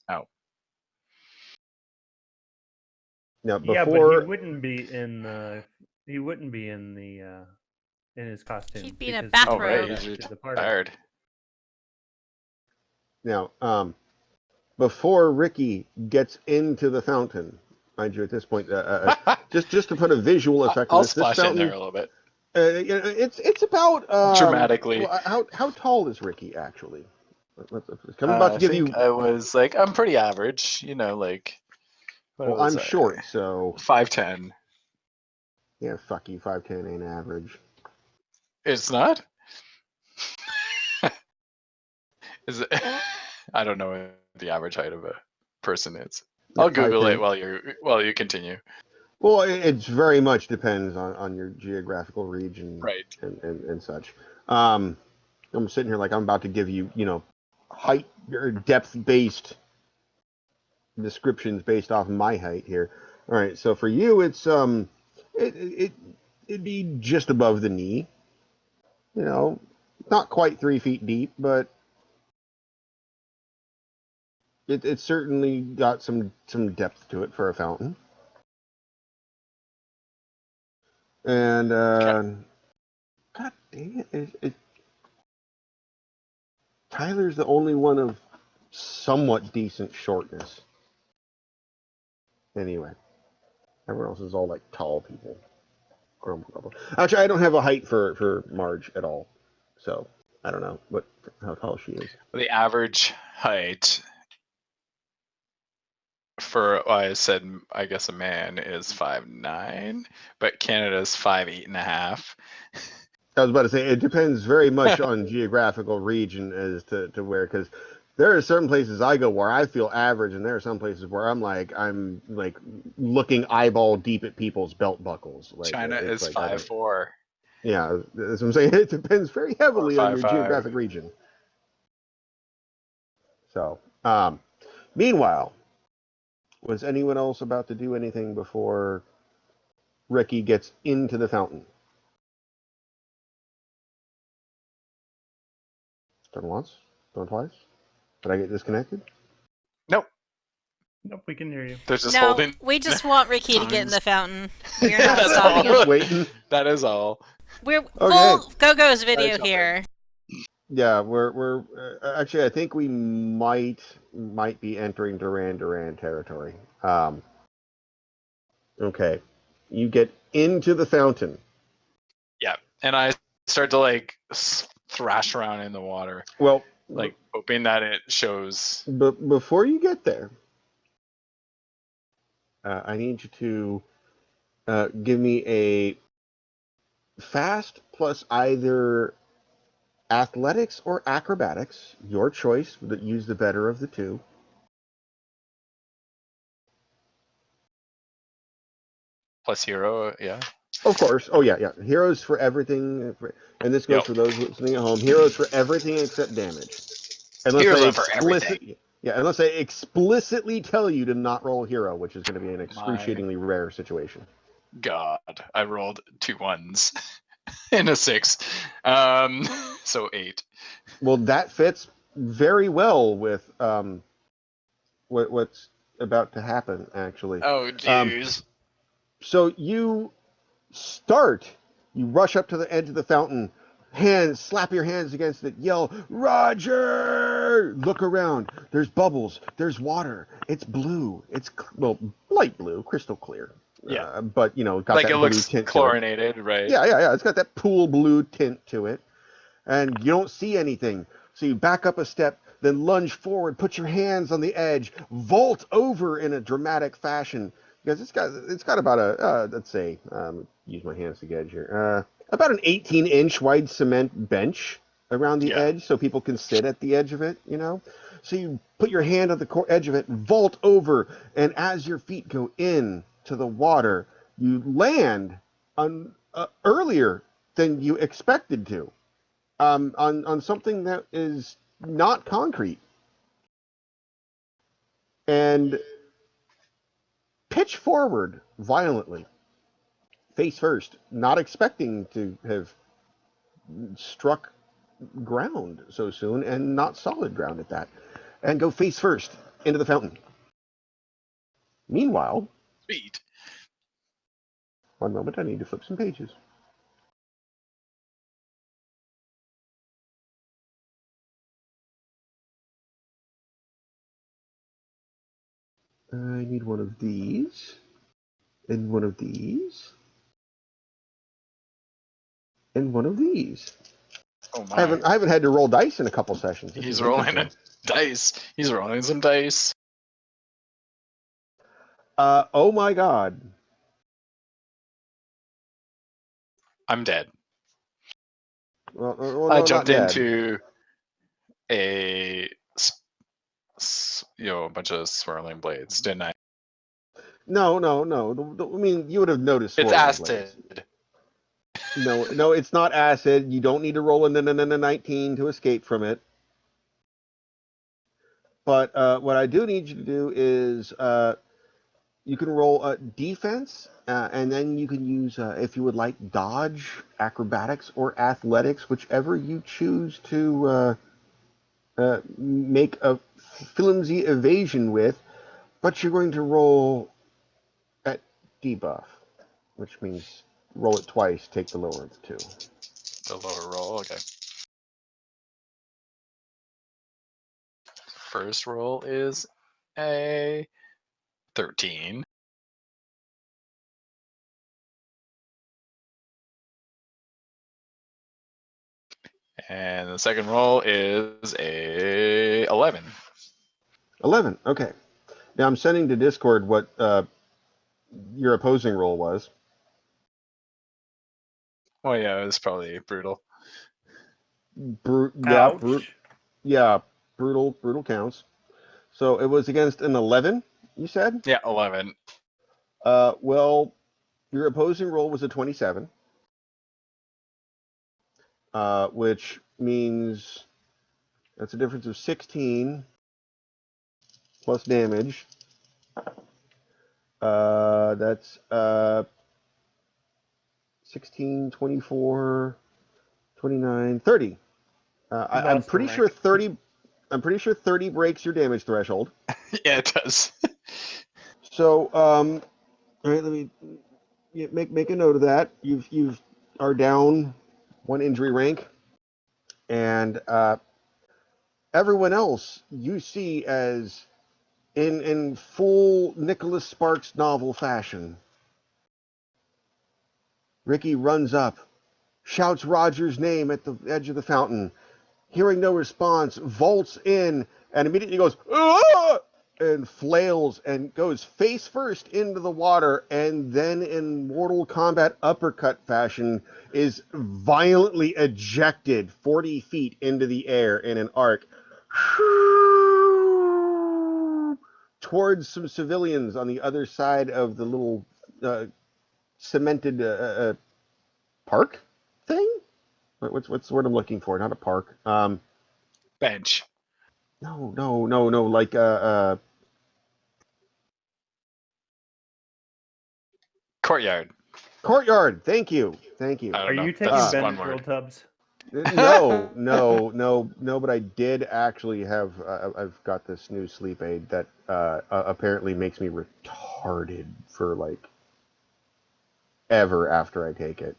Oh. Now, Yeah, but before... he wouldn't be in the in his costume. He'd be in a because Oh, right. bathrobe. He's to the party. retired. Now, before Ricky gets into the fountain, mind you, at this point, just to put a visual effect on I'll this splash fountain, in there a little bit. It's about Dramatically. How tall is Ricky actually? I'm about to I give think you. I was I'm pretty average, what Well, was I'm I? short, so 5'10". yeah, fuck you. 5'10" ain't average. It's not? Is it? I don't know what the average height of a person is. Yeah, I'll Google 5'10". it while you continue. Well, it's very much depends on your geographical region, Right. and such. I'm sitting here like I'm about to give you, height or depth based descriptions based off my height here. All right, so for you, it's it'd be just above the knee. Not quite 3 feet deep, but it's certainly got some depth to it for a fountain. And God dang it, Tyler's the only one of somewhat decent shortness. Anyway, everyone else is all like tall people. Actually, I don't have a height for Marge at all, so I don't know how tall she is. The average height for I said I guess a man is 5'9", but Canada's 5'8.5". I was about to say it depends very much on geographical region as to where, because there are certain places I go where I feel average, and there are some places where I'm like looking eyeball deep at people's belt buckles. Like China it's is like I don't. 5'4" Yeah, that's what I'm saying. It depends very or heavily on your 5'5". geographic region. So, meanwhile, was anyone else about to do anything before Ricky gets into the fountain? Done once? Done twice? Did I get disconnected? Nope, Nope, we can hear you. they're just No, holding. we just want Ricky to get in tongues. the fountain. We are not That's stopping all. him. Waiting. That is all. We're Okay. full Go-Go's video jump in. here. Yeah, we're actually I think we might be entering Duran territory. Okay, you get into the fountain. Yeah, and I start to like thrash around in the water, Well, like hoping that it shows. but before you get there, I need you to give me a fast plus either athletics or acrobatics, your choice. That use the better of the two. Plus hero, yeah. Of course. Oh yeah. Heroes for everything, and this goes Yep. for those listening at home. Heroes for everything except damage. Unless Heroes they are for everything. unless they explicitly tell you to not roll hero, which is going to be an excruciatingly rare situation. God, I rolled 2 1s and a 6, so 8. Well, that fits very well with what's about to happen, actually. Oh jeez. So you rush up to the edge of the fountain, slap your hands against it, yell, Roger! Look around. There's bubbles. There's water. It's blue. It's, light blue, crystal clear. Yeah. But, got Like that it blue looks tint to it. chlorinated, right? Yeah. It's got that pool blue tint to it. And you don't see anything. So you back up a step, then lunge forward, put your hands on the edge, vault over in a dramatic fashion. Because it's got about let's say, use my hands to gauge here, about an 18-inch wide cement bench around the Yeah. edge so people can sit at the edge of it, So you put your hand on the edge of it, vault over, and as your feet go in to the water, you land on earlier than you expected to, on something that is not concrete, and pitch forward violently, face first, not expecting to have struck ground so soon, and not solid ground at that, and go face first into the fountain. Meanwhile, Sweet. one moment, I need to flip some pages. I need one of these, and one of these, and one of these. Oh I my. haven't had to roll dice in a couple sessions. This He's is rolling interesting. dice. He's rolling some dice. Oh my god. I'm dead. Well, I no, not jumped dead. into a a bunch of swirling blades, didn't I? No. I mean, you would have noticed It's swirling acid. blades. No, it's not acid. You don't need to roll a 19 to escape from it. But what I do need you to do is you can roll defense, and then you can use, if you would like, dodge, acrobatics, or athletics, whichever you choose to make a flimsy evasion with. But you're going to roll at debuff, which means roll it twice, take the lower of the two. The lower roll, okay. First roll is a 13. And the second roll is a 11. 11. Okay. Now I'm sending to Discord what your opposing roll was. Oh yeah, it was probably brutal. Yeah, Ouch. yeah. brutal counts. So it was against an 11, you said? Yeah, 11. Well, your opposing roll was a 27, which means that's a difference of 16 plus damage. That's 16, 24, 29, 30. I'm lost the pretty sure rank. 30. I'm pretty sure 30 breaks your damage threshold. Yeah, it does. So, all right, let me make a note of that. You are down 1 injury rank, and everyone else you see as in full Nicholas Sparks novel fashion. Ricky runs up, shouts Roger's name at the edge of the fountain. Hearing no response, vaults in and immediately goes, "Ah!" and flails and goes face first into the water, and then in Mortal Kombat uppercut fashion is violently ejected 40 feet into the air in an arc towards some civilians on the other side of the little cemented park thing. What's the word I'm looking for? Not a park. Bench. No. Like Courtyard. courtyard. Thank you. I don't Are know. you taking That's one Benadryl word. tubs? No. But I did actually have. I've got this new sleep aid that apparently makes me retarded for like ever after I take it.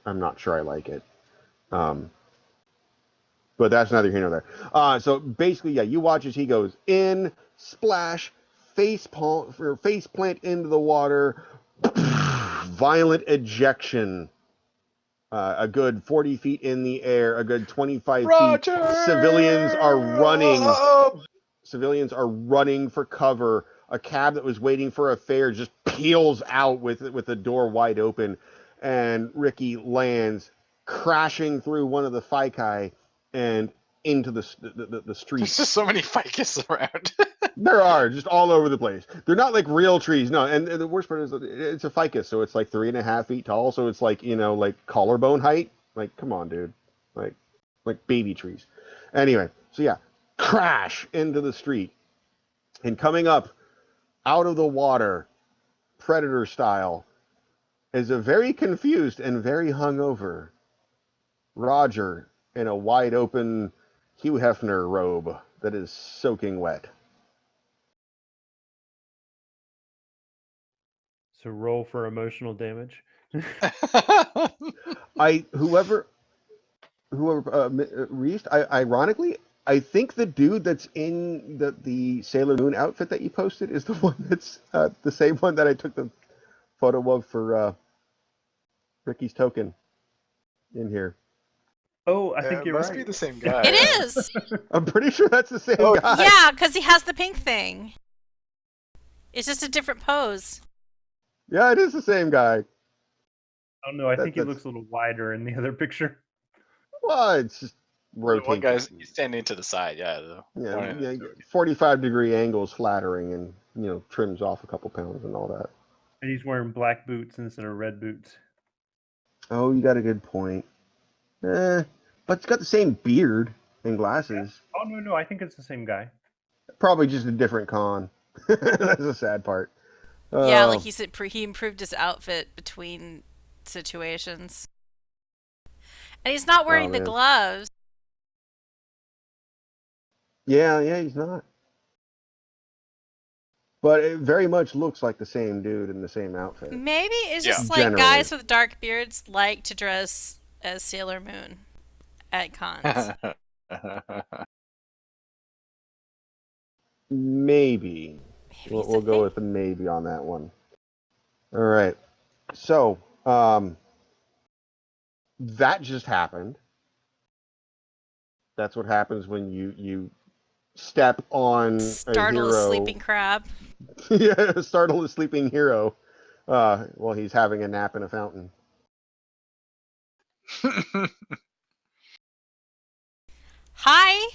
I'm not sure I like it. But that's neither here nor there. So basically, yeah, you watch as he goes in, splash, face plant into the water, violent ejection. A good 40 feet in the air, a good 25 Roger! feet. Civilians are running for cover. A cab that was waiting for a fare just peels out with the door wide open, and Ricky lands, crashing through one of the Faikai and into the There's street. just so many ficus around. There are just all over the place. They're not like real trees, no. And the worst part is that it's a ficus, so it's like 3.5 feet tall. So it's like like collarbone height. Like, come on, dude. Like baby trees. Anyway, so yeah, crash into the street, and coming up out of the water, predator style, is a very confused and very hungover Roger in a wide open Hugh Hefner robe that is soaking wet. So roll for emotional damage. Whoever Reese, ironically, I think the dude that's in the Sailor Moon outfit that you posted is the one that's the same one that I took the photo of for Ricky's token in here. Oh, I Yeah, think it you're must right. be the same guy. It Yeah. is. I'm pretty sure that's the same Oh, guy. Yeah, because he has the pink thing. It's just a different pose. Yeah, it is the same guy. I don't know. I think he That's looks a little wider in the other picture. well, it's just The one rotate. guy's he's standing to the side. Yeah. Yeah, 45-degree angles flattering, and trims off a couple pounds and all that. And he's wearing black boots instead of red boots. Oh, you got a good point. But it's got the same beard and glasses. Oh no, I think it's the same guy. Probably just a different con. That's the sad part. Yeah, like he said, he improved his outfit between situations. And he's not wearing the man. gloves. Yeah, he's not. But it very much looks like the same dude in the same outfit. Maybe it's Yeah. just like Generally. guys with dark beards like to dress as Sailor Moon at cons. Maybe. Maybe it's a We'll go thing. with the maybe on that one. All right. So, that just happened. That's what happens when you step on a Startle hero. a sleeping crab. Yeah, startle a sleeping hero while he's having a nap in a fountain. Hi.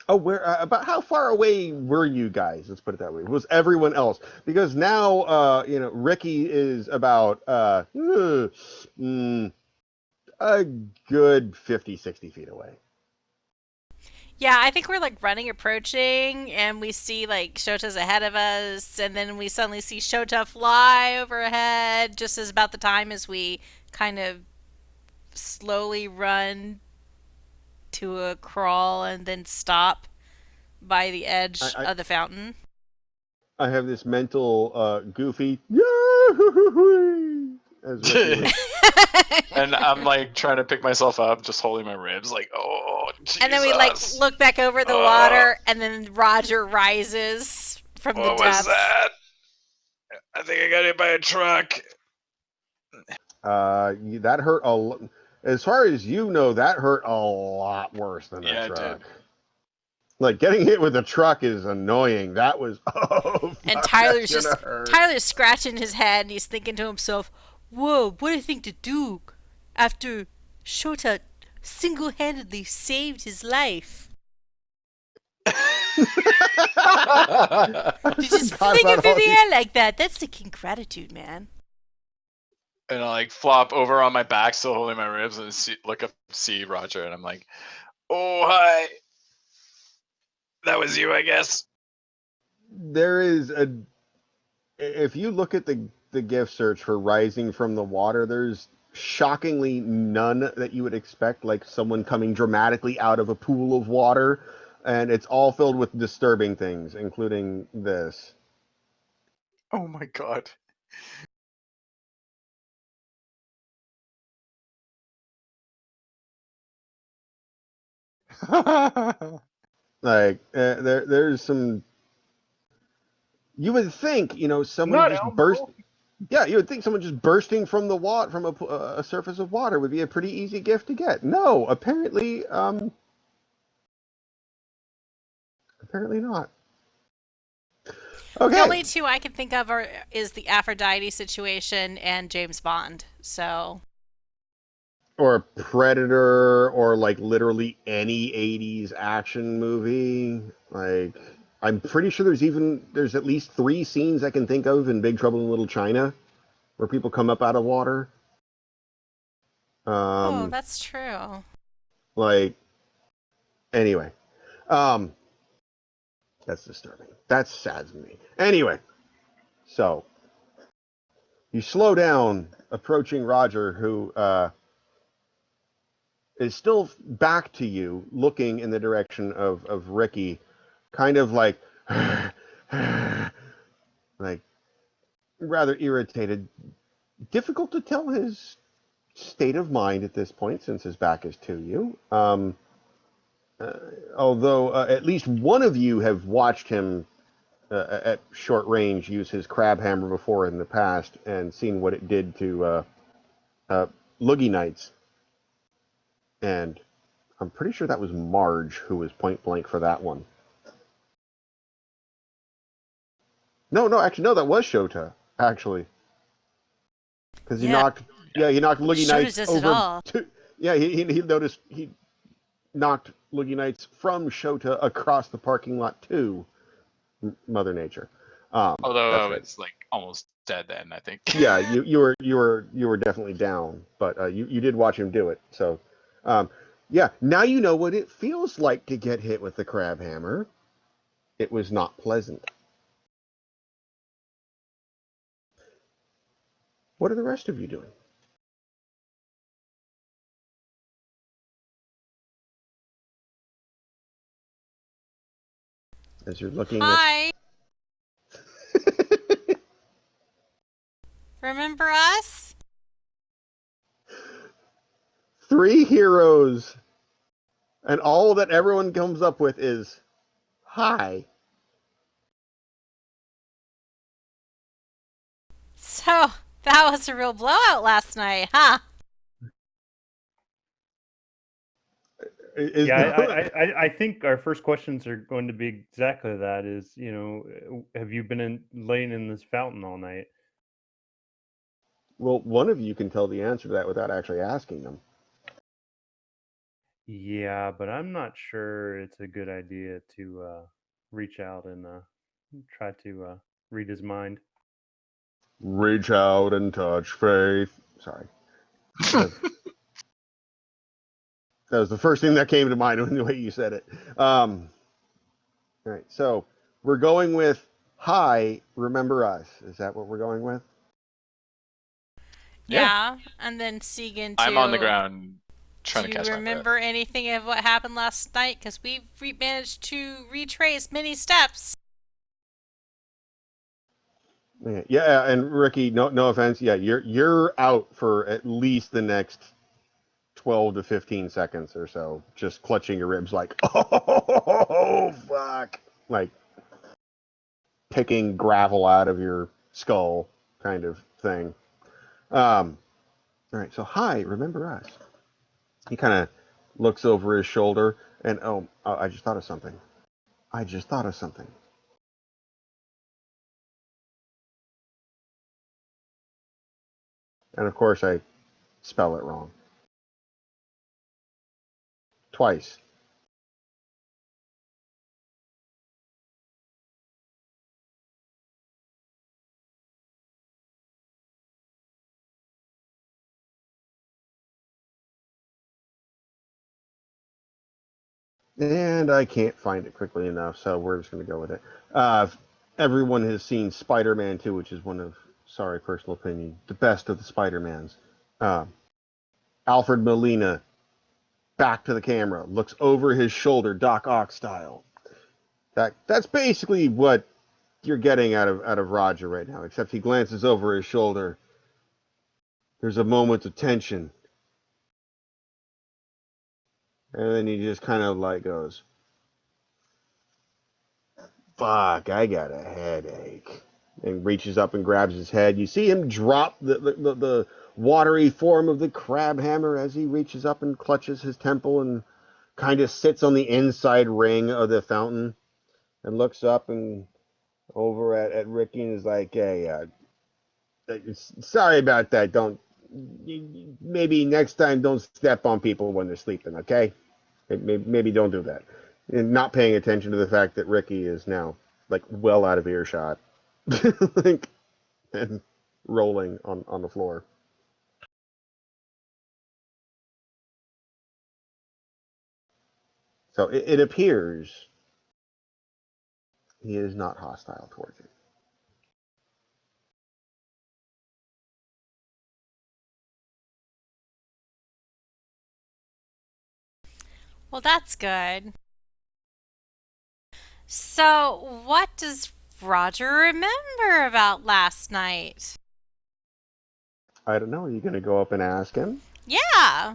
Oh, where about how far away were you guys? Let's put it that way. Was everyone else? Because now, Ricky is about a good 50, 60 feet away. Yeah, I think we're like running, approaching, and we see like Shota's ahead of us, and then we suddenly see Shota fly overhead just as about the time as we kind of slowly run to a crawl and then stop by the edge I, of the fountain. I have this mental goofy Yahoo! As Ricky was. And I'm like trying to pick myself up, just holding my ribs, like, oh, And then we like Jesus. look back over the water, and then Roger rises from the What was depths. that? I think I got hit by a truck. That hurt as far as you know, that hurt a lot worse than a Yeah, it truck. did. Like getting hit with a truck is annoying. That was oh And fuck, that's gonna hurt. Tyler's scratching his head, and he's thinking to himself, "Whoa, what a thing to do after Shota single-handedly saved his life." You just Forgot fling him about through all the these- air like that. That's the king gratitude, man. And I like flop over on my back, still holding my ribs, and look up, see Roger, and I'm like, "Oh hi, that was you, I guess." There is if you look at the gift search for rising from the water, there's shockingly none that you would expect, like someone coming dramatically out of a pool of water, and it's all filled with disturbing things, including this. Oh my god. Like there's some. You would think, someone Not just burst. Elmo. Yeah, you would think someone just bursting from the water, from a surface of water, would be a pretty easy gift to get. No, apparently not. The Okay. only two I can think of is the Aphrodite situation and James Bond. So Or a Predator, or like literally any 80s action movie. Like, I'm pretty sure there's at least 3 scenes I can think of in Big Trouble in Little China where people come up out of water. oh, Um, that's true. like, anyway. Um, that's disturbing. That saddens me. Anyway, so you slow down, approaching Roger, who is still back to you, looking in the direction of Ricky, kind of like, like rather irritated. Difficult to tell his state of mind at this point, since his back is to you. Although at least one of you have watched him at short range use his crab hammer before in the past, and seen what it did to Loogie Knights. And I'm pretty sure that was Marge who was point blank for that one. No, actually, no, that was Shota, actually. Because he Yeah, knocked, yeah, he knocked Loogie Shota Knights does it over. all. Yeah, he noticed he knocked Loogie Knights from Shota across the parking lot to Mother Nature. Although I That's right. was like almost dead then, I think. Yeah, you were definitely down, but you did watch him do it. So, yeah, now you know what it feels like to get hit with the crab hammer. It was not pleasant. What are the rest of you doing? As you're looking at Hi, remember us? 3 heroes, and all that everyone comes up with is hi. So that was a real blowout last night, huh? Is Yeah, no, I think our first questions are going to be exactly that. Is have you been laying in this fountain all night? well, one of you can tell the answer to that without actually asking them. Yeah, but I'm not sure it's a good idea to reach out and try to read his mind. Reach out and touch faith. Sorry. That was the first thing that came to mind when the way you said it. All right, so we're going with hi, remember us. Is that what we're going with? Yeah, and then Segan I'm on the too. ground trying Do to you catch my breath. remember anything of what happened last night? Because we've managed to retrace many steps. Yeah, and Ricky, no offense, yeah, you're out for at least the next 12 to 15 seconds or so, just clutching your ribs like, oh fuck, like picking gravel out of your skull kind of thing. All right, so hi, remember us. He kind of looks over his shoulder and I just thought of something. I just thought of something. And of course, I spell it wrong. Twice. And I can't find it quickly enough, so we're just going to go with it. Everyone has seen Spider-Man 2, which is one of, sorry, personal opinion, the best of the Spider-Mans. Uh, Alfred Molina, back to the camera, looks over his shoulder, Doc Ock style. That's basically what you're getting out of Roger right now, except he glances over his shoulder. There's a moment of tension. And then he just kind of like goes, fuck, I got a headache. And reaches up and grabs his head. You see him drop the watery form of the crab hammer as he reaches up and clutches his temple and kind of sits on the inside ring of the fountain and looks up and over at Ricky and is like, hey, sorry about that. Maybe next time don't step on people when they're sleeping, okay? Maybe don't do that. And not paying attention to the fact that Ricky is now like well out of earshot, like, and rolling on the floor. So it appears he is not hostile towards you. Well, that's good. So, what does Roger remember about last night? I don't know. Are you going to go up and ask him? Yeah.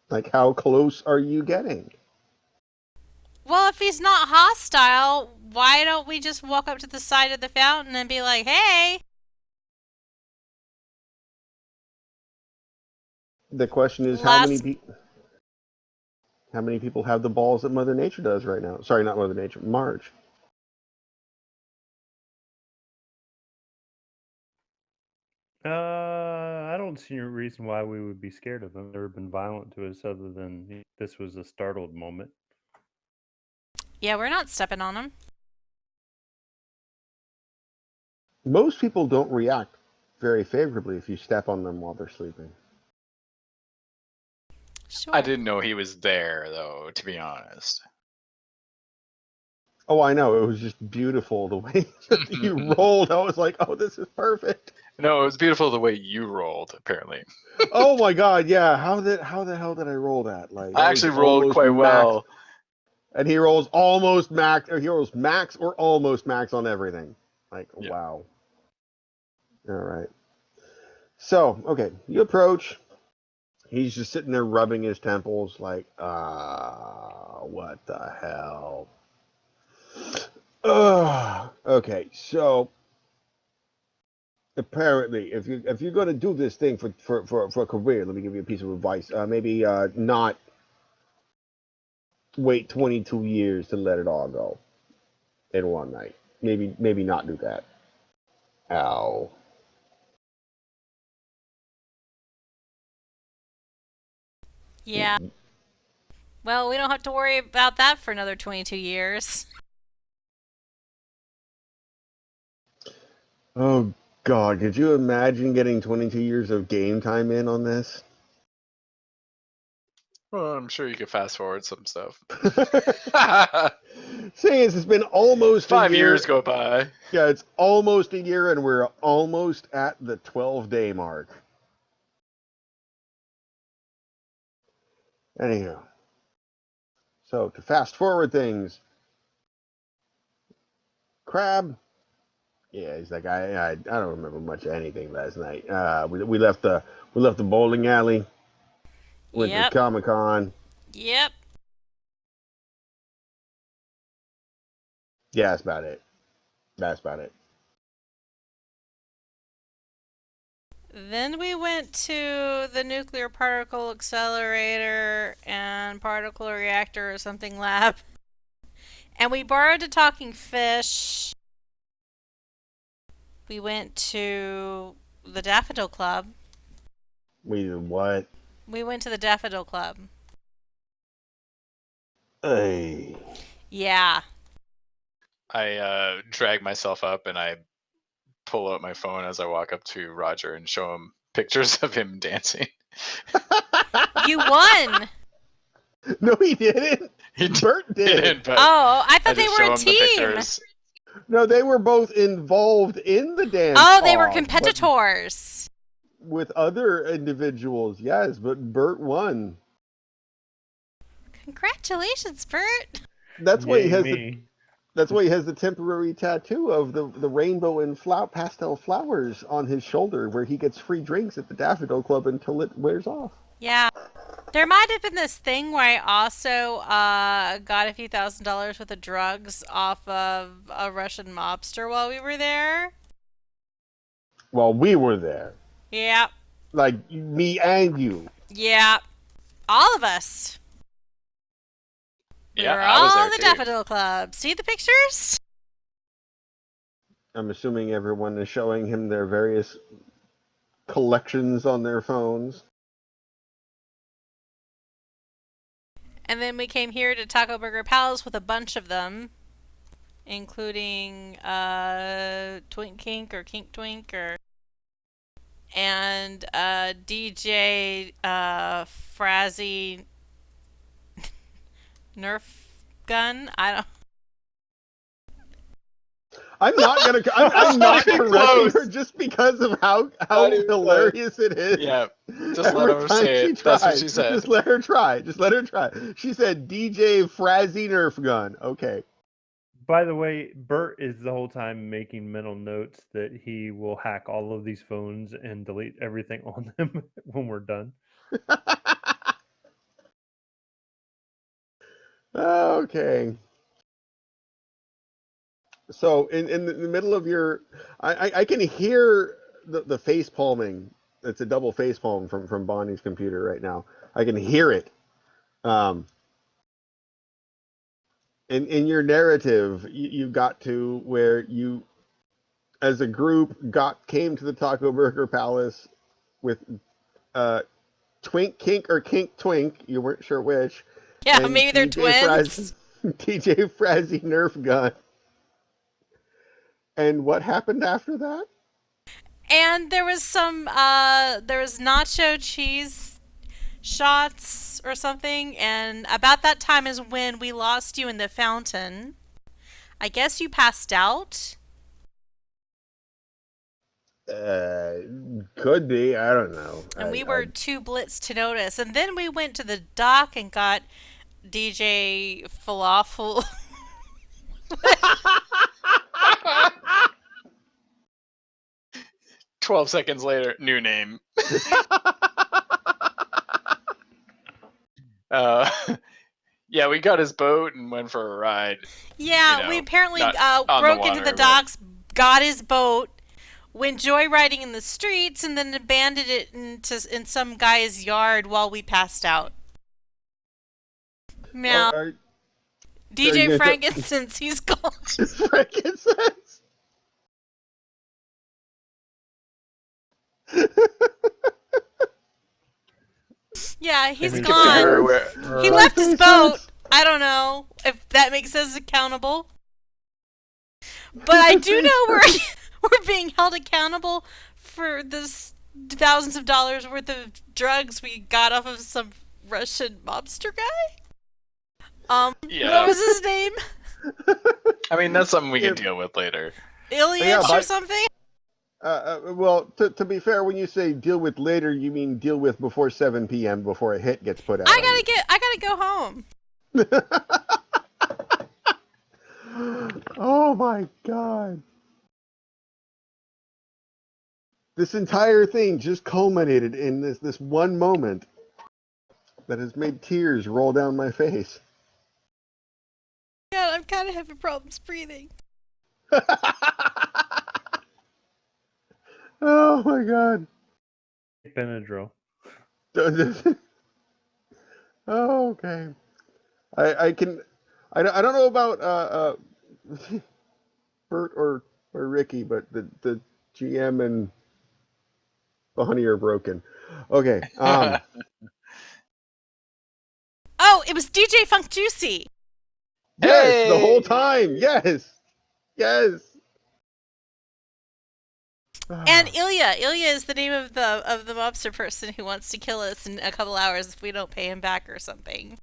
Like, how close are you getting? Well, if he's not hostile, why don't we just walk up to the side of the fountain and be like, hey? The question is, Last. how many people have the balls that Mother Nature does right now? Sorry, not Mother Nature, Marge. I don't see a reason why we would be scared of him. They've never been violent to us other than this was a startled moment. Yeah, we're not stepping on him. Most people don't react very favorably if you step on them while they're sleeping. Sure. I didn't know he was there, though, to be honest. Oh, I know. It was just beautiful the way you rolled. I was like, oh, this is perfect. No, it was beautiful the way you rolled, apparently. Oh my god, yeah. How the hell did I roll that? Like I that was actually rolled almost quite max. well. And he rolls almost max, or he rolls max or almost max on everything. Like, Yeah. wow. All right. So, okay, you approach. He's just sitting there rubbing his temples, like, what the hell? Okay, so apparently, if you're going to do this thing for a career, let me give you a piece of advice. Maybe not wait 22 years to let it all go in one night. Maybe not do that. Ow. Yeah. Well, we don't have to worry about that for another 22 years. Oh God, could you imagine getting 22 years of game time in on this? Well, I'm sure you could fast forward some stuff. Saying it's been almost a 5 year. years go by. Yeah, it's almost a year, and we're almost at the 12-day mark. Anyhow, so to fast forward things, Crab. Yeah, he's like I don't remember much of anything last night. We left the bowling alley, went to Yep. Comic-Con. Yep. Yeah, that's about it. That's about it. Then we went to the nuclear particle accelerator and particle reactor or something lab. And we borrowed a talking fish. We went to the Daffodil Club. We did what? We went to the Daffodil Club. Hey. Yeah. I drag myself up and I pull out my phone as I walk up to Roger and show him pictures of him dancing. You won! No, he didn't. He Bert did. didn't, but Oh, I I thought they just were show a him the team. pictures. No, they were both involved in the dance. Oh, they were off, but competitors. with other individuals, yes, but Bert won. Congratulations, Bert. That's why he Yay has me. that's why he has the temporary tattoo of the rainbow and pastel flowers on his shoulder, where he gets free drinks at the Daffodil Club until it wears off. Yeah. There might have been this thing where I also got a few $1,000s worth of drugs off of a Russian mobster while we were there. Well, we were there, Yeah. like me and you. Yeah. All of us. We Yeah, were I was all there in the too. Daffodil Club. See the pictures? I'm assuming everyone is showing him their various collections on their phones. And then we came here to Taco Burger Palace with a bunch of them, including Twink Kink or Kink Twink and DJ Frazzy Nerf Gun. I don't. I'm not gonna. I'm not even correcting close. her just because of how Not even hilarious it is. Yeah, just let Every her time say she it. That's what tries, she said. just let her try. Just let her try. She said DJ Frazzy Nerf Gun. Okay. By the way, Bert is the whole time making mental notes that he will hack all of these phones and delete everything on them when we're done. Okay. So in the middle of your, I can hear the face palming. It's a double face palm from Bonnie's computer right now. I can hear it. Um, in your narrative, you got to where you, as a group, came to the Taco Burger Palace with Twink Kink or Kink Twink. You weren't sure which. Yeah, And maybe they're twins. DJ Frazzy Nerf Gun. And what happened after that? And there was there was nacho cheese shots or something, and about that time is when we lost you in the fountain. I guess you passed out. Could be. I don't know. And we were too blitz to notice. And then we went to the dock and got DJ Falafel. 12 seconds later, new name. Yeah, we got his boat and went for a ride. Yeah, You know, we apparently not on broke the into the water, but- docks, got his boat, went joyriding in the streets, and then abandoned it in some guy's yard while we passed out. Meow. DJ you- Frankincense, he's gone. Frankincense. Yeah, he's It gone. hurts. He My left his face boat. hurts. I don't know if that makes us accountable. But I My do face know hurts. we're being held accountable for this thousands of dollars worth of drugs we got off of some Russian mobster guy. What Yeah. was his name? I mean, that's something we Yeah. can deal with later. Ilyich but- or something? Well, to be fair, when you say deal with later, you mean deal with before 7 p.m. before a hit gets put out. I gotta go home. Oh my god. This entire thing just culminated in this one moment that has made tears roll down my face. Yeah, I'm kind of having problems breathing. Oh my god. Benadryl. Oh, okay. I don't know about Bert or Ricky, but the GM and Bonnie are broken. Okay. Oh, it was DJ Funk Juicy. Yes, the whole Hey! time. Yes. Yes. And Ilya. Ilya is the name of the mobster person who wants to kill us in a couple hours if we don't pay him back or something.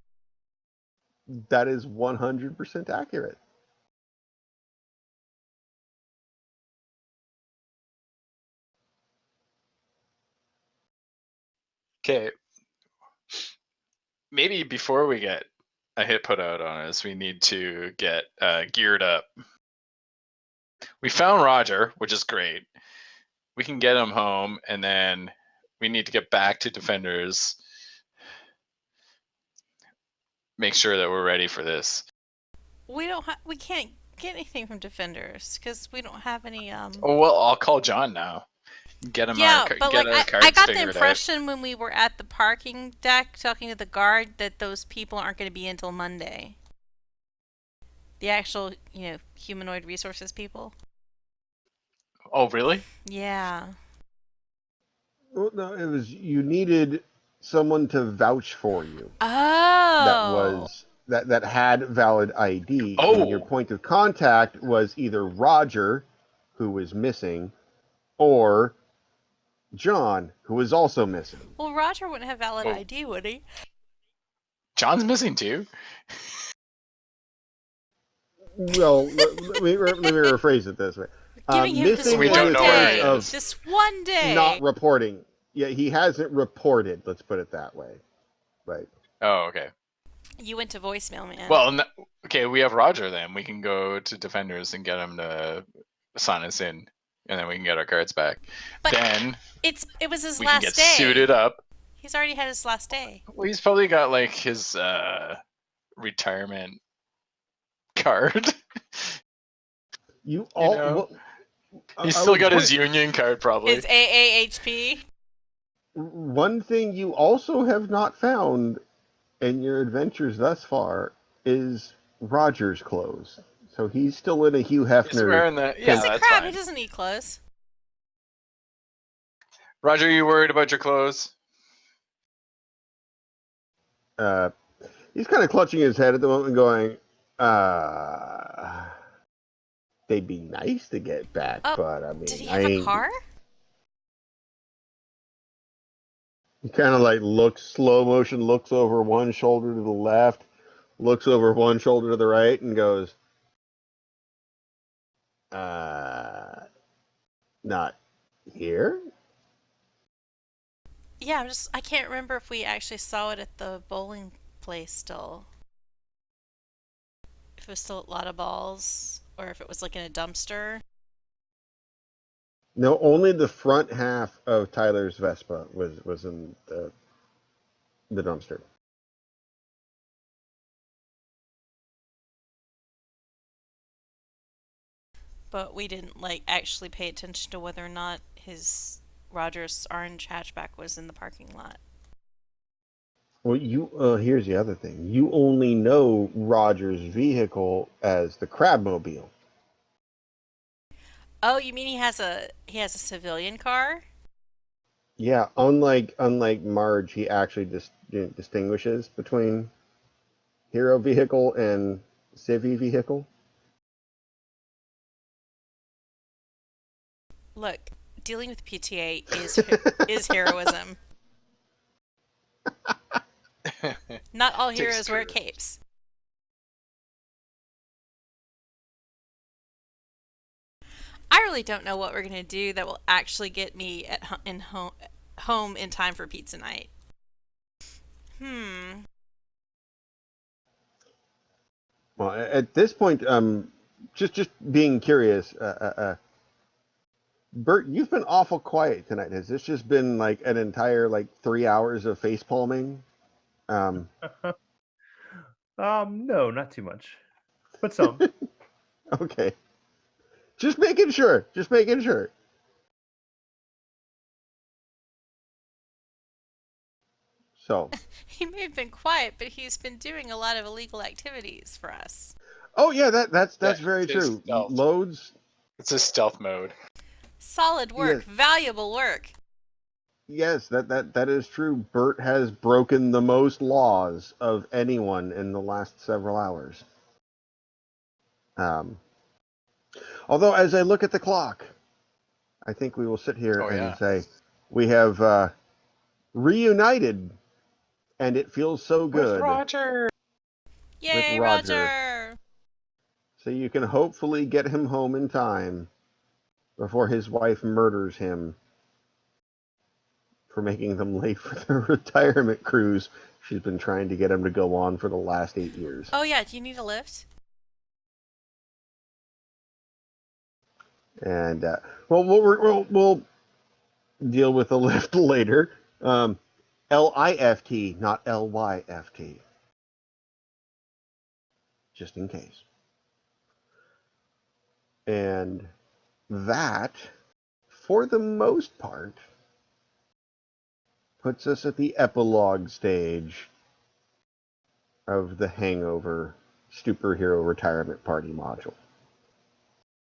That is 100% accurate. Okay. Maybe before we get a hit put out on us, we need to get geared up. We found Roger, which is great. We can get him home, and then we need to get back to Defenders. Make sure that we're ready for this. We can't get anything from Defenders because we don't have any Oh well, I'll call John now. Get him Yeah, our, but get like our I cards got the figured out. impression when we were at the parking deck talking to the guard that those people aren't going to be until Monday. The actual, humanoid resources people. Oh really? Yeah. Well, no, it was you needed someone to vouch for you. Oh. That had valid ID. Oh. And your point of contact was either Roger, who was missing, or John, who was also missing. Well, Roger wouldn't have valid Oh. ID, would he? John's missing too. Well, let me rephrase it this way. Giving him this Missing We in don't one the know where sense he day. of is. This one day. not reporting. Yeah, he hasn't reported. Let's put it that way. Right. Oh okay. You went to voicemail, man. Well, okay, we have Roger then. We can go to Defenders and get him to sign us in, and then we can get our cards back. But then it was his we can last get day. suited up. He's already had his last day. Well, he's probably got like his retirement card. You all. know, Well, He's I still would got put his it- union card probably. His AAHP. One thing you also have not found in your adventures thus far is Roger's clothes. So he's still in a Hugh He's Hefner. wearing the He's yeah. a That's crab. fine. He doesn't need clothes. Roger, are you worried about your clothes? He's kind of clutching his head at the moment, going, they'd be nice to get back, Oh, but I mean, Did he I have a ain't. car? He kind of like looks slow motion, looks over one shoulder to the left, looks over one shoulder to the right, and goes, not here. Yeah, I can't remember if we actually saw it at the bowling place still. If it was still a lot of balls, or if it was like in a dumpster. No, only the front half of Tyler's Vespa was in the dumpster. But we didn't like actually pay attention to whether or not his Rogers orange hatchback was in the parking lot. Well, here's the other thing. You only know Roger's vehicle as the Crabmobile. Oh, you mean he has a civilian car? Yeah, unlike Marge, he actually just distinguishes between hero vehicle and civvy vehicle. Look, dealing with PTA is heroism. Not all Takes heroes wear courage. capes. I really don't know what we're gonna do that will actually get me at home in time for pizza night. Well, at this point, just being curious, Bert, you've been awful quiet tonight. Has this just been like an entire 3 hours of face palming? No, not too much, but some. Okay, just making sure. Just making sure. So, He may have been quiet, but he's been doing a lot of illegal activities for us. oh yeah, that's Yeah, very it is true. stealth. Loads. It's a stealth mode. Solid work, Yes. valuable work. Yes, that is true. Bert has broken the most laws of anyone in the last several hours. Um, although, as I look at the clock, I think we will sit here Oh and yeah. say we have reunited, and it feels so With good Roger. with Yay, Roger. Roger! So you can hopefully get him home in time before his wife murders him for making them late for their retirement cruise she's been trying to get him to go on for the last 8 years. Oh yeah, do you need a lift? And well, we'll deal with the lift later. LIFT, not LYFT, just in case. And that, for the most part, puts us at the epilogue stage of the Hangover Stupor Hero Retirement Party module.